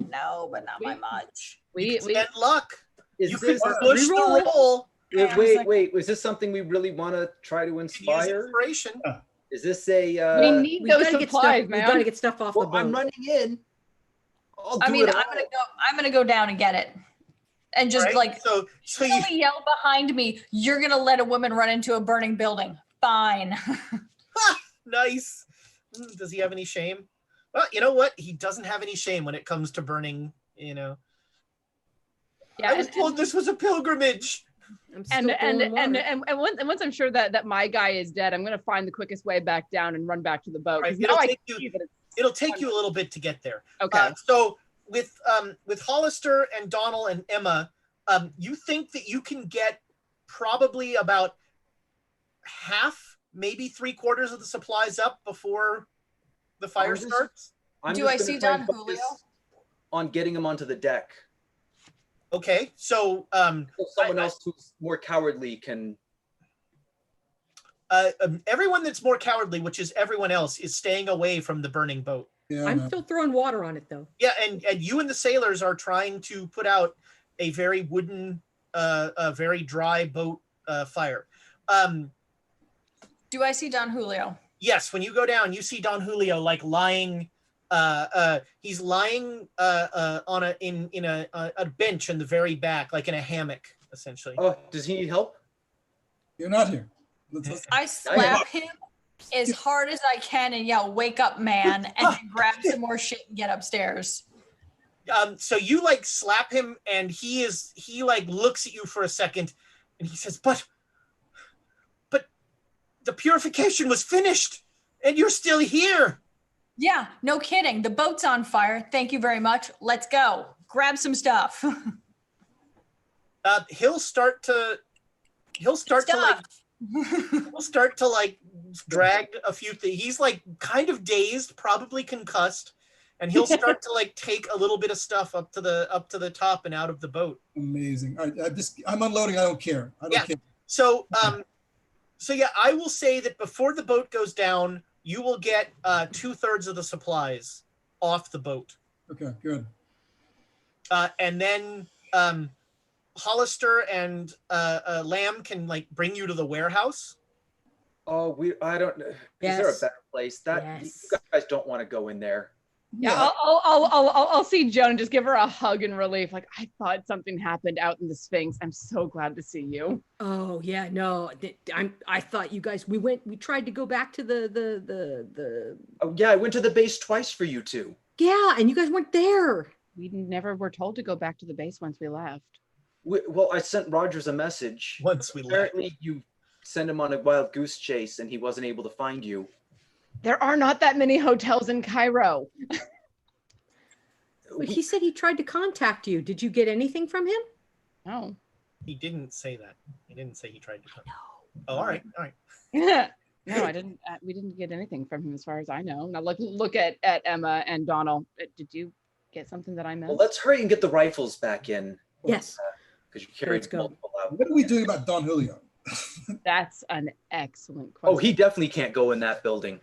No, but not by much. You can spend luck. Is You this can push the reroll. roll. Yeah, I was wait, like- wait. Was this something we really want to try to You can use inspire? inspiration. Is this a? We need We those gotta get supplies, stuff. We gotta man. get stuff off Well, the boat. I'm running in. I'll do I mean, it I'm gonna go down and get it, and just Right? like so you somebody yell behind me. You're gonna let a woman run into a burning building? Fine. nice. Does he have any shame? Well, you know what? He doesn't have any shame when it comes to burning. You know, Yeah, I was told this was a pilgrimage. I'm still and throwing water. once I'm sure that my guy is dead, I'm gonna find the quickest way back down and run back to the boat. Right, 'Cause it'll now I take see you- that it's It'll take you a little bit to get there. okay. So with Hollister and Donald and Emma, you think that you can get probably about half, maybe 3/4 of the supplies up before the fire I'm just- starts? I'm Do just I gonna see try and Don focus Julio? on getting him onto the deck. Okay, so So someone I- else who's more cowardly can. everyone that's more cowardly, which is everyone else, is staying away from the burning boat. Yeah, I I'm know. still throwing water on it though. Yeah, and you and the sailors are trying to put out a very wooden, a very dry boat fire. Do I see Don Julio? Yes, when you go down, you see Don Julio like lying. He's lying on a bench in the very back, like in a hammock, essentially. Oh, does he need help? You're not here. Let's- I slap him as hard as I can and yell, "Wake up, man!" and then grab some more shit and get upstairs. So you like slap him, and he like looks at you for a second, and he says, "But the purification was finished, and you're still here." Yeah, no kidding. The boat's on fire. Thank you very much. Let's go. Grab some stuff. He'll start to like drag a few things. He's like kind of dazed, probably concussed, and he'll start to like take a little bit of stuff up to the top and out of the boat. Amazing. All right, I'm unloading. I don't care. I don't care. So yeah, I will say that before the boat goes down, you will get 2/3 of the supplies off the boat, Okay, good. and then Hollister and Lamm can like bring you to the warehouse. Oh, I don't know. Is there a Yes. better place? That Yes. you guys don't want to go in there. Yeah, I'll see Joan and just give her a hug in relief. Like, I thought something happened out in the Sphinx. I'm so glad to see you. Oh yeah, no. I thought you guys. We tried to go back to the. Oh yeah, I went to the base twice for you two. Yeah, and you guys weren't there. We never were told to go back to the base once we left. Well, I sent Rogers a message. Once we left. Apparently, you sent him on a wild goose chase, and he wasn't able to find you. There are not that many hotels in Cairo. But he said he tried to contact you. Did you get anything from him? No. He didn't say that. He didn't say he tried to come. Oh, all right. No, I didn't. We didn't get anything from him, as far as I know. Now look at Emma and Donald. Did you get something that I missed? Well, let's hurry and get the rifles back in. Yes. Because you carried Let's go. multiple out. What are we doing about Don Julio? That's an excellent question. Oh, he definitely can't go in that building.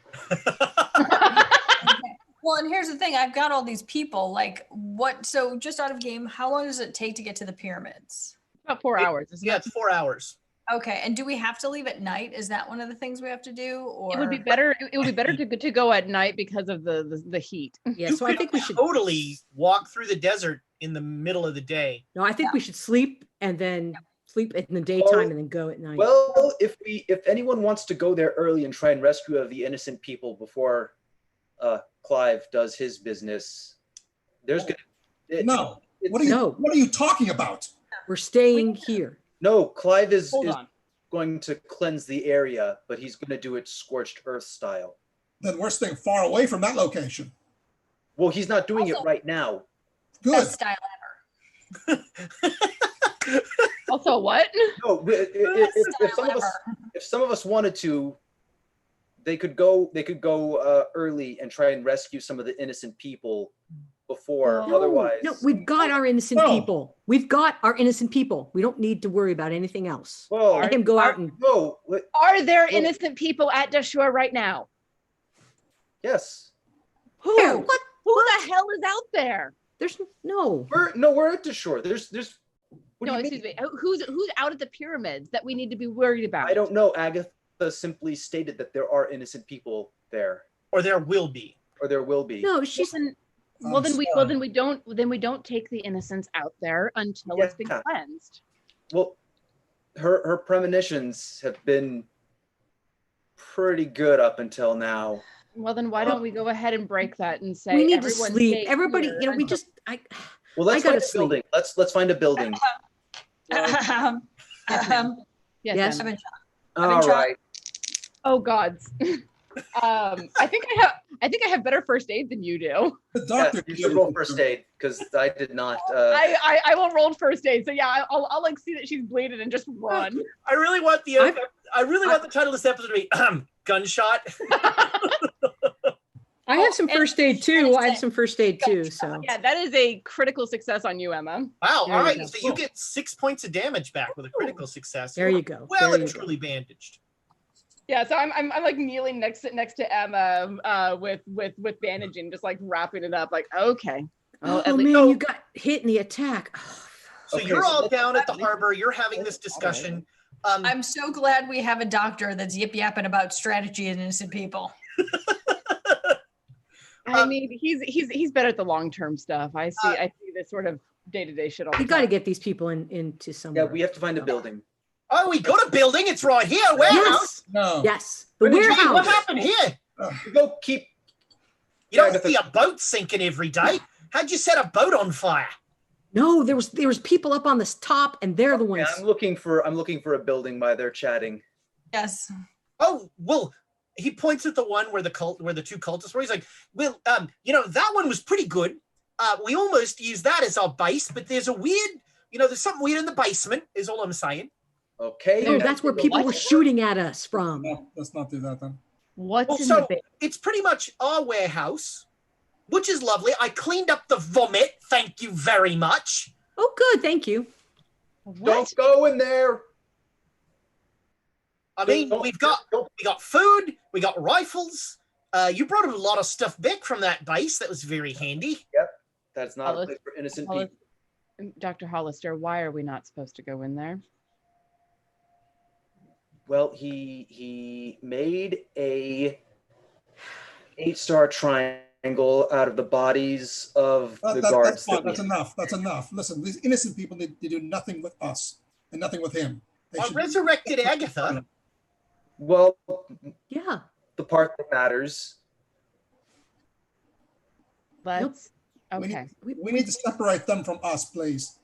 Well, and here's the thing. I've got all these people. Like, what? So just out of game, how long does it take to get to the pyramids? About 4 hours. Isn't Yeah, it? it's 4 hours. Okay. And do we have to leave at night? Is that one of the things we have to do? Or It would be better. It would be better to go at night because of the heat. Yeah, You so I could think we should totally walk through the desert in the middle of the day. No, I think we should sleep and then sleep in the daytime and then go at night. Well, if anyone wants to go there early and try and rescue the innocent people before Clive does his business, there's gonna No. What No. are you talking about? We're staying here. no. Clive is Hold on. going to cleanse the area, but he's going to do it scorched earth style. Then we're staying far away from that location. Well, he's not doing it Also- right now. Good. best style ever? Also, what? No, if some of us wanted to, they could go early and try and rescue some of the innocent people before. No, Otherwise, no, we've got our innocent No. people. We've got our innocent people. We don't need to worry about anything else. Well, Let him go out and no. Are there innocent people at Dashur right now? Yes, Who? Where? What? Who the hell is out there? There's no. we're at the shore. There's. What No, do you excuse mean? me. Who's out at the pyramids that we need to be worried about? I don't know. Agatha simply stated that there are innocent people there, Or there will be. or there will be. No, she's Well, then we don't take the innocents out there until it's been Yeah. cleansed. Well, her premonitions have been pretty good up until now. Well, then why don't we go ahead and break that and say we need to everyone sleep. stay Everybody, here you know, we until- just Well, let's I gotta find a sleep. building. Let's find a building. Yes. Yes. ma'am. I've been All shot. right. Oh gods. I think I have better first aid than you do. The Yeah, doctor. you should roll first aid because I did not. I won't roll first aid. So yeah, I'll like see that she's bleeding and just run. I really want the title of this episode to be Gunshot. I have some and- first aid too. I have some first aid too. So Yeah, that is a critical success on you, Emma. Wow. There All you right. go. So you get 6 points of damage back with a critical success. there you go. Well There and you go. truly bandaged. Yeah, so I'm like kneeling next to Emma with bandaging, just like wrapping it up. Like okay. Well, Oh at least- man, you got hit in the attack. So Okay, you're so all let's- down at the harbor. You're having this discussion. I'm so glad we have a doctor that's yip yapping about strategy and innocent people. I mean, he's better at the long term stuff. I see this sort of day to day shit all the You got to time. get these people into Yeah, somewhere. we have to find a building. Oh, we got a building. It's right here. Warehouse. Yes, No. yes, the Gee, what warehouse. happened here? We go keep. You don't Agatha- see a boat sinking every day. How'd you set a boat on fire? No, there was people up on this top, and they're the ones. Yeah, I'm looking for a building while they're chatting. Yes. Oh, well, he points at the one where the two cultists were. He's like, well, that one was pretty good. We almost used that as our base, but there's there's something weird in the basement, is all I'm saying. Okay. No, that's where people were shooting at us from. No, let's not do that then. What's Well, in so the base? it's pretty much our warehouse, which is lovely. I cleaned up the vomit. Thank you very much. Oh, good, thank you. Don't go in there. I mean, we got food, we got rifles. You brought a lot of stuff back from that base. That was very handy. That's not a place for innocent people. Dr. Hollister, why are we not supposed to go in there? Well, he made a 8-star triangle out of the bodies of the guards. That's fine. that we- That's enough. That's enough. Listen, these innocent people need to do nothing with us and nothing with him. They I should- resurrected Agatha. Well, Yeah. the part that matters. Let's We need- okay. We need to separate them from us, please.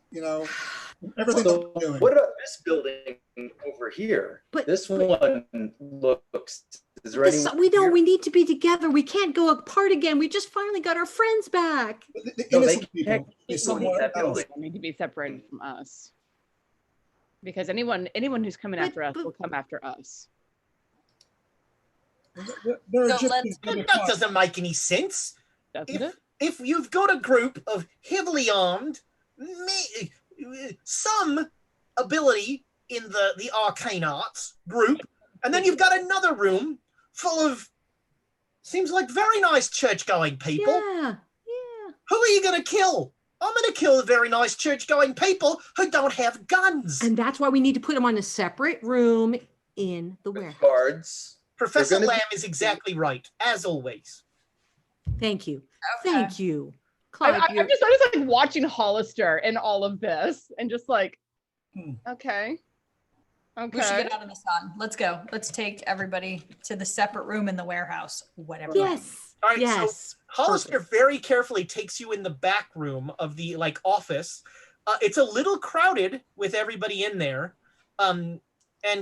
Everything So they're doing. what about this building over here? But- This one looks. Is there This- any? we know we need to be together. We can't go apart again. We just finally got our friends back. The No, they innocent people can't is keep going in somewhere that else. building. People need to be separated from us. Because anyone who's coming But- after us but- will come after us. They're So just let's- That doesn't make any sense. Doesn't it? If you've got a group of heavily armed, some ability in the arcane arts group, and then you've got another room full of Seems like very nice church-going people. Yeah. Who are you going to kill? I'm going to kill the very nice church-going people who don't have guns. And that's why we need to put them on a separate room in the warehouse. Guards. Professor Lamm is exactly right, as always. Thank you. Okay. Thank you. Clive, I'm just like watching Hollister in all of this and just like, okay. We should get out of the sun. Let's go. Let's take everybody to the separate room in the warehouse. Whatever. yes. All right, yes. so Hollister very carefully takes you in the back room of the office. It's a little crowded with everybody in there. And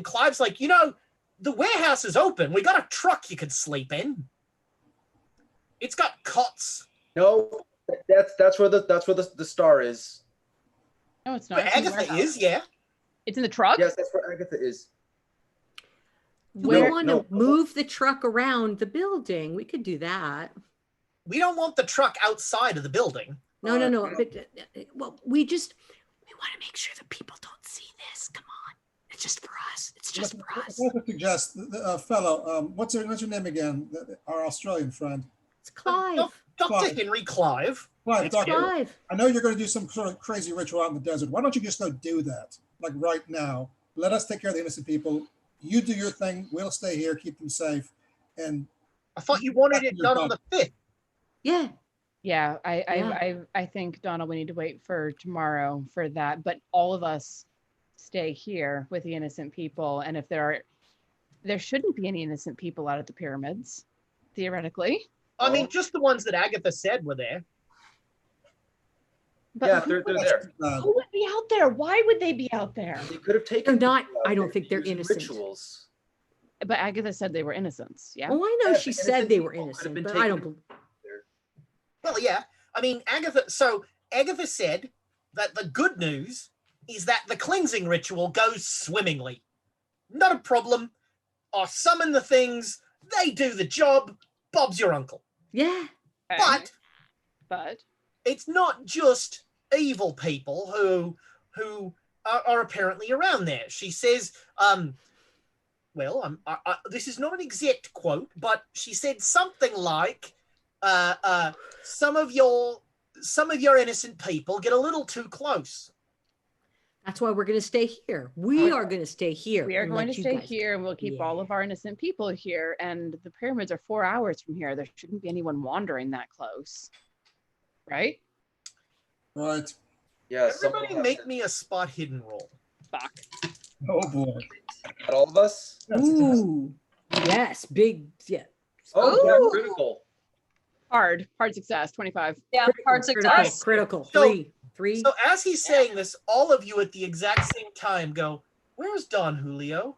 Clive's like, the warehouse is open. We got a truck you could sleep in. It's got cots. No, that's where the star is. No, it's not. But Agatha is, yeah. It's in the truck? Yes, that's where Agatha is. Do we want to move the truck around the building? We could do that. We don't want the truck outside of the building. No. But, well, we want to make sure that people don't see this. Come on. It's just for us. It's just for us. I'd like to suggest, fellow, what's your name again? Our Australian friend. It's Clive. Dr. Henry Clive. Clive, Doctor, Clive. I know you're going to do some sort of crazy ritual out in the desert. Why don't you just go do that, like right now? Let us take care of the innocent people. You do your thing. We'll stay here, keep them safe. And I thought you wanted it done on the 5th. Yeah. Yeah, I think, Donald, we need to wait for tomorrow for that. But all of us stay here with the innocent people. And if there shouldn't be any innocent people out at the pyramids, theoretically. I mean, just the ones that Agatha said were there. But Yeah, they're there. who would be out there? Why would they be out there? They could have taken. They're not. people out I don't there think they're using innocent. Rituals. But Agatha said they were innocents. Yeah. Oh, I know Yeah, she the said innocent they were people could have innocent, been but I don't taken. believe. Well, yeah. I mean, Agatha said that the good news is that the cleansing ritual goes swimmingly. Not a problem. I summon the things. They do the job. Bob's your uncle. Yeah. But it's not just evil people who are apparently around there. She says, this is not an exact quote, but she said something like, some of your innocent people get a little too close. That's why we're going to stay here. We are going to stay here. We are and going let to you stay guys- here and we'll keep all of our innocent people here. And the pyramids are 4 hours from here. There shouldn't be anyone wandering that close. Right? right. Yeah. Everybody make me a spot hidden roll. Fuck. Oh boy. At all of us. Ooh. Yes. Big. Yeah. Oh, yeah, Ooh. critical. Hard success, 25. Yeah, hard Critical. success. Critical. So- Three. So as he's saying this, all of you at the exact same time go, "Where's Don Julio?"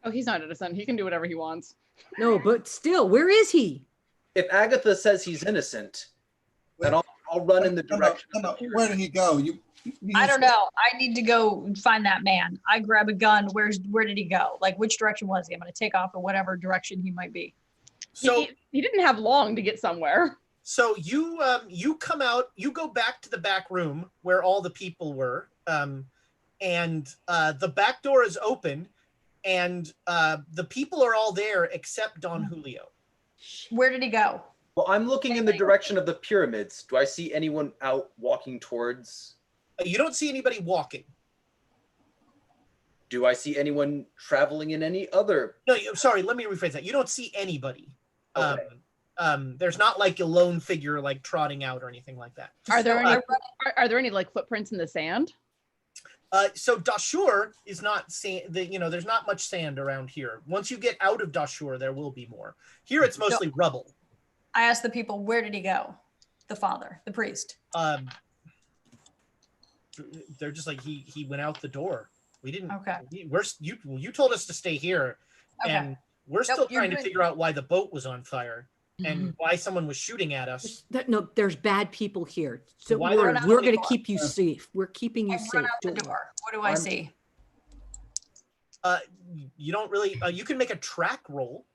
Oh, he's not innocent. He can do whatever he wants. No, but still, where is he? If Agatha says he's innocent, then I'll run in the direction. No, where did he go? I don't know. I need to go find that man. I grab a gun. Where did he go? Like, which direction was he? I'm going to take off in whatever direction he might be. So he didn't have long to get somewhere. So you come out, you go back to the back room where all the people were, and the back door is open, and the people are all there except Don Julio. Where did he go? Well, I'm looking in the direction of the pyramids. Do I see anyone out walking towards? You don't see anybody walking. Do I see anyone traveling in any other? No, sorry, let me rephrase that. You don't see anybody. Okay. There's not like a lone figure like trotting out or anything like that. Are there any like footprints in the sand? So Dashur is not sand. There's not much sand around here. Once you get out of Dashur, there will be more. Here, it's mostly rubble. I asked the people, where did he go? The father, the priest. They're just like he went out the door. We didn't. Okay. You told us to stay here, Okay. and we're still you're trying to good. figure out why the boat was on fire and why someone was shooting at us. No, there's bad people here. So Why we're they're not going to people? keep you safe. We're keeping you I safe. run out the Don't worry. door. What do I see? You don't really. You can make a track roll.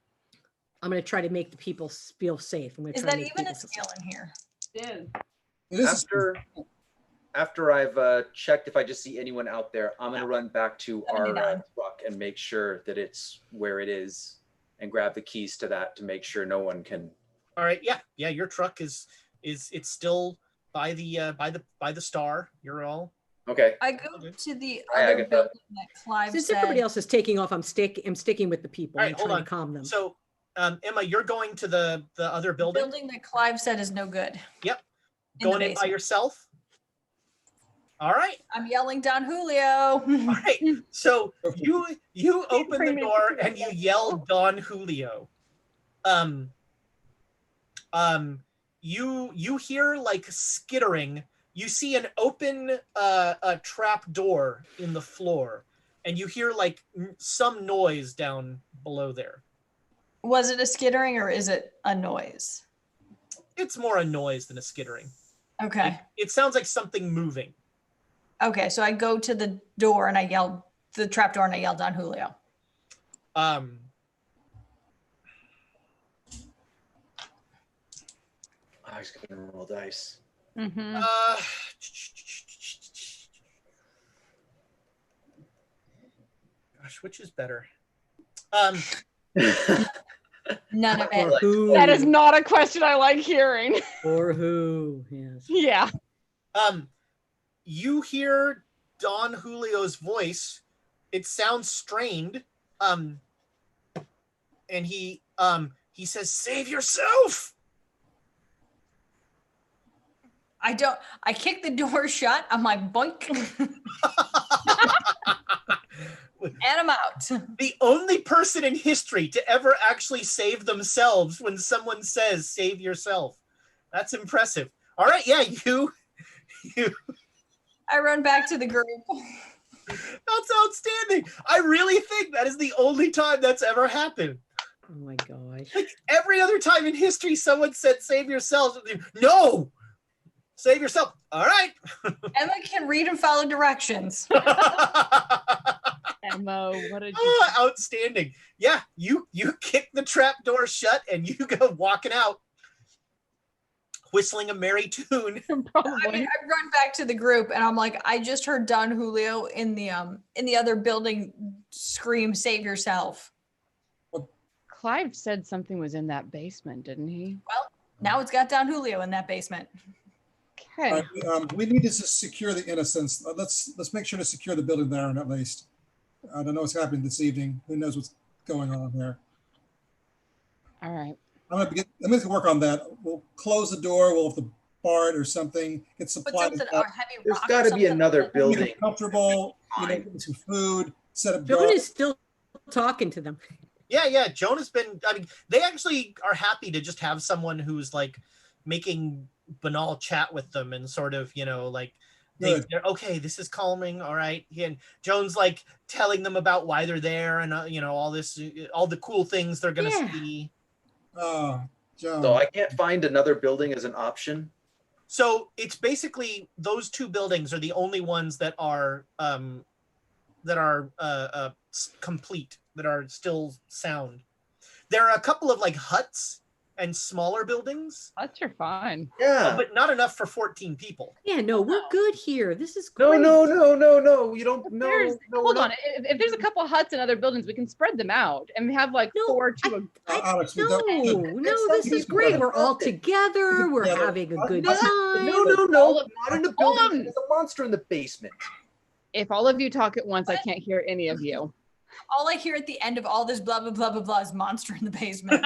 I'm going to try to make the people feel safe. I'm going to Is try that to make even people a feel skill safe. in here? It is. After I've checked if I just see anyone out there, I'm gonna run back to our 79. truck and make sure that it's where it is, and grab the keys to that to make sure no one can. All right. Yeah. Yeah. Your truck is it's still by the star. You're all. Okay. I go to the I other get that. building that Clive Since said. everybody else is taking off, I'm sticking with the people. All I'm right, hold trying on. to calm them. So, Emma, you're going to the other building. Building that Clive said is no good. Yep. In the Going in by basement. yourself. All right. I'm yelling Don Julio. All right. So you open the door and you yell Don Julio. You hear like skittering. You see an open a trap door in the floor, and you hear like some noise down below there. Was it a skittering or is it a noise? It's more a noise than a skittering. Okay. It sounds like something moving. Okay, so I go to the door and I yell the trap door and I yell Don Julio. I was gonna roll dice. Mm-hmm. Gosh, which is better? None of Or it. who? That is not a question I like hearing. Or who? Yes. Yeah. You hear Don Julio's voice. It sounds strained. And he says, "Save yourself." I kick the door shut. I'm like, boink. And I'm out. The only person in history to ever actually save themselves when someone says, "Save yourself." That's impressive. All right, yeah, you. I run back to the group. That's outstanding. I really think that is the only time that's ever happened. Oh my gosh. Like every other time in history, someone said, "Save yourself." No, save yourself. All right. Emma can read and follow directions. Emma, what did you Oh, outstanding. Yeah, you kick the trap door shut and you go walking out, whistling a merry tune. probably? I mean, I run back to the group and I'm like, I just heard Don Julio in the other building scream, "Save yourself." Clive said something was in that basement, didn't he? Well, now it's got Don Julio in that basement. Okay. We need to secure the innocents. Let's make sure to secure the building there, at least. I don't know what's happening this evening. Who knows what's going on there? All right. I'm gonna work on that. We'll close the door. We'll have to bar it or something. Get Put supplies. something or heavy There's rock or got to be something another on it. building. Comfortable. Get some food. Set up. Joan guards. is still talking to them. Yeah. Joan has been. I mean, they actually are happy to just have someone who's like making banal chat with them and sort of, like. They're okay. This is calming. All right. And Joan's like telling them about why they're there and all this, all the cool things they're gonna see. Oh, Joan. So I can't find another building as an option. So it's basically those two buildings are the only ones that are complete, that are still sound. There are a couple of like huts and smaller buildings, Huts are fine. Yeah. but not enough for 14 people. Yeah, no, we're good here. This is No. great. You don't know. Hold on. If there's a couple huts and other buildings, we can spread them out and have like No, 4 to a. Alex, we No, don't. this is great. We're all together. We're having a good time. No. Not in the Hold building. on. There's a monster in the basement. If all of you talk at once, I can't hear any of you. All I hear at the end of all this blah blah blah blah blah is monster in the basement.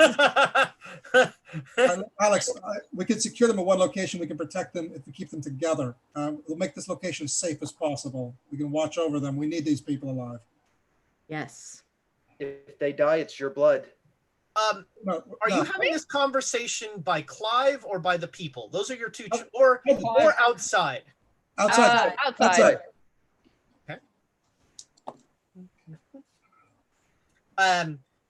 Alex, we can secure them in one location. We can protect them if we keep them together. We'll make this location as safe as possible. We can watch over them. We need these people alive. Yes. If they die, it's your blood. Are you having this conversation by Clive or by the people? Those are your two, or outside. Outside. Outside.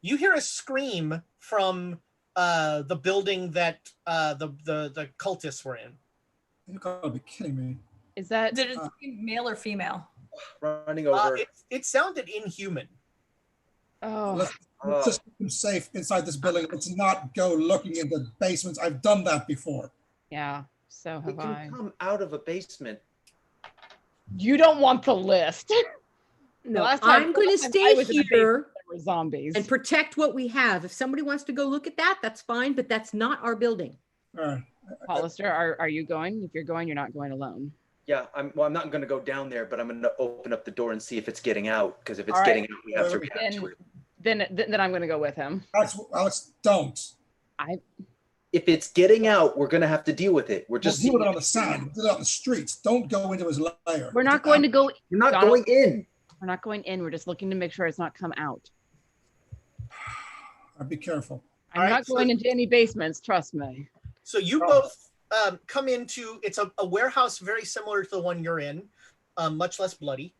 You hear a scream from the building that the cultists were in. You gotta be kidding me. Is that Did it scream male or female? Running over. It sounded inhuman. oh Let's just keep them safe inside this building. Let's not go looking into basements. I've done that before. yeah, so We have can I. come out of a basement. You don't want the list. No, last time- I'm going to last time I stay was in the here. for zombies. And protect what we have. If somebody wants to go look at that, that's fine, but that's not our building. All right. Hollister, are you going? If you're going, you're not going alone. Yeah, I'm not going to go down there, but I'm going to open up the door and see if it's getting out. Because if it's All right. getting out, we have to react to it. Then I'm going to go with him. Alex, don't. If it's getting out, we're going to have to deal with it. We're just do it on the sand. Do it on the streets. Don't go into his lair. We're not going to go. You're not going in. We're not going in. We're just looking to make sure it's not come out. Be careful. I'm not going into any basements. Trust me. So you both come into, it's a warehouse very similar to the one you're in, much less bloody.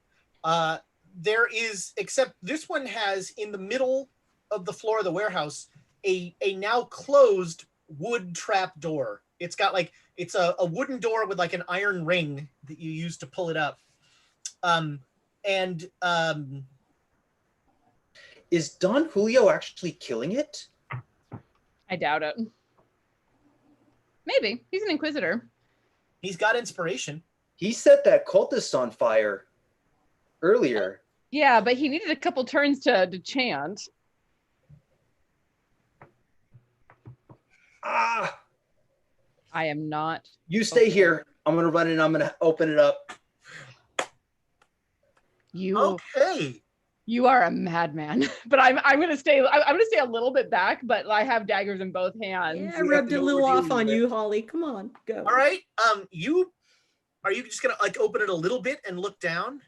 There is, except this one has in the middle of the floor of the warehouse, a now closed wood trap door. It's got like, it's a wooden door with like an iron ring that you use to pull it up. Is Don Julio actually killing it? I doubt it. Maybe. He's an inquisitor. He's got inspiration. He set that cultist on fire earlier. Yeah, but he needed a couple turns to chant. Ah! I am not. You stay here. I'm going to run in. I'm going to open it up. Okay. You are a madman. But I'm going to stay. I'm going to stay a little bit back. But I have daggers in both hands. Yeah, I rubbed a little off on you, Holly. Come on, go. All right. Are you just gonna like open it a little bit and look down?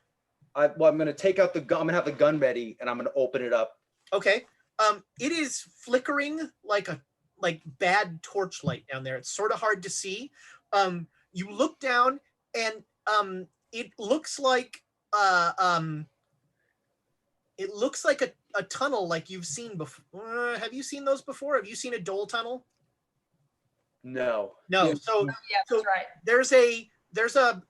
I'm going to take out the gun. I'm going to have the gun ready, and I'm going to open it up. Okay. It is flickering like bad torchlight down there. It's sort of hard to see. You look down, and it looks like a tunnel like you've seen before. Have you seen those before? Have you seen a Dole tunnel? No. No. So that's right. There's a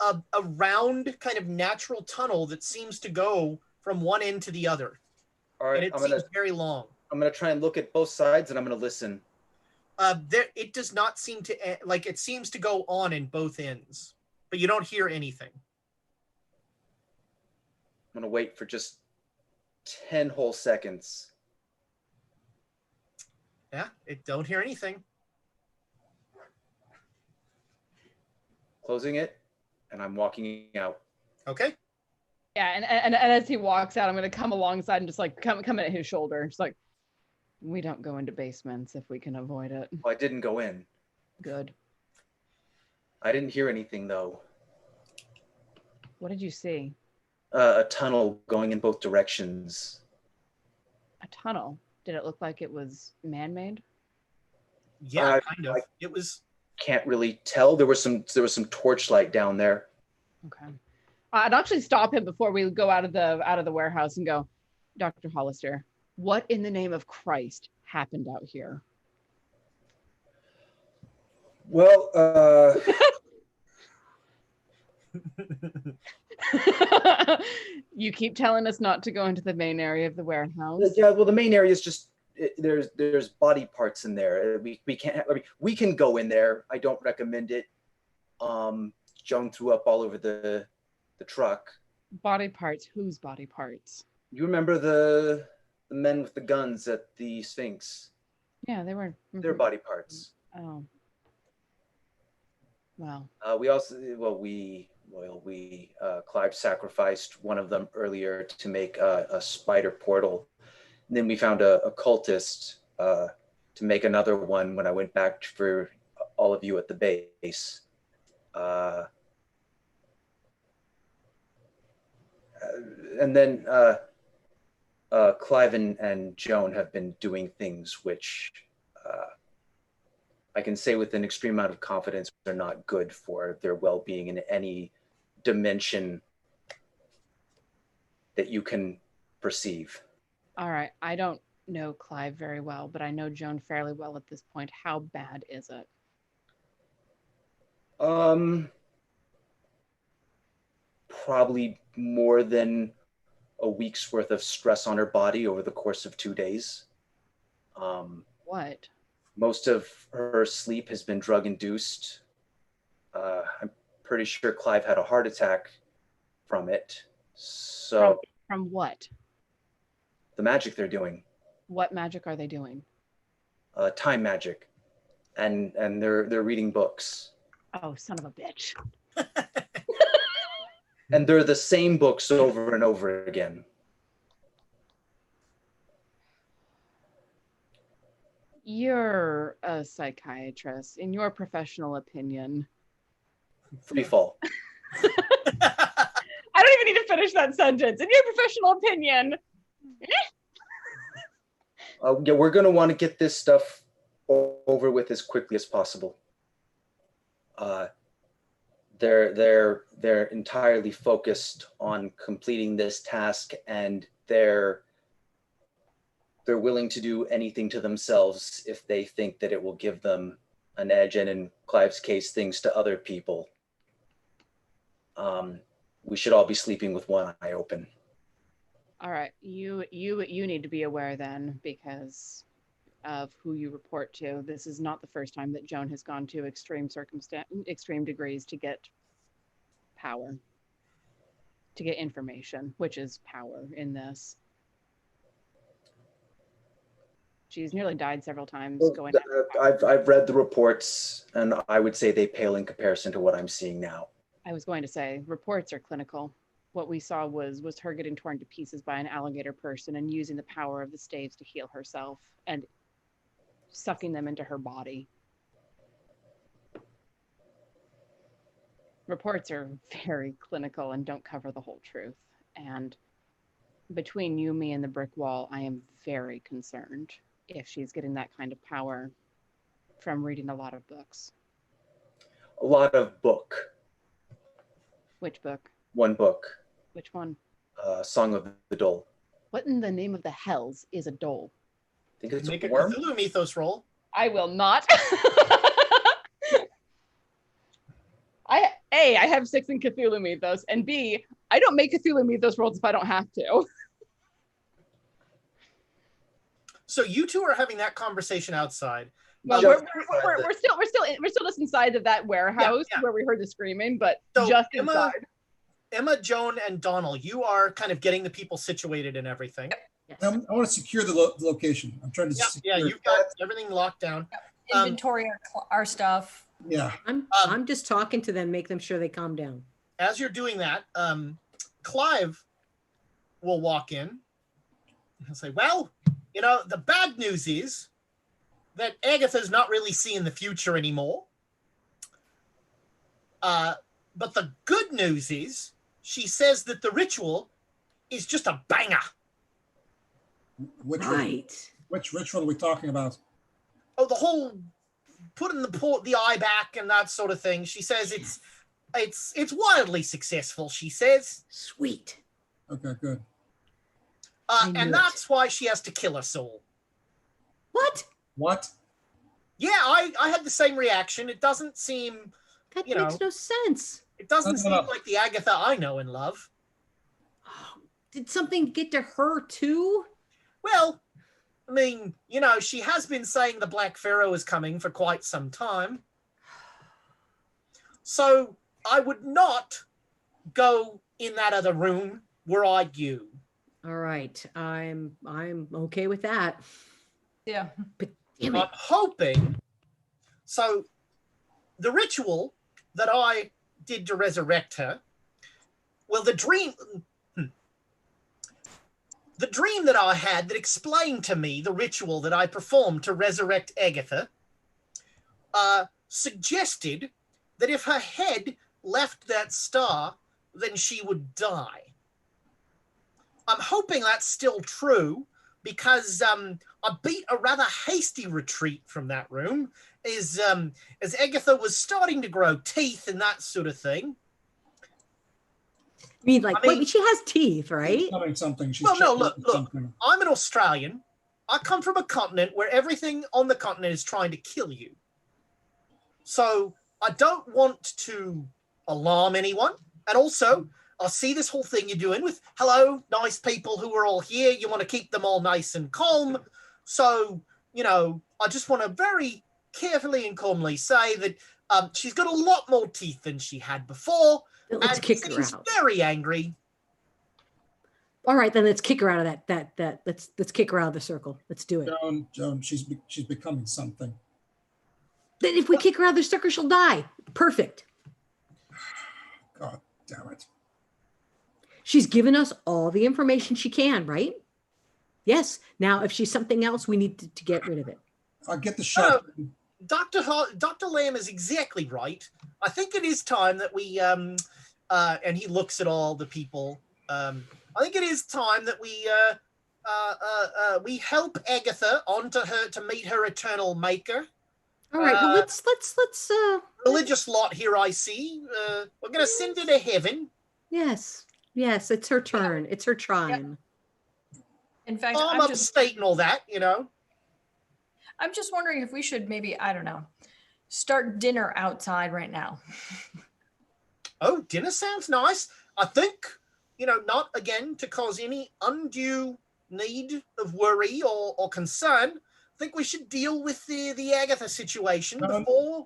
round kind of natural tunnel that seems to go from one end to the other. All right. And it seems very long. I'm going to try and look at both sides, and I'm going to listen. It does not seem to like it seems to go on in both ends, but you don't hear anything. I'm going to wait for just 10 whole seconds. Yeah, don't hear anything. Closing it, and I'm walking out. Okay. Yeah, and as he walks out, I'm going to come alongside and just like come at his shoulder. Just like, we don't go into basements if we can avoid it. Well, I didn't go in. Good. I didn't hear anything, though. What did you see? A tunnel going in both directions. A tunnel? Did it look like it was man-made? Yeah, kind of. It was. Can't really tell. There was some torchlight down there. Okay. I'd actually stop him before we go out of the warehouse and go, Dr. Hollister, what in the name of Christ happened out here? Well, you keep telling us not to go into the main area of the warehouse. Yeah, well, the main area is just there's body parts in there. We can't. I mean, we can go in there. I don't recommend it. Joan threw up all over the truck. Body parts? Whose body parts? You remember the men with the guns at the Sphinx? Yeah, they were. Their body parts. Oh. Wow. Clive sacrificed one of them earlier to make a spider portal. And then we found a cultist to make another one when I went back for all of you at the base. And then Clive and Joan have been doing things which I can say with an extreme amount of confidence are not good for their well-being in any dimension that you can perceive. All right. I don't know Clive very well, but I know Joan fairly well at this point. How bad is it? Probably more than a week's worth of stress on her body over the course of 2 days. What? Most of her sleep has been drug-induced. I'm pretty sure Clive had a heart attack from it. So from what? the magic they're doing. What magic are they doing? Time magic, and they're reading books. Oh, son of a bitch. And they're the same books over and over again. You're a psychiatrist. In your professional opinion. Free fall. I don't even need to finish that sentence. In your professional opinion. Yeah, we're going to want to get this stuff over with as quickly as possible. They're entirely focused on completing this task, and they're willing to do anything to themselves if they think that it will give them an edge, and in Clive's case, things to other people. We should all be sleeping with one eye open. All right, you need to be aware then, because of who you report to. This is not the first time that Joan has gone to extreme degrees to get power, to get information, which is power in this. She's nearly died several times going. I've read the reports, and I would say they pale in comparison to what I'm seeing now. I was going to say reports are clinical. What we saw was her getting torn to pieces by an alligator person and using the power of the staves to heal herself and sucking them into her body. Reports are very clinical and don't cover the whole truth. And between you, me, and the brick wall, I am very concerned if she's getting that kind of power from reading a lot of books. A lot of book. Which book? One book. Which one? Song of the Dole. What in the name of the hells is a dole? I think it's Make a a worm. Cthulhu Mythos roll. I will not. A, I have 6 in Cthulhu Mythos, and B, I don't make Cthulhu Mythos rolls if I don't have to. So you two are having that conversation outside. Well, we're still just inside of that warehouse where we heard the screaming, but So just inside. Emma, Joan, and Donald, you are kind of getting the people situated and everything. Yes. I want to secure the location. I'm trying to secure. Yeah, you've got everything locked down. Inventory our stuff. Yeah. I'm just talking to them, make them sure they calm down. As you're doing that, Clive will walk in and say, well, the bad news is that Agatha's not really seeing the future anymore. But the good news is she says that the ritual is just a banger. Which ritual are we talking about? Oh, the whole putting the eye back and that sort of thing. She says it's wildly successful, she says. Sweet. Okay, good. And that's why she has to kill us all. What? Yeah, I had the same reaction. It doesn't seem, That makes no sense. it doesn't seem like the Agatha I know and love. Oh, did something get to her too? Well, I mean, she has been saying the Black Pharaoh is coming for quite some time. So I would not go in that other room were I you. All right, I'm okay with that. Yeah. But damn it. I'm hoping. So the ritual that I did to resurrect her, well, the dream that I had that explained to me the ritual that I performed to resurrect Agatha suggested that if her head left that star, then she would die. I'm hoping that's still true because I beat a rather hasty retreat from that room as Agatha was starting to grow teeth and that sort of thing. I mean, she has teeth, right? Something. Well, no, look. I'm an Australian. I come from a continent where everything on the continent is trying to kill you. So I don't want to alarm anyone. And also, I see this whole thing you're doing with, hello, nice people who are all here. You want to keep them all nice and calm. So, I just want to very carefully and calmly say that she's got a lot more teeth than she had before. Let's and kick her she's out. very angry. All right, then let's kick her out of that. Let's kick her out of the circle. Let's do it. Joan, she's becoming something. Then if we kick her out of the circle, she'll die. Perfect. God damn it. She's given us all the information she can, right? Yes. Now, if she's something else, we need to get rid of it. I'll get the shot. Dr. Lamm is exactly right. I think it is time that we and he looks at all the people. I think it is time that we help Agatha onto her to meet her eternal maker. All right. Well, let's religious lot here. I see. We're gonna send her to heaven. Yes. It's her turn. It's her time. In fact, I'm upstate and all that, you know. I'm just wondering if we should maybe, I don't know, start dinner outside right now. Oh, dinner sounds nice. I think, you know, not again to cause any undue need of worry or concern. I think we should deal with the Agatha situation before.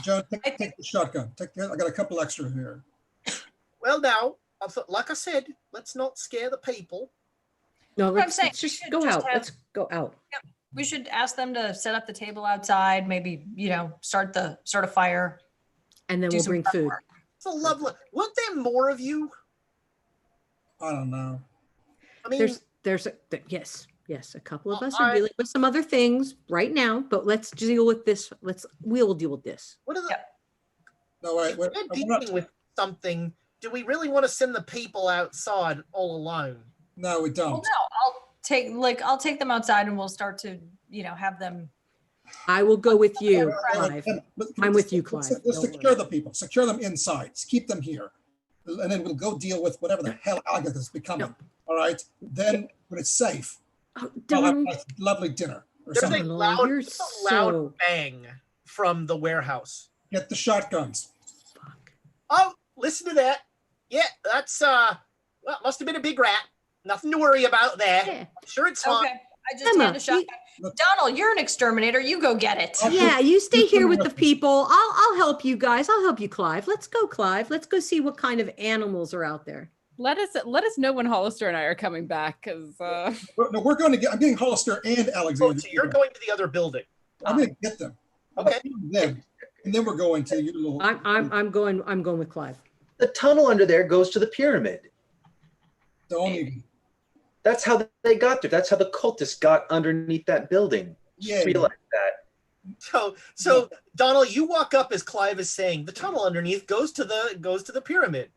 Joan, take the shotgun. I got a couple extra here. Well, now, like I said, let's not scare the people. No, let's just go out. Let's go out. Yep. We should ask them to set up the table outside. Maybe, you know, start a fire, and then we'll bring food. Work. It's a lovely. Weren't there more of you? I don't know. I mean, there's a couple of us are dealing with some other things right now, but let's deal with this. We'll deal with this. What are the? No, wait. If we're dealing with something. Do we really want to send the people outside all alone? No, we don't. Well, no, I'll take them outside and we'll start to, you know, have them. I will go with you, Clive. I'm with you, Clive. Let's secure the people. Secure them inside. Keep them here. And then we'll go deal with whatever the hell Agatha's becoming. No. All right? Then, when it's safe, I'll have a lovely dinner. Or There's something. a loud bang from the warehouse. Get the shotguns. Fuck. Oh, listen to that. Yeah, that's, must have been a big rat. Nothing to worry about there. Yeah. I'm sure it's fine. Okay. I just hand a shotgun. Donald, you're an exterminator. You go get it. Yeah, you stay here with the people. I'll help you guys. I'll help you, Clive. Let's go, Clive. Let's go see what kind of animals are out there. Let us know when Hollister and I are coming back, because No, we're going to get. I'm getting Hollister and Alexander. Oh, so you're going to the other building. I'm going to get them. Okay. Them, and then we're going to your little. I'm going with Clive. The tunnel under there goes to the pyramid. Don't even. That's how they got there. That's how the cultists got underneath that building. Yeah. Realize that. So Donald, you walk up as Clive is saying the tunnel underneath goes to the pyramid.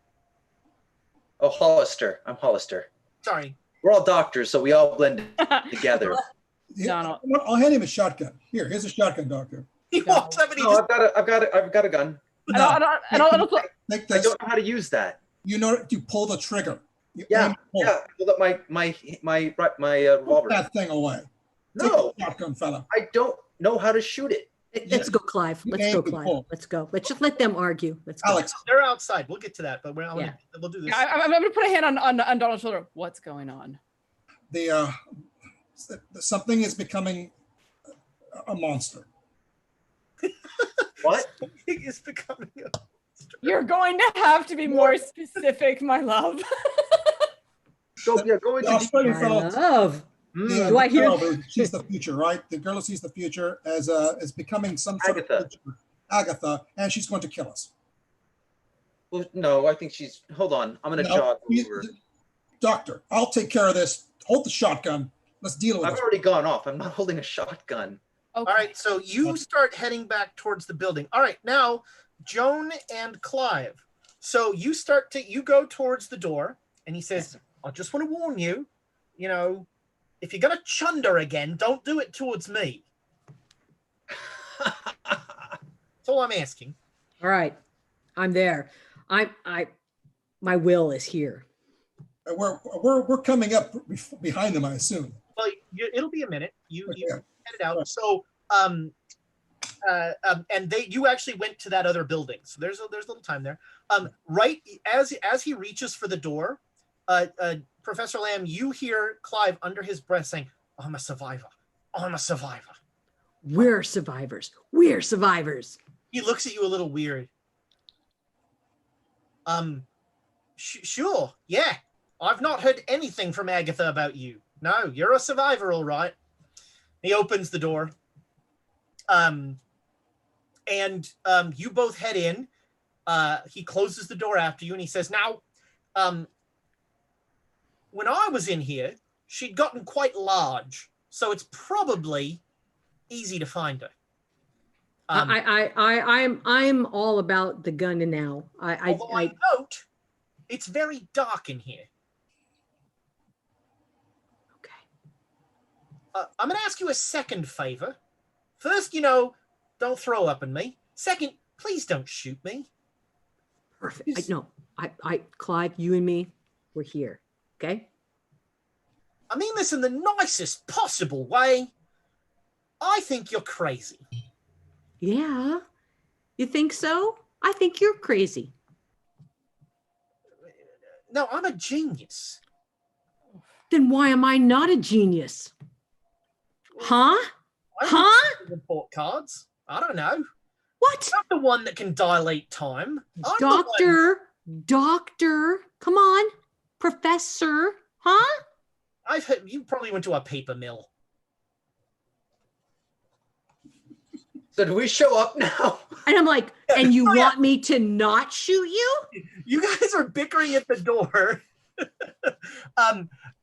Oh, Hollister. I'm Hollister. Sorry. We're all doctors, so we all blend together. Donald. I'll hand him a shotgun. Here's a shotgun, doctor. He walks up and he I've got a gun. I don't know how to use that. You know, you pull the trigger. Yeah. Hold up my revolver. Put that thing away. No, take the shotgun, fella. I don't know how to shoot it. Let's go, Clive. Let's go, Clive. Let's go. Let's just let them argue. Let's go. Alex, they're outside. We'll get to that, but we'll do this. I'm going to put a hand on Donald's shoulder. What's going on? Something is becoming a monster. What? Something is becoming a monster. You're going to have to be more specific, my love. Go into Australian fellow. Love. Do I hear? Who sees the future, right? The girl who sees the future as becoming some sort of future, Agatha, and she's going to kill us. Well, no, I think she's. Hold on, I'm going to jog over. Doctor, I'll take care of this. Hold the shotgun. Let's deal with it. I've already gone off. I'm not holding a shotgun. Okay. All right, so you start heading back towards the building. All right, now Joan and Clive. So you go towards the door, and he says, "I just want to warn you, you know, if you're gonna chunder again, don't do it towards me." That's all I'm asking. All right, I'm there. My will is here. We're coming up behind them, I assume. Well, it'll be a minute. You Okay. headed out. So, and you actually went to that other building. So there's a little time there. Right as he reaches for the door, Professor Lamm, you hear Clive under his breath saying, "I'm a survivor. I'm a survivor." We're survivors. We're survivors. He looks at you a little weird. Sure, yeah. I've not heard anything from Agatha about you. No, you're a survivor, all right. He opens the door. And you both head in. He closes the door after you, and he says, now, when I was in here, she'd gotten quite large, so it's probably easy to find her. I'm all about the gun and now. I note it's very dark in here. Okay. I'm going to ask you a second favor. First, don't throw up on me. Second, please don't shoot me. Perfect. Clive, you and me, we're here. Okay. I mean this in the nicest possible way. I think you're crazy. Yeah. You think so? I think you're crazy. No, I'm a genius. Then why am I not a genius? Huh? Report cards. I don't know. What? I'm not the one that can dilate time. Doctor, come on. Professor, huh? I've heard you probably went to a paper mill. So do we show up now? And I'm like, and you want me to not shoot you? You guys are bickering at the door.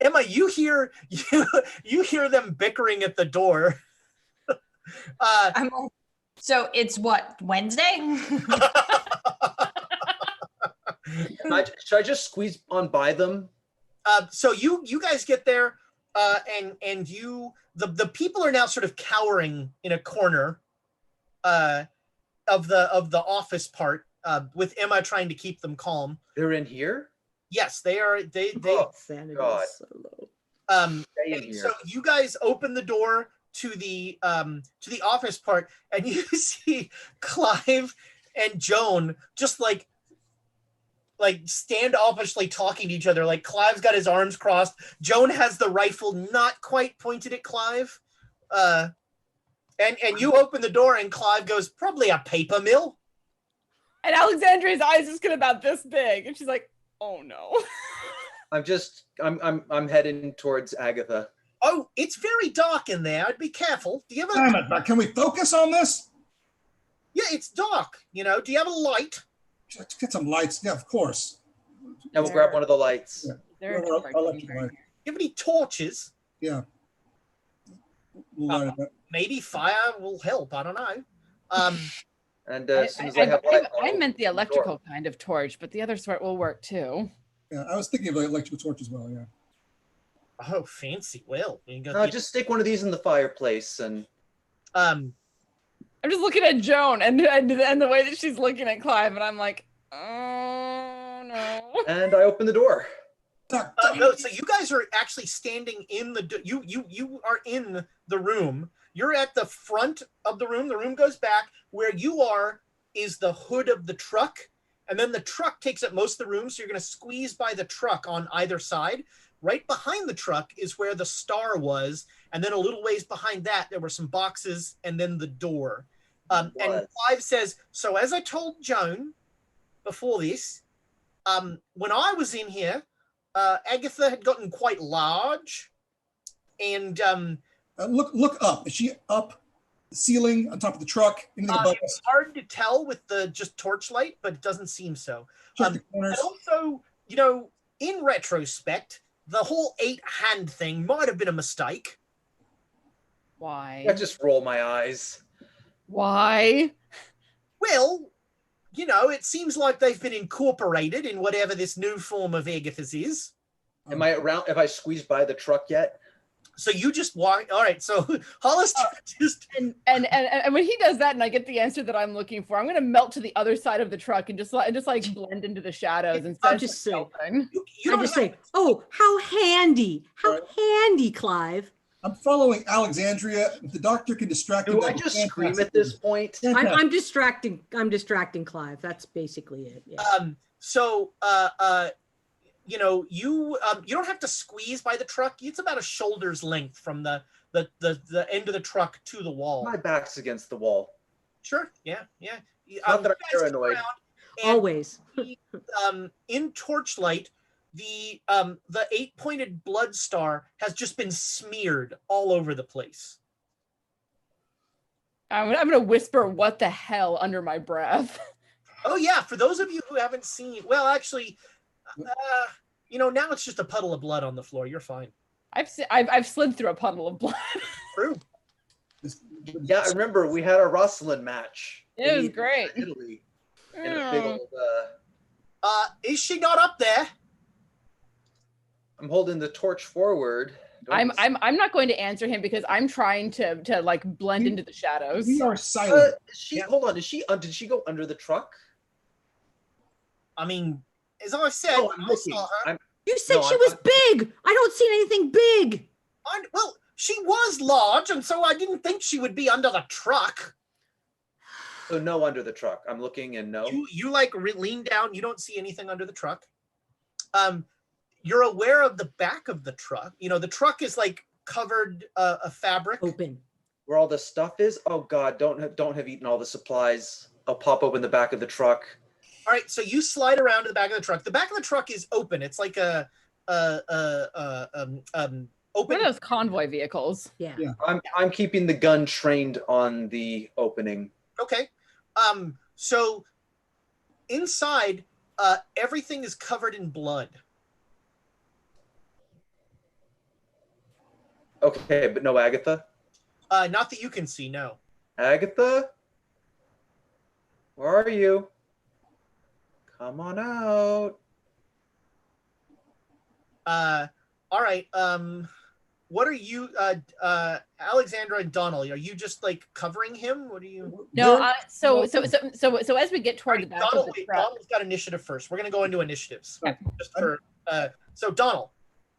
Emma, you hear them bickering at the door. I'm like, so it's what, Wednesday? Should I just squeeze on by them? So you guys get there, and the people are now sort of cowering in a corner of the office part, with Emma trying to keep them calm. They're in here? Yes, they are. They Sanity God. is so low. Stay in here. So you guys open the door to the office part, and you see Clive and Joan just like standoffishly talking to each other. Like Clive's got his arms crossed. Joan has the rifle not quite pointed at Clive. And you open the door, and Clive goes, probably a paper mill. And Alexandria's eyes just get about this big, and she's like, "Oh no." I'm heading towards Agatha. Oh, it's very dark in there. I'd be careful. Do you have Damn it, but can we focus on this? Yeah, it's dark. Do you have a light? Let's get some lights. Yeah, of course. Yeah, we'll grab one of the lights. Yeah. There are Well, I'll let you light. Do you have any torches? Yeah. We'll light it up. Maybe fire will help. I don't know. And as soon as I have light, I meant the electrical kind of torch, but the other sort will work too. Yeah, I was thinking of an electrical torch as well. Yeah. Oh, fancy. Well, just stick one of these in the fireplace, and I'm just looking at Joan and the way that she's looking at Clive, and I'm like, oh no. And I open the door. No, so you guys are actually standing in you are in the room. You're at the front of the room. The room goes back. Where you are is the hood of the truck, and then the truck takes up most of the room, so you're going to squeeze by the truck on either side. Right behind the truck is where the star was, and then a little ways behind that, there were some boxes, and then the door. And Clive says, so as I told Joan before this, when I was in here, Agatha had gotten quite large, and look up. Is she up the ceiling on top of the truck? It's hard to tell with the just torchlight, but it doesn't seem so. And also, in retrospect, the whole 8-hand thing might have been a mistake. Why? I just roll my eyes. Why? Well, it seems like they've been incorporated in whatever this new form of Agatha's is. Am I around? Have I squeezed by the truck yet? So you just walk. All right. So Hollister just and when he does that, and I get the answer that I'm looking for, I'm going to melt to the other side of the truck and just blend into the shadows and I'll just say, oh, how handy, Clive. I'm following Alexandria. If the doctor can distract him, do I just scream at this point? I'm distracting Clive. That's basically it. Yeah. You don't have to squeeze by the truck. It's about a shoulder's length from the end of the truck to the wall. My back's against the wall. Sure. Yeah. Not that I'm paranoid. Always. In torchlight, the 8-pointed blood star has just been smeared all over the place. I'm gonna whisper "what the hell" under my breath. Oh yeah, for those of you who haven't seen, well, actually, now it's just a puddle of blood on the floor. You're fine. I've slid through a puddle of blood. True. Yeah, I remember we had a Rosalind match. It was great. Italy. In a big old, is she not up there? I'm holding the torch forward. I'm not going to answer him because I'm trying to like blend into the shadows. We are silent. Hold on. Did she go under the truck? I mean, as I said, Oh, I saw her. You said she was big. I don't see anything big. Well, she was large, and so I didn't think she would be under the truck. So no under the truck. I'm looking and no. You like lean down. You don't see anything under the truck. You're aware of the back of the truck. The truck is like covered a fabric. Open. Where all the stuff is? Oh God, don't have eaten all the supplies. I'll pop open the back of the truck. All right, so you slide around to the back of the truck. The back of the truck is open. It's like a open. One of those convoy vehicles. Yeah. I'm keeping the gun trained on the opening. Okay. So inside, everything is covered in blood. Okay, but no Agatha? Not that you can see, no. Agatha? Where are you? Come on out. All right. What are you, Alexandra and Donald? Are you just like covering him? What are you? No. So as we get toward the back of the truck, Donald's got initiative first. We're gonna go into initiatives. Okay. Just for so Donald.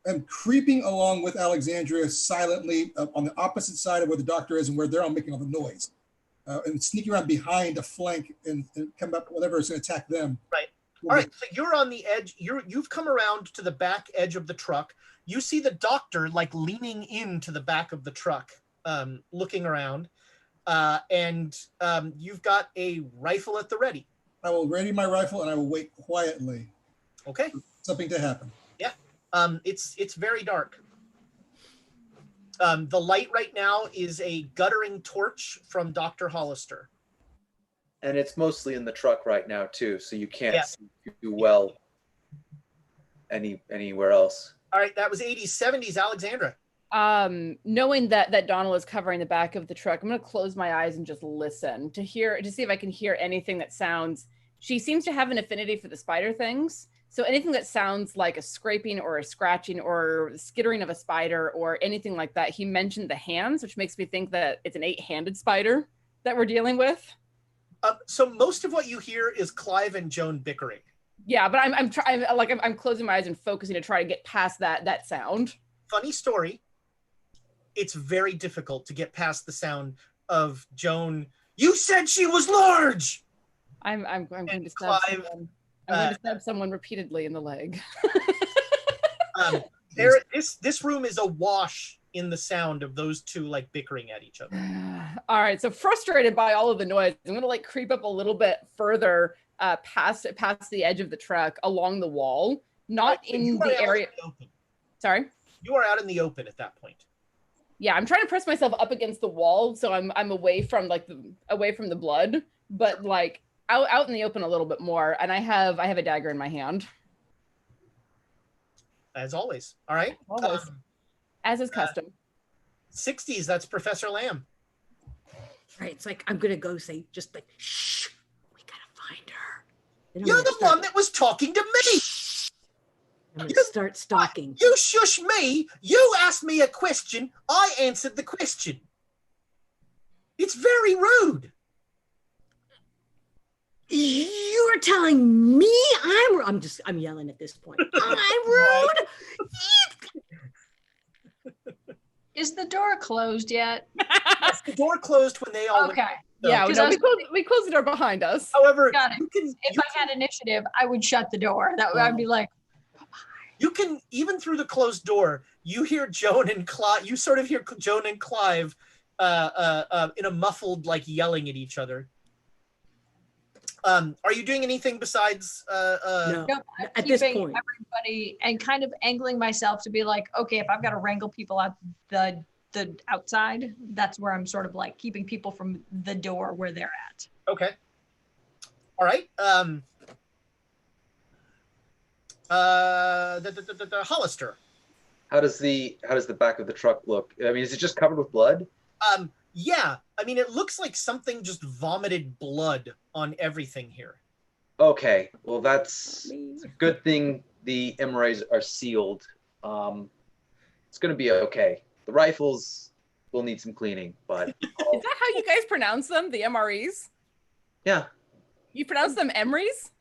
I'm creeping along with Alexandria silently on the opposite side of where the doctor is and where they're all making all the noise. And sneaking around behind a flank and come up whatever is going to attack them. Right. All right. So you're on the edge. You've come around to the back edge of the truck. You see the doctor like leaning into the back of the truck, looking around, and you've got a rifle at the ready. I will ready my rifle and I will wait quietly. Okay. For something to happen. Yeah. It's very dark. The light right now is a guttering torch from Dr. Hollister. And it's mostly in the truck right now too, so you can't see too well anywhere else. All right, that was 80s, 70s, Alexandra. Knowing that Donald is covering the back of the truck, I'm going to close my eyes and just listen to see if I can hear anything that sounds. She seems to have an affinity for the spider things. So anything that sounds like a scraping or a scratching or skittering of a spider or anything like that. He mentioned the hands, which makes me think that it's an 8-handed spider that we're dealing with. So most of what you hear is Clive and Joan bickering. Yeah, but I'm closing my eyes and focusing to try to get past that sound. Funny story. It's very difficult to get past the sound of Joan. You said she was large. I'm going to stab someone. I'm going to stab someone repeatedly in the leg. This room is awash in the sound of those two like bickering at each other. All right, so frustrated by all of the noise, I'm going to like creep up a little bit further past the edge of the truck along the wall, not in the area. Sorry? You are out in the open at that point. Yeah, I'm trying to press myself up against the wall so I'm away from the blood, but like out in the open a little bit more, and I have a dagger in my hand. As always. All right. Always. As is custom. 60s, that's Professor Lamm. Right. It's like, I'm going to go say, just like, shh, we got to find her. You're the one that was talking to me. I'm going to start stalking. You shush me. You asked me a question. I answered the question. It's very rude. You're telling me I'm yelling at this point. I'm rude. Is the door closed yet? Yes, the door closed when they all Okay. Yeah, no, we closed the door behind us. However, Got it. If I had initiative, I would shut the door. I'd be like, you can, even through the closed door, you hear Joan and Clive, you sort of hear Joan and Clive in a muffled, like, yelling at each other. Are you doing anything besides? No, Nope, I'm at this keeping point. everybody and kind of angling myself to be like, okay, if I've got to wrangle people out the outside, that's where I'm sort of like keeping people from the door where they're at. Okay. All right. The Hollister. How does the back of the truck look? I mean, is it just covered with blood? Yeah. I mean, it looks like something just vomited blood on everything here. Okay. Well, that's a good thing. The MRAs are sealed. It's going to be okay. The rifles will need some cleaning, but Is that how you guys pronounce them? The MREs? yeah, You pronounce them Emrys?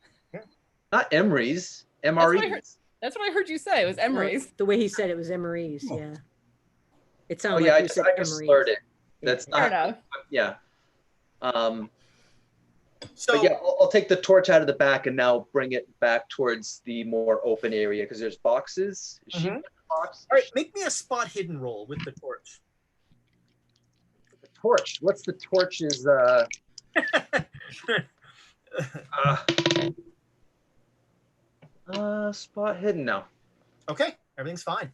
not MREs, That's what I MREs. heard. That's what I heard you say. It was Emrys. The way he said it was Emery's, yeah. It Oh sounded yeah, like I you just, said I just Emery's. slurred it. That's Fair not. enough. Yeah. So But yeah, I'll take the torch out of the back and now bring it back towards the more open area because there's boxes. Is she in the box? all right, make me a spot hidden roll with the torch. The torch. What's the torch's? Spot hidden now. Okay, everything's fine.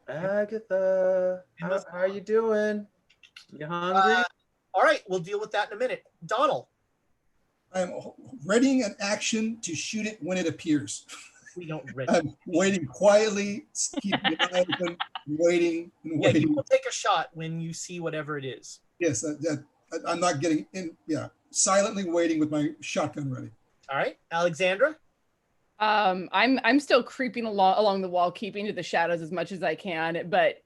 Agatha, how are you doing? You hungry? All right, we'll deal with that in a minute. Donald, I'm readying an action to shoot it when it appears. we don't ready. I'm waiting quietly, keeping an eye open, waiting and Yeah, you waiting. will take a shot when you see whatever it is. Yes, I'm not getting in. Yeah, silently waiting with my shotgun ready. All right, Alexandra. I'm still creeping along the wall, keeping to the shadows as much as I can, but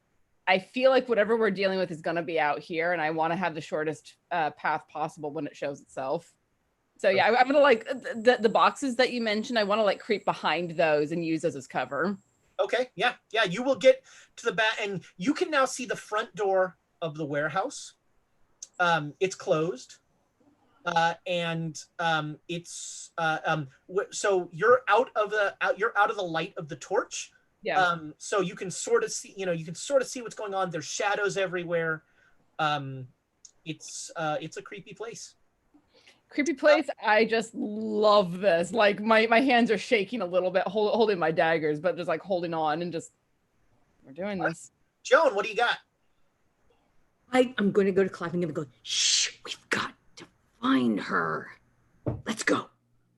I feel like whatever we're dealing with is going to be out here, and I want to have the shortest path possible when it shows itself. So yeah, I'm gonna like the boxes that you mentioned. I want to like creep behind those and use those as cover. Okay, yeah. You will get to the back, and you can now see the front door of the warehouse. It's closed, and it's so you're out of the light of the torch. Yeah. So you can sort of see, see what's going on. There's shadows everywhere. It's a creepy place. Creepy place. I just love this. Like my hands are shaking a little bit, holding my daggers, but just like holding on and just we're doing this. Joan, what do you got? I'm going to go to Clive and I'm going to go, shh, we've got to find her. Let's go.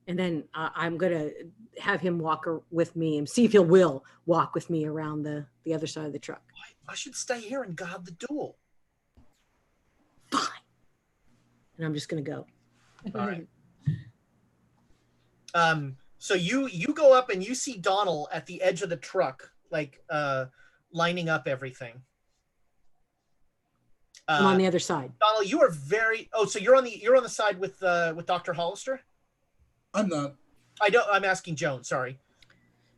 And then I'm going to have him walk with me and see if will walk with me around the other side of the truck. I should stay here and guard the door. Fine. And I'm just going to go. All right. So you go up and you see Donald at the edge of the truck, like lining up everything. I'm on the other side. Donald, you are very. Oh, so you're on the side with Dr. Hollister? I'm not. I'm asking Joan. Sorry.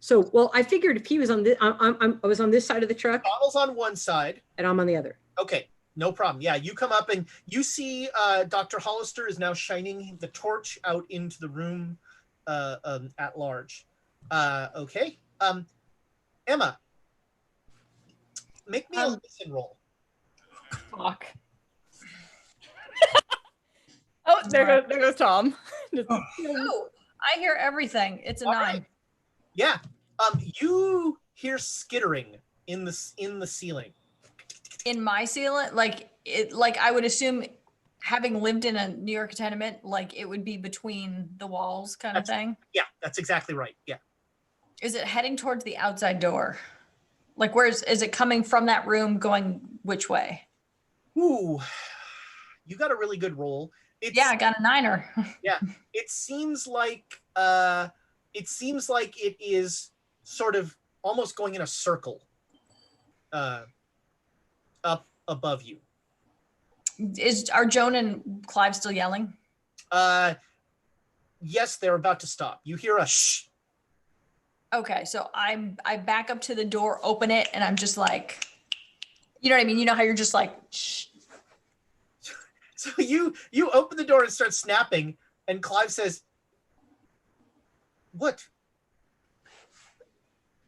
So, well, I figured if he was on this, I was on this side of the truck. Donald's on one side, and I'm on the other. Okay, no problem. Yeah, you come up and you see Dr. Hollister is now shining the torch out into the room at large. Okay. Emma, make me a listen roll. Fuck. Oh, there goes Tom. Oh, I hear everything. It's a 9. Right. Yeah. You hear skittering in the ceiling. In my ceiling, like I would assume, having lived in a New York tenement, like it would be between the walls kind of thing. Yeah, that's exactly right. Yeah. Is it heading towards the outside door? Like, is it coming from that room going which way? Ooh, you got a really good roll. Yeah, I got a 9er. Yeah, it seems like it is sort of almost going in a circle up above you. Are Joan and Clive still yelling? Yes, they're about to stop. You hear a shh. Okay, so I back up to the door, open it, and I'm just like, you know what I mean? You know how you're just like, shh. So you open the door and start snapping, and Clive says, What?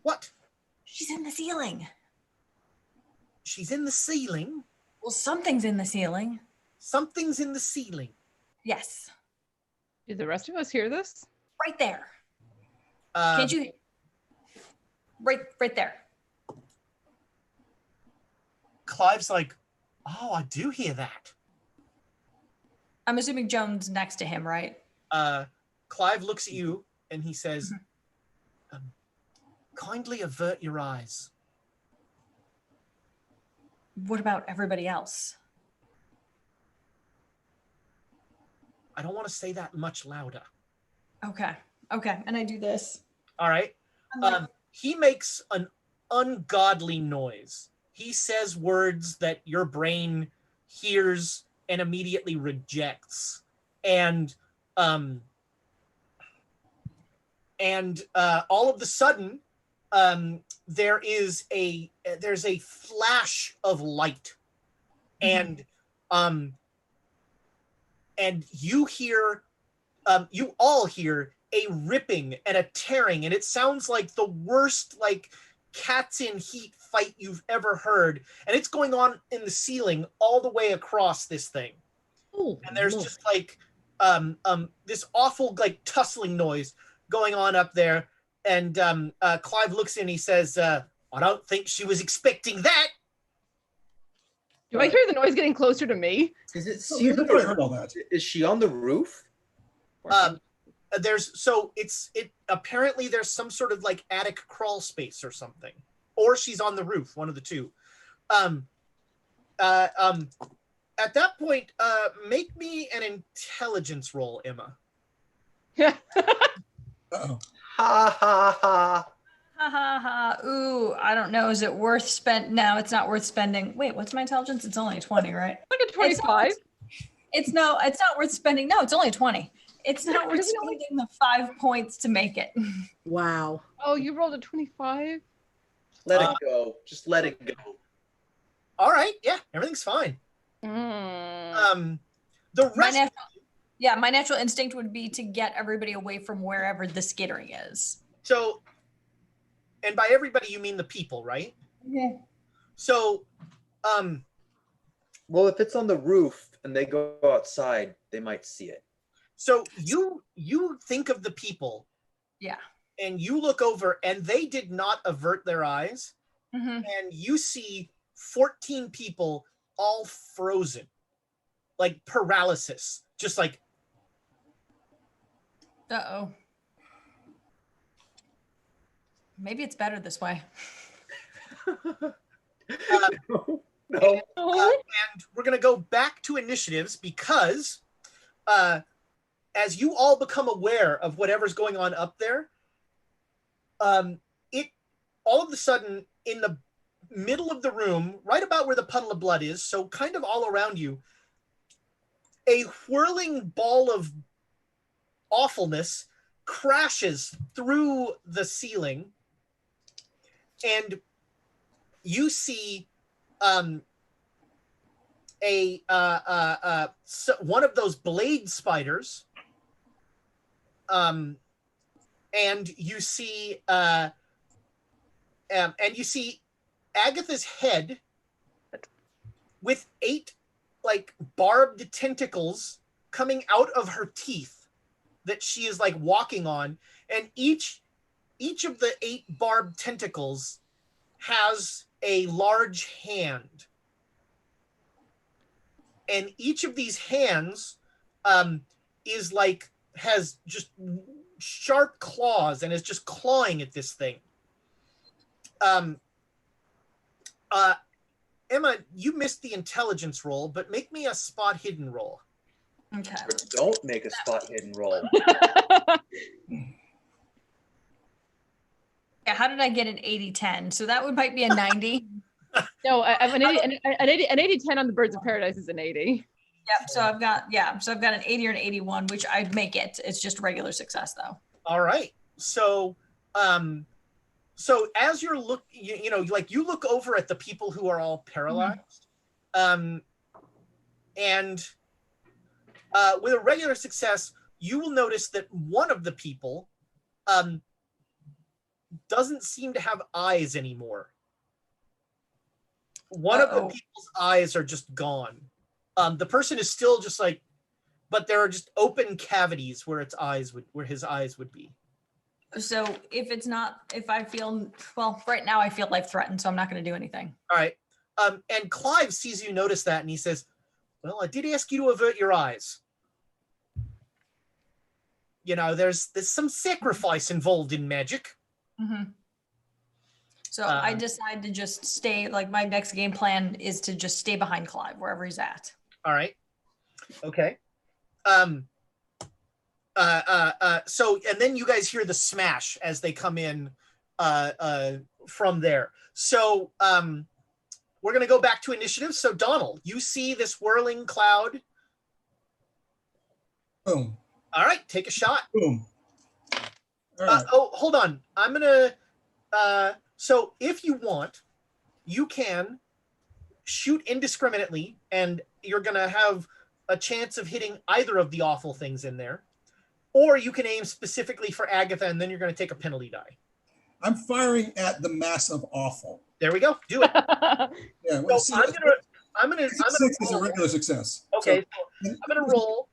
What? She's in the ceiling. She's in the ceiling? Well, something's in the ceiling. Something's in the ceiling. Yes. Did the rest of us hear this? Right there. Can't you? Right there. Clive's like, oh, I do hear that. I'm assuming Joan's next to him, right? Clive looks at you and he says, kindly avert your eyes. What about everybody else? I don't want to say that much louder. Okay. And I do this. All right. He makes an ungodly noise. He says words that your brain hears and immediately rejects. And all of a sudden, there's a flash of light, and you all hear a ripping and a tearing, and it sounds like the worst like cats in heat fight you've ever heard, and it's going on in the ceiling all the way across this thing. Oh, and there's just like this awful like tussling noise going on up there, and Clive looks in and he says, I don't think she was expecting that. Do I hear the noise getting closer to me? Is it Oh, we've already heard all that. Is she on the roof? Apparently there's some sort of like attic crawl space or something, or she's on the roof, one of the two. At that point, make me an intelligence roll, Emma. Uh-oh. Ha ha ha. Ha ha ha. Ooh, I don't know. Is it worth spend? No, it's not worth spending. Wait, what's my intelligence? It's only 20, right? Like a 25. It's not worth spending. No, it's only 20. It's not worth spending the 5 points to make it. wow. Oh, you rolled a 25? Let it go. Just let it go. All right, yeah, everything's fine. Mm. The rest. My natural instinct would be to get everybody away from wherever the skittering is. So, and by everybody you mean the people, right? Yeah. So, well, if it's on the roof and they go outside, they might see it. So you think of the people. Yeah. And you look over and they did not avert their eyes. Mm-hmm. And you see 14 people all frozen, like paralysis, just like. Uh-oh. Maybe it's better this way. No. And we're going to go back to initiatives because as you all become aware of whatever's going on up there, it all of a sudden in the middle of the room, right about where the puddle of blood is, so kind of all around you, a whirling ball of awfulness crashes through the ceiling, and you see one of those blade spiders, and you see Agatha's head with 8 like barbed tentacles coming out of her teeth that she is like walking on, and each of the 8 barbed tentacles has a large hand, and each of these hands is like has just sharp claws and is just clawing at this thing. Emma, you missed the intelligence roll, but make me a spot hidden roll. Okay. Or don't make a spot hidden roll. Yeah, how did I get an 80-10? So that might be a 90. No, an 80-10 on the Birds of Paradise is an 80. Yep. So I've got an 80 or an 81, which I'd make it. It's just regular success though. All right. So as you're you look over at the people who are all paralyzed, and with a regular success, you will notice that one of the people doesn't seem to have eyes anymore. One of the people's eyes are just gone. The person is still just like, but there are just open cavities where his eyes would be. So if I feel, well, right now I feel like threatened, so I'm not going to do anything. All right. And Clive sees you notice that, and he says, well, I did ask you to avert your eyes. You know, there's some sacrifice involved in magic. Mm-hmm. So I decide to just stay, like my next game plan is to just stay behind Clive, wherever he's at. All right. Okay. So, and then you guys hear the smash as they come in from there. So we're going to go back to initiative. So Donald, you see this whirling cloud. Boom. All right, take a shot. Boom. All right. Hold on. I'm going to, so if you want, you can shoot indiscriminately, and you're going to have a chance of hitting either of the awful things in there. Or you can aim specifically for Agatha, and then you're going to take a penalty die. I'm firing at the mass of awful. There we go. Do it. Yeah. So I'm gonna Six is a roll. regular success. Okay. So I'm gonna roll.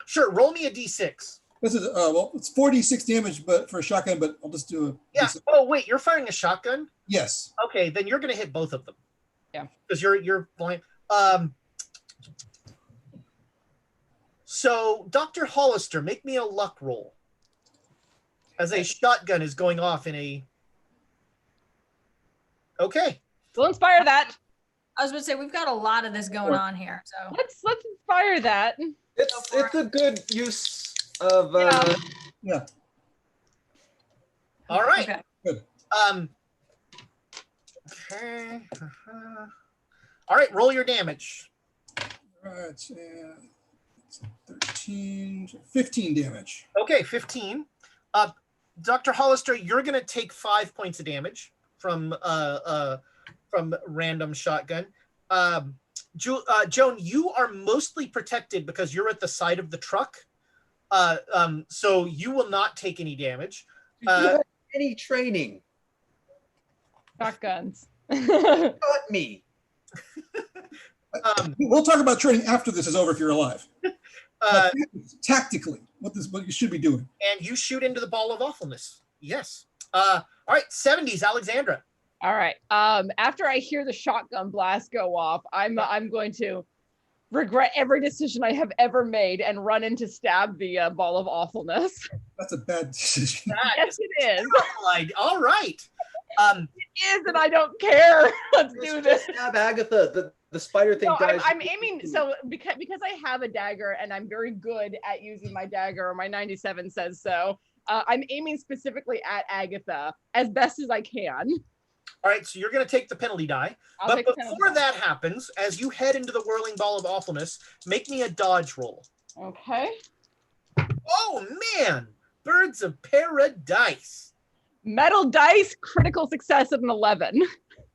Sure. Roll me a d6. This is well, it's 46 damage, but for a shotgun. But I'll just do a. Yeah. Oh wait, you're firing a shotgun? Yes. Okay, then you're gonna hit both of them. Yeah. Because you're blind. So Dr. Hollister, make me a luck roll. As a shotgun is going off in a. Okay. We'll inspire that. I was going to say, we've got a lot of this going on here. So Let's inspire that. It's a good use of. Yeah. All right. Okay. Good. Okay. All right. Roll your damage. All right. Yeah. 13, 15 damage. Okay, 15. Dr. Hollister, you're going to take 5 points of damage from random shotgun. Joan, you are mostly protected because you're at the side of the truck. So you will not take any damage. Do you have any training? Shotguns. Got me. We'll talk about training after this is over if you're alive. Tactically, what you should be doing. And you shoot into the ball of awfulness. Yes. All right, 70s, Alexandra. All right. After I hear the shotgun blast go off, I'm going to regret every decision I have ever made and run in to stab the ball of awfulness. That's a bad decision. Yes, it is. All right. It is, and I don't care. Let's do this. Stab Agatha. The spider thing No, dies. I'm aiming. So because I have a dagger and I'm very good at using my dagger, or my 97 says so. I'm aiming specifically at Agatha as best as I can. All right, so you're going to take the penalty die. But before that happens, as you head into the whirling ball of awfulness, make me a dodge roll. Okay. Oh, man. Birds of paradise. Metal dice, critical success of an 11.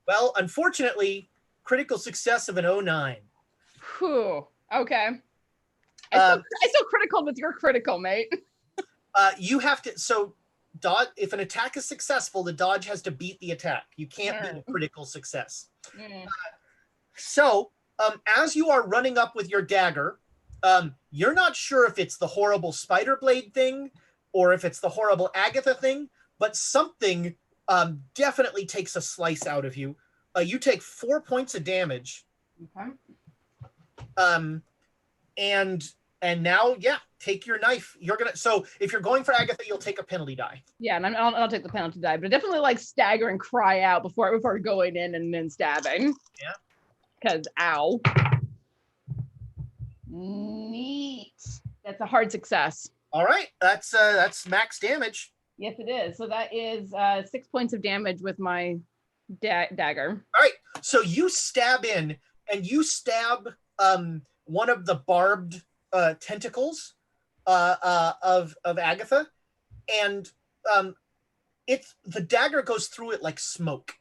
Well, unfortunately, critical success of an 09. Whew. Okay. I still critical with your critical, mate. You have to, so dodge, if an attack is successful, the dodge has to beat the attack. You can't beat a critical success. So as you are running up with your dagger, you're not sure if it's the horrible spider blade thing or if it's the horrible Agatha thing, but something definitely takes a slice out of you. You take 4 points of damage. Okay. And now, yeah, take your knife. So if you're going for Agatha, you'll take a penalty die. Yeah, and I'll take the penalty die, but I definitely like stagger and cry out before going in and then stabbing. Yeah. Because ow. Neat. That's a hard success. All right, that's max damage. Yes, it is. So that is 6 points of damage with my dagger. All right, so you stab in, and you stab one of the barbed tentacles of Agatha, and the dagger goes through it like smoke.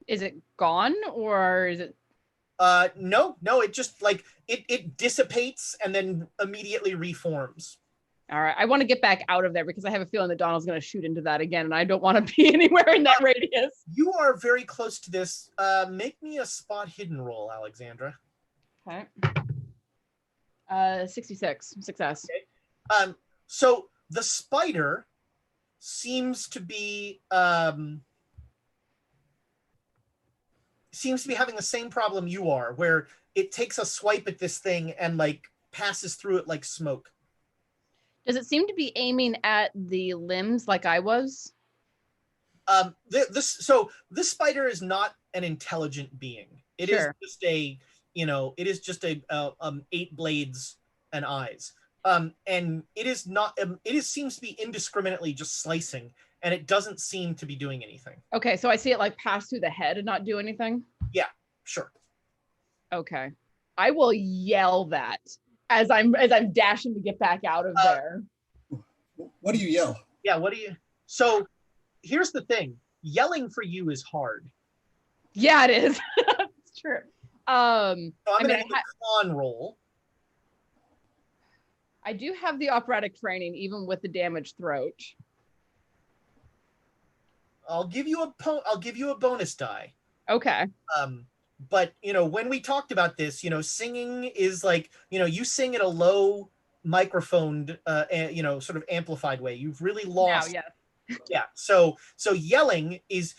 Is it gone, or is it? No, it just like it dissipates and then immediately reforms. All right. I want to get back out of there because I have a feeling that Donald's going to shoot into that again, and I don't want to be anywhere in that radius. You are very close to this. Make me a spot hidden roll, Alexandra. Okay. 66. Success. Okay. So the spider seems to be having the same problem you are, where it takes a swipe at this thing and like passes through it like smoke. Does it seem to be aiming at the limbs like I was? This spider is not an intelligent being. It is just a, it is just a 8 blades and eyes. And it is not. Seems to be indiscriminately just slicing, and it doesn't seem to be doing anything. Okay, so I see it like pass through the head and not do anything. Yeah, sure. Okay, I will yell that as I'm dashing to get back out of there. What do you yell? Yeah, what do you? So, here's the thing: yelling for you is hard. Yeah, it is. It's true. So I'm gonna do a con roll. I do have the operatic training, even with the damaged throat. I'll give you a bonus die. Okay. But when we talked about this, singing is like, you sing at a low microphone, sort of amplified way. You've really lost. Now, yes. Yeah. So yelling is,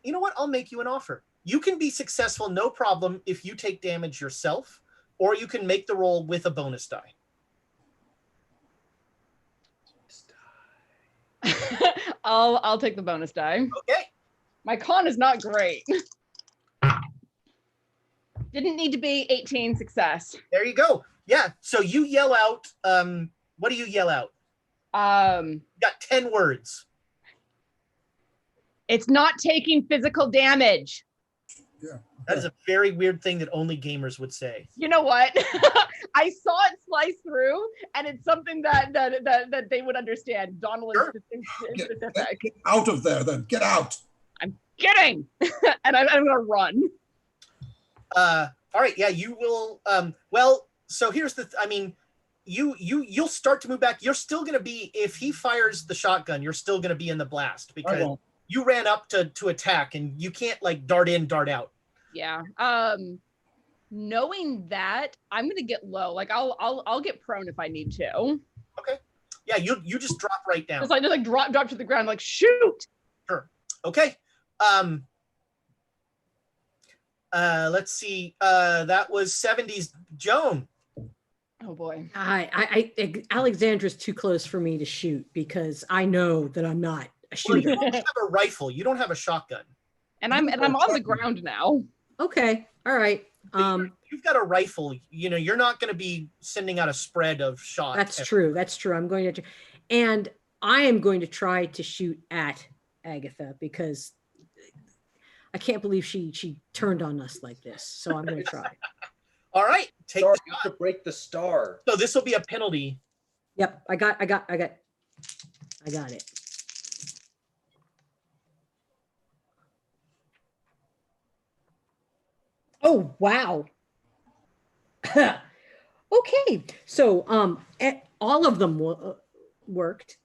you know what? I'll make you an offer. You can be successful, no problem, if you take damage yourself, or you can make the roll with a bonus die. I'll take the bonus die. Okay. My con is not great. Didn't need to be 18 success. There you go. Yeah. So you yell out. What do you yell out? You got 10 words. It's not taking physical damage. Yeah. That is a very weird thing that only gamers would say. You know what? I saw it slice through, and it's something that they would understand. Donald Sure. is Get specific. out of there, then. Get out. I'm kidding, and I'm gonna run. All right. Yeah, you will. Well, so here's the. You'll start to move back. You're still gonna be, if he fires the shotgun, you're still gonna be in the blast because you ran up to attack, and you can't like dart in, dart out. Yeah. Knowing that, I'm gonna get low. Like I'll get prone if I need to. Okay. Yeah, you just drop right down. Just like drop to the ground, like shoot. Sure. Okay. Let's see. That was 70s Joan. Oh boy. Alexandra's too close for me to shoot because I know that I'm not a Well, shooter. you only have a rifle. You don't have a shotgun. And I'm on the ground now. Okay. All right. You've got a rifle. You're not going to be sending out a spread of shots. That's true. That's true. And I am going to try to shoot at Agatha because I can't believe she turned on us like this. So I'm going to try. All right. Take Star, the you shot. have to break the star. So this will be a penalty. Yep. I got it. Oh, wow. Okay. So, all of them worked.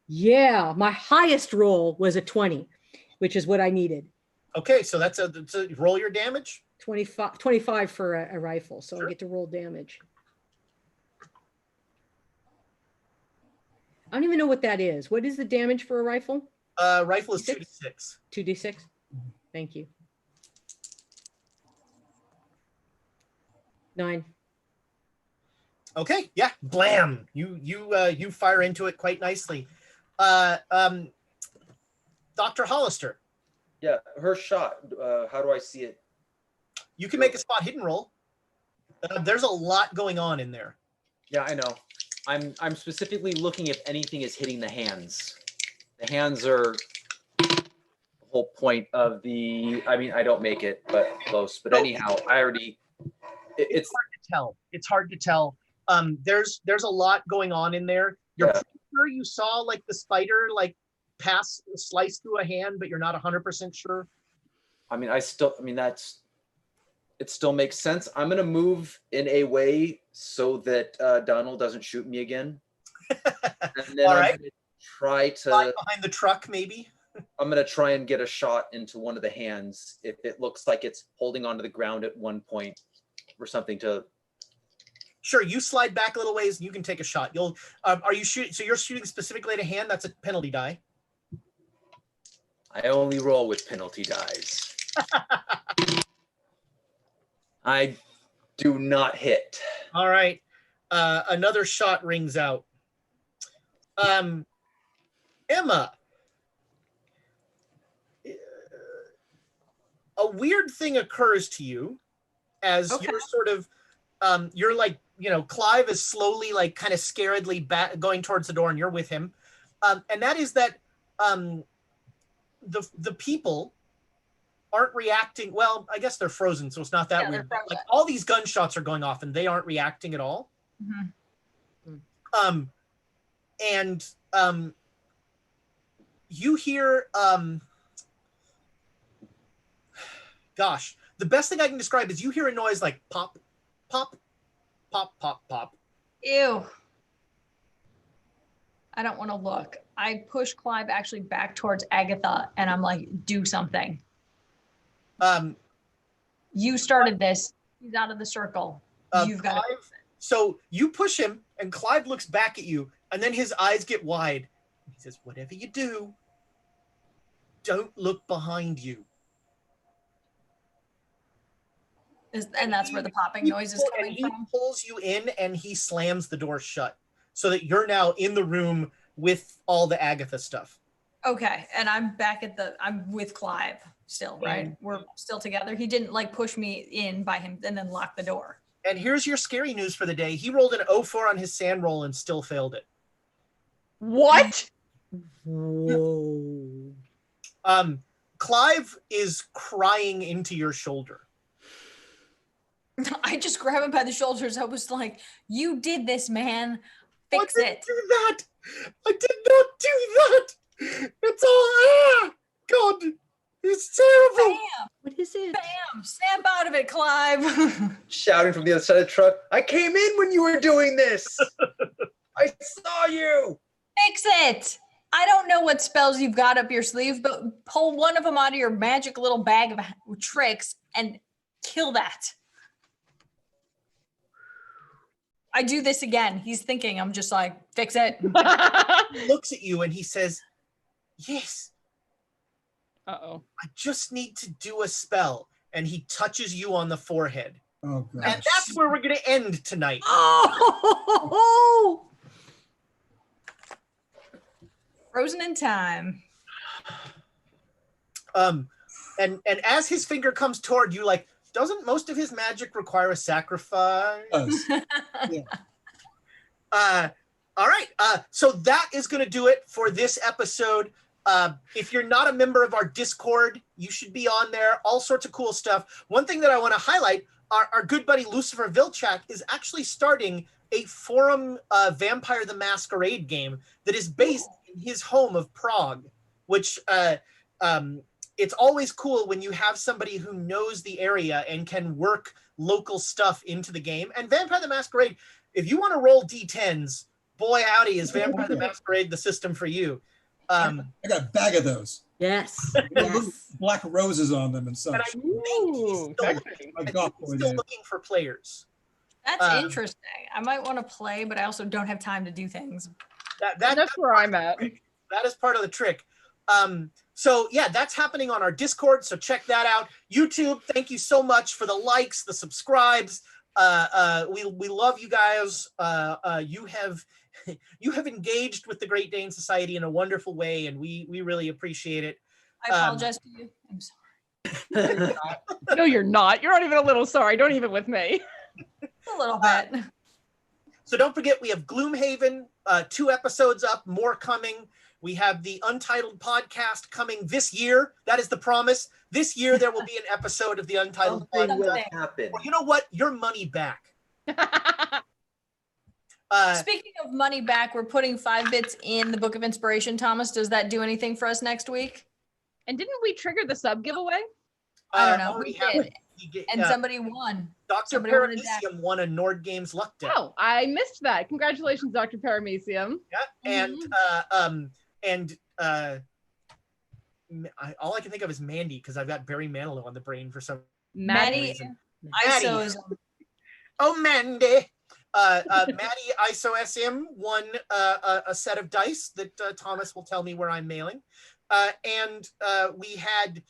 Yeah, my highest roll was a 20, which is what I needed. Okay, so that's a roll your damage. 25 for a rifle, so Sure. I get to roll damage. I don't even know what that is. What is the damage for a rifle? Rifle is 2d6. 2d6. Thank you. 9. Okay, yeah, blam. You fire into it quite nicely. Dr. Hollister. Yeah, her shot. How do I see it? You can make a spot hidden roll. There's a lot going on in there. Yeah, I know. I'm specifically looking if anything is hitting the hands. The hands are the whole point of the. I mean, I don't make it, but close. But anyhow, I already. It's hard to tell. It's hard to tell. There's a lot going on in there. You're pretty sure you saw like the spider like slice through a hand, but you're not 100% sure. I mean, that's. It still makes sense. I'm going to move in a way so that Donald doesn't shoot me again. And then All I'm right. going to try to... Slide behind the truck, maybe? I'm going to try and get a shot into one of the hands if it looks like it's holding onto the ground at one point or something to... Sure, you slide back a little ways and you can take a shot. You'll are you shooting? So you're shooting specifically at a hand? That's a penalty die. I only roll with penalty dice. I do not hit. All right. Another shot rings out. Emma. A weird thing occurs to you as you're sort of, you're like, Clive is slowly, like, kind of scaredly going towards the door, and you're with him. And that is that the people aren't reacting. Well, I guess they're frozen, so it's not that weird. But, like, all these gunshots are going off, and they aren't reacting at all. Mm-hmm. And you hear, gosh, the best thing I can describe is you hear a noise like pop, pop, pop, pop, pop. Ew. I don't want to look. I push Clive actually back towards Agatha, and I'm like, do something. You started this. He's out of the circle. You've got to. So you push him, and Clive looks back at you, and then his eyes get wide. He says, whatever you do, don't look behind you. And that's where the popping noise is coming from? He pulls you in, and he slams the door shut so that you're now in the room with all the Agatha stuff. Okay, and I'm back I'm with Clive still, right? We're still together. He didn't, like, push me in by him and then lock the door. And here's your scary news for the day. He rolled an 04 on his sand roll and still failed it. What? Whoa. Clive is crying into your shoulder. I just grab him by the shoulders. I was like, you did this, man. Fix it. I didn't do that. I did not do that. It's all, God, it's terrible. Bam. What is it? Bam. Snap out of it, Clive. Shouting from the other side of the truck, I came in when you were doing this. I saw you. Fix it. I don't know what spells you've got up your sleeve, but pull one of them out of your magic little bag of tricks and kill that. I do this again. He's thinking, I'm just like, fix it. He looks at you and he says, yes. Uh-oh. I just need to do a spell. And he touches you on the forehead. Oh, gosh. And that's where we're going to end tonight. Oh! Frozen in time. And as his finger comes toward you, like, doesn't most of his magic require a sacrifice? Yeah. All right. So that is going to do it for this episode. If you're not a member of our Discord, you should be on there. All sorts of cool stuff. One thing that I want to highlight, our good buddy Lucifer Vilchak is actually starting a forum Vampire the Masquerade game that is based in his home of Prague, which it's always cool when you have somebody who knows the area and can work local stuff into the game. And Vampire the Masquerade, if you want to roll D10s, boy howdy, is Vampire the Masquerade the system for you. I got a bag of those. Yes. Little Yes. black roses on them and such. And I think Ooh, sexy. he's still looking for players. That's interesting. I might want to play, but I also don't have time to do things. That's where I'm at. That is part of the trick. So yeah, that's happening on our Discord. So check that out. YouTube, thank you so much for the likes, the subscribes. We love you guys. You have engaged with the Great Dane Society in a wonderful way, and we really appreciate it. I apologize to you. I'm sorry. No, you're not. You're not even a little sorry. Don't even with me. A little bit. So don't forget, we have Gloomhaven, 2 episodes up, more coming. We have the Untitled podcast coming this year. That is the promise. This year, there will be an episode of the Untitled Something will podcast. happen. Well, you know what? Your money back. Speaking of money back, we're putting 5 bits in the Book of Inspiration. Thomas, does that do anything for us next week? And didn't we trigger the sub giveaway? I don't know. We We have did. And somebody won. Dr. Somebody won a deck. Paramecium won a Nord Games luck deck. Oh, I missed that. Congratulations, Dr. Paramecium. Yeah, and all I can think of is Mandy because I've got Barry Manilow on the brain for some reason. ISOs. Oh, Mandy. Maddie ISO-SM won a set of dice that Thomas will tell me where I'm mailing. And we had,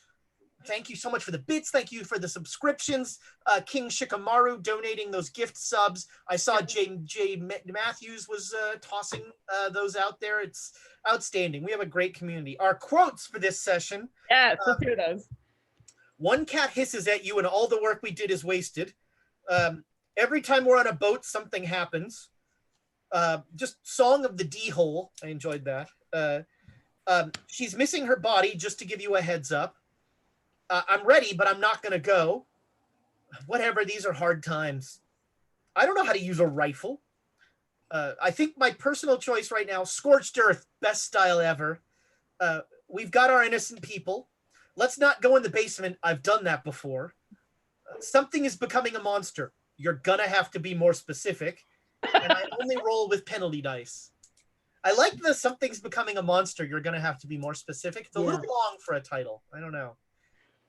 thank you so much for the bits. Thank you for the subscriptions. King Shikamaru donating those gift subs. I saw J. Matthews was tossing those out there. It's outstanding. We have a great community. Our quotes for this session. Yes, let's hear those. One cat hisses at you and all the work we did is wasted. Every time we're on a boat, something happens. Just Song of the D-hole. I enjoyed that. She's missing her body, just to give you a heads up. I'm ready, but I'm not going to go. Whatever, these are hard times. I don't know how to use a rifle. I think my personal choice right now, Scorched Earth, best style ever. We've got our innocent people. Let's not go in the basement. I've done that before. Something is becoming a monster. You're gonna have to be more specific. And I only roll with penalty dice. I like the something's becoming a monster. You're gonna have to be more specific. It's a little long for a title. I don't know.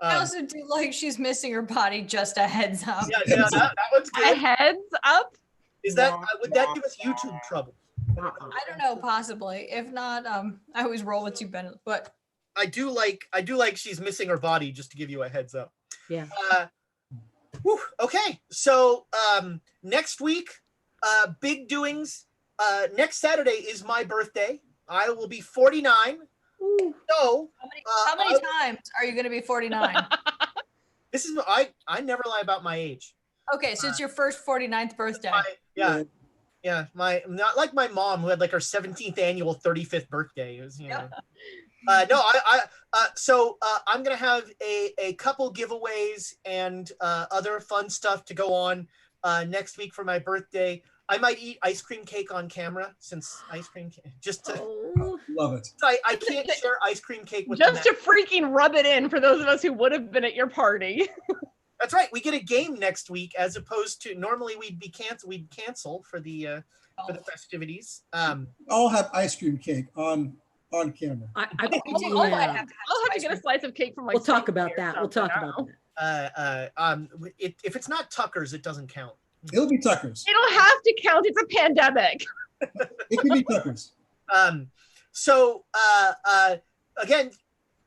I also do like she's missing her body. Just a heads up. Yeah, that one's good. A heads up? Is that would that give us YouTube trouble? I don't know, possibly. If not, I always roll with you, Ben. But I do like she's missing her body. Just to give you a heads up. Yeah. Okay, so next week, big doings. Next Saturday is my birthday. I will be 49. Ooh. So how many times are you going to be 49? This is I never lie about my age. Okay, so it's your first 49th birthday. Yeah. My not like my mom who had like her 17th annual 35th birthday. It was, you know. So I'm gonna have a couple giveaways and other fun stuff to go on next week for my birthday. I might eat ice cream cake on camera since ice cream cake just to love it. I can't share ice cream cake with just to freaking rub it in for those of us who would have been at your party. That's right. We get a game next week as opposed to normally we'd cancel for the festivities. I'll have ice cream cake on camera. I'll have to get a slice of cake from like. We'll talk about that. We'll talk about that. If it's not Tucker's, it doesn't count. It'll be Tucker's. It'll have to count. It's a pandemic. It can be Tucker's. So again,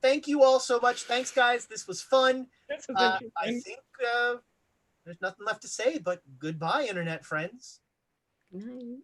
thank you all so much. Thanks, guys. This was fun. This was interesting. I think there's nothing left to say but goodbye, internet friends. Good night.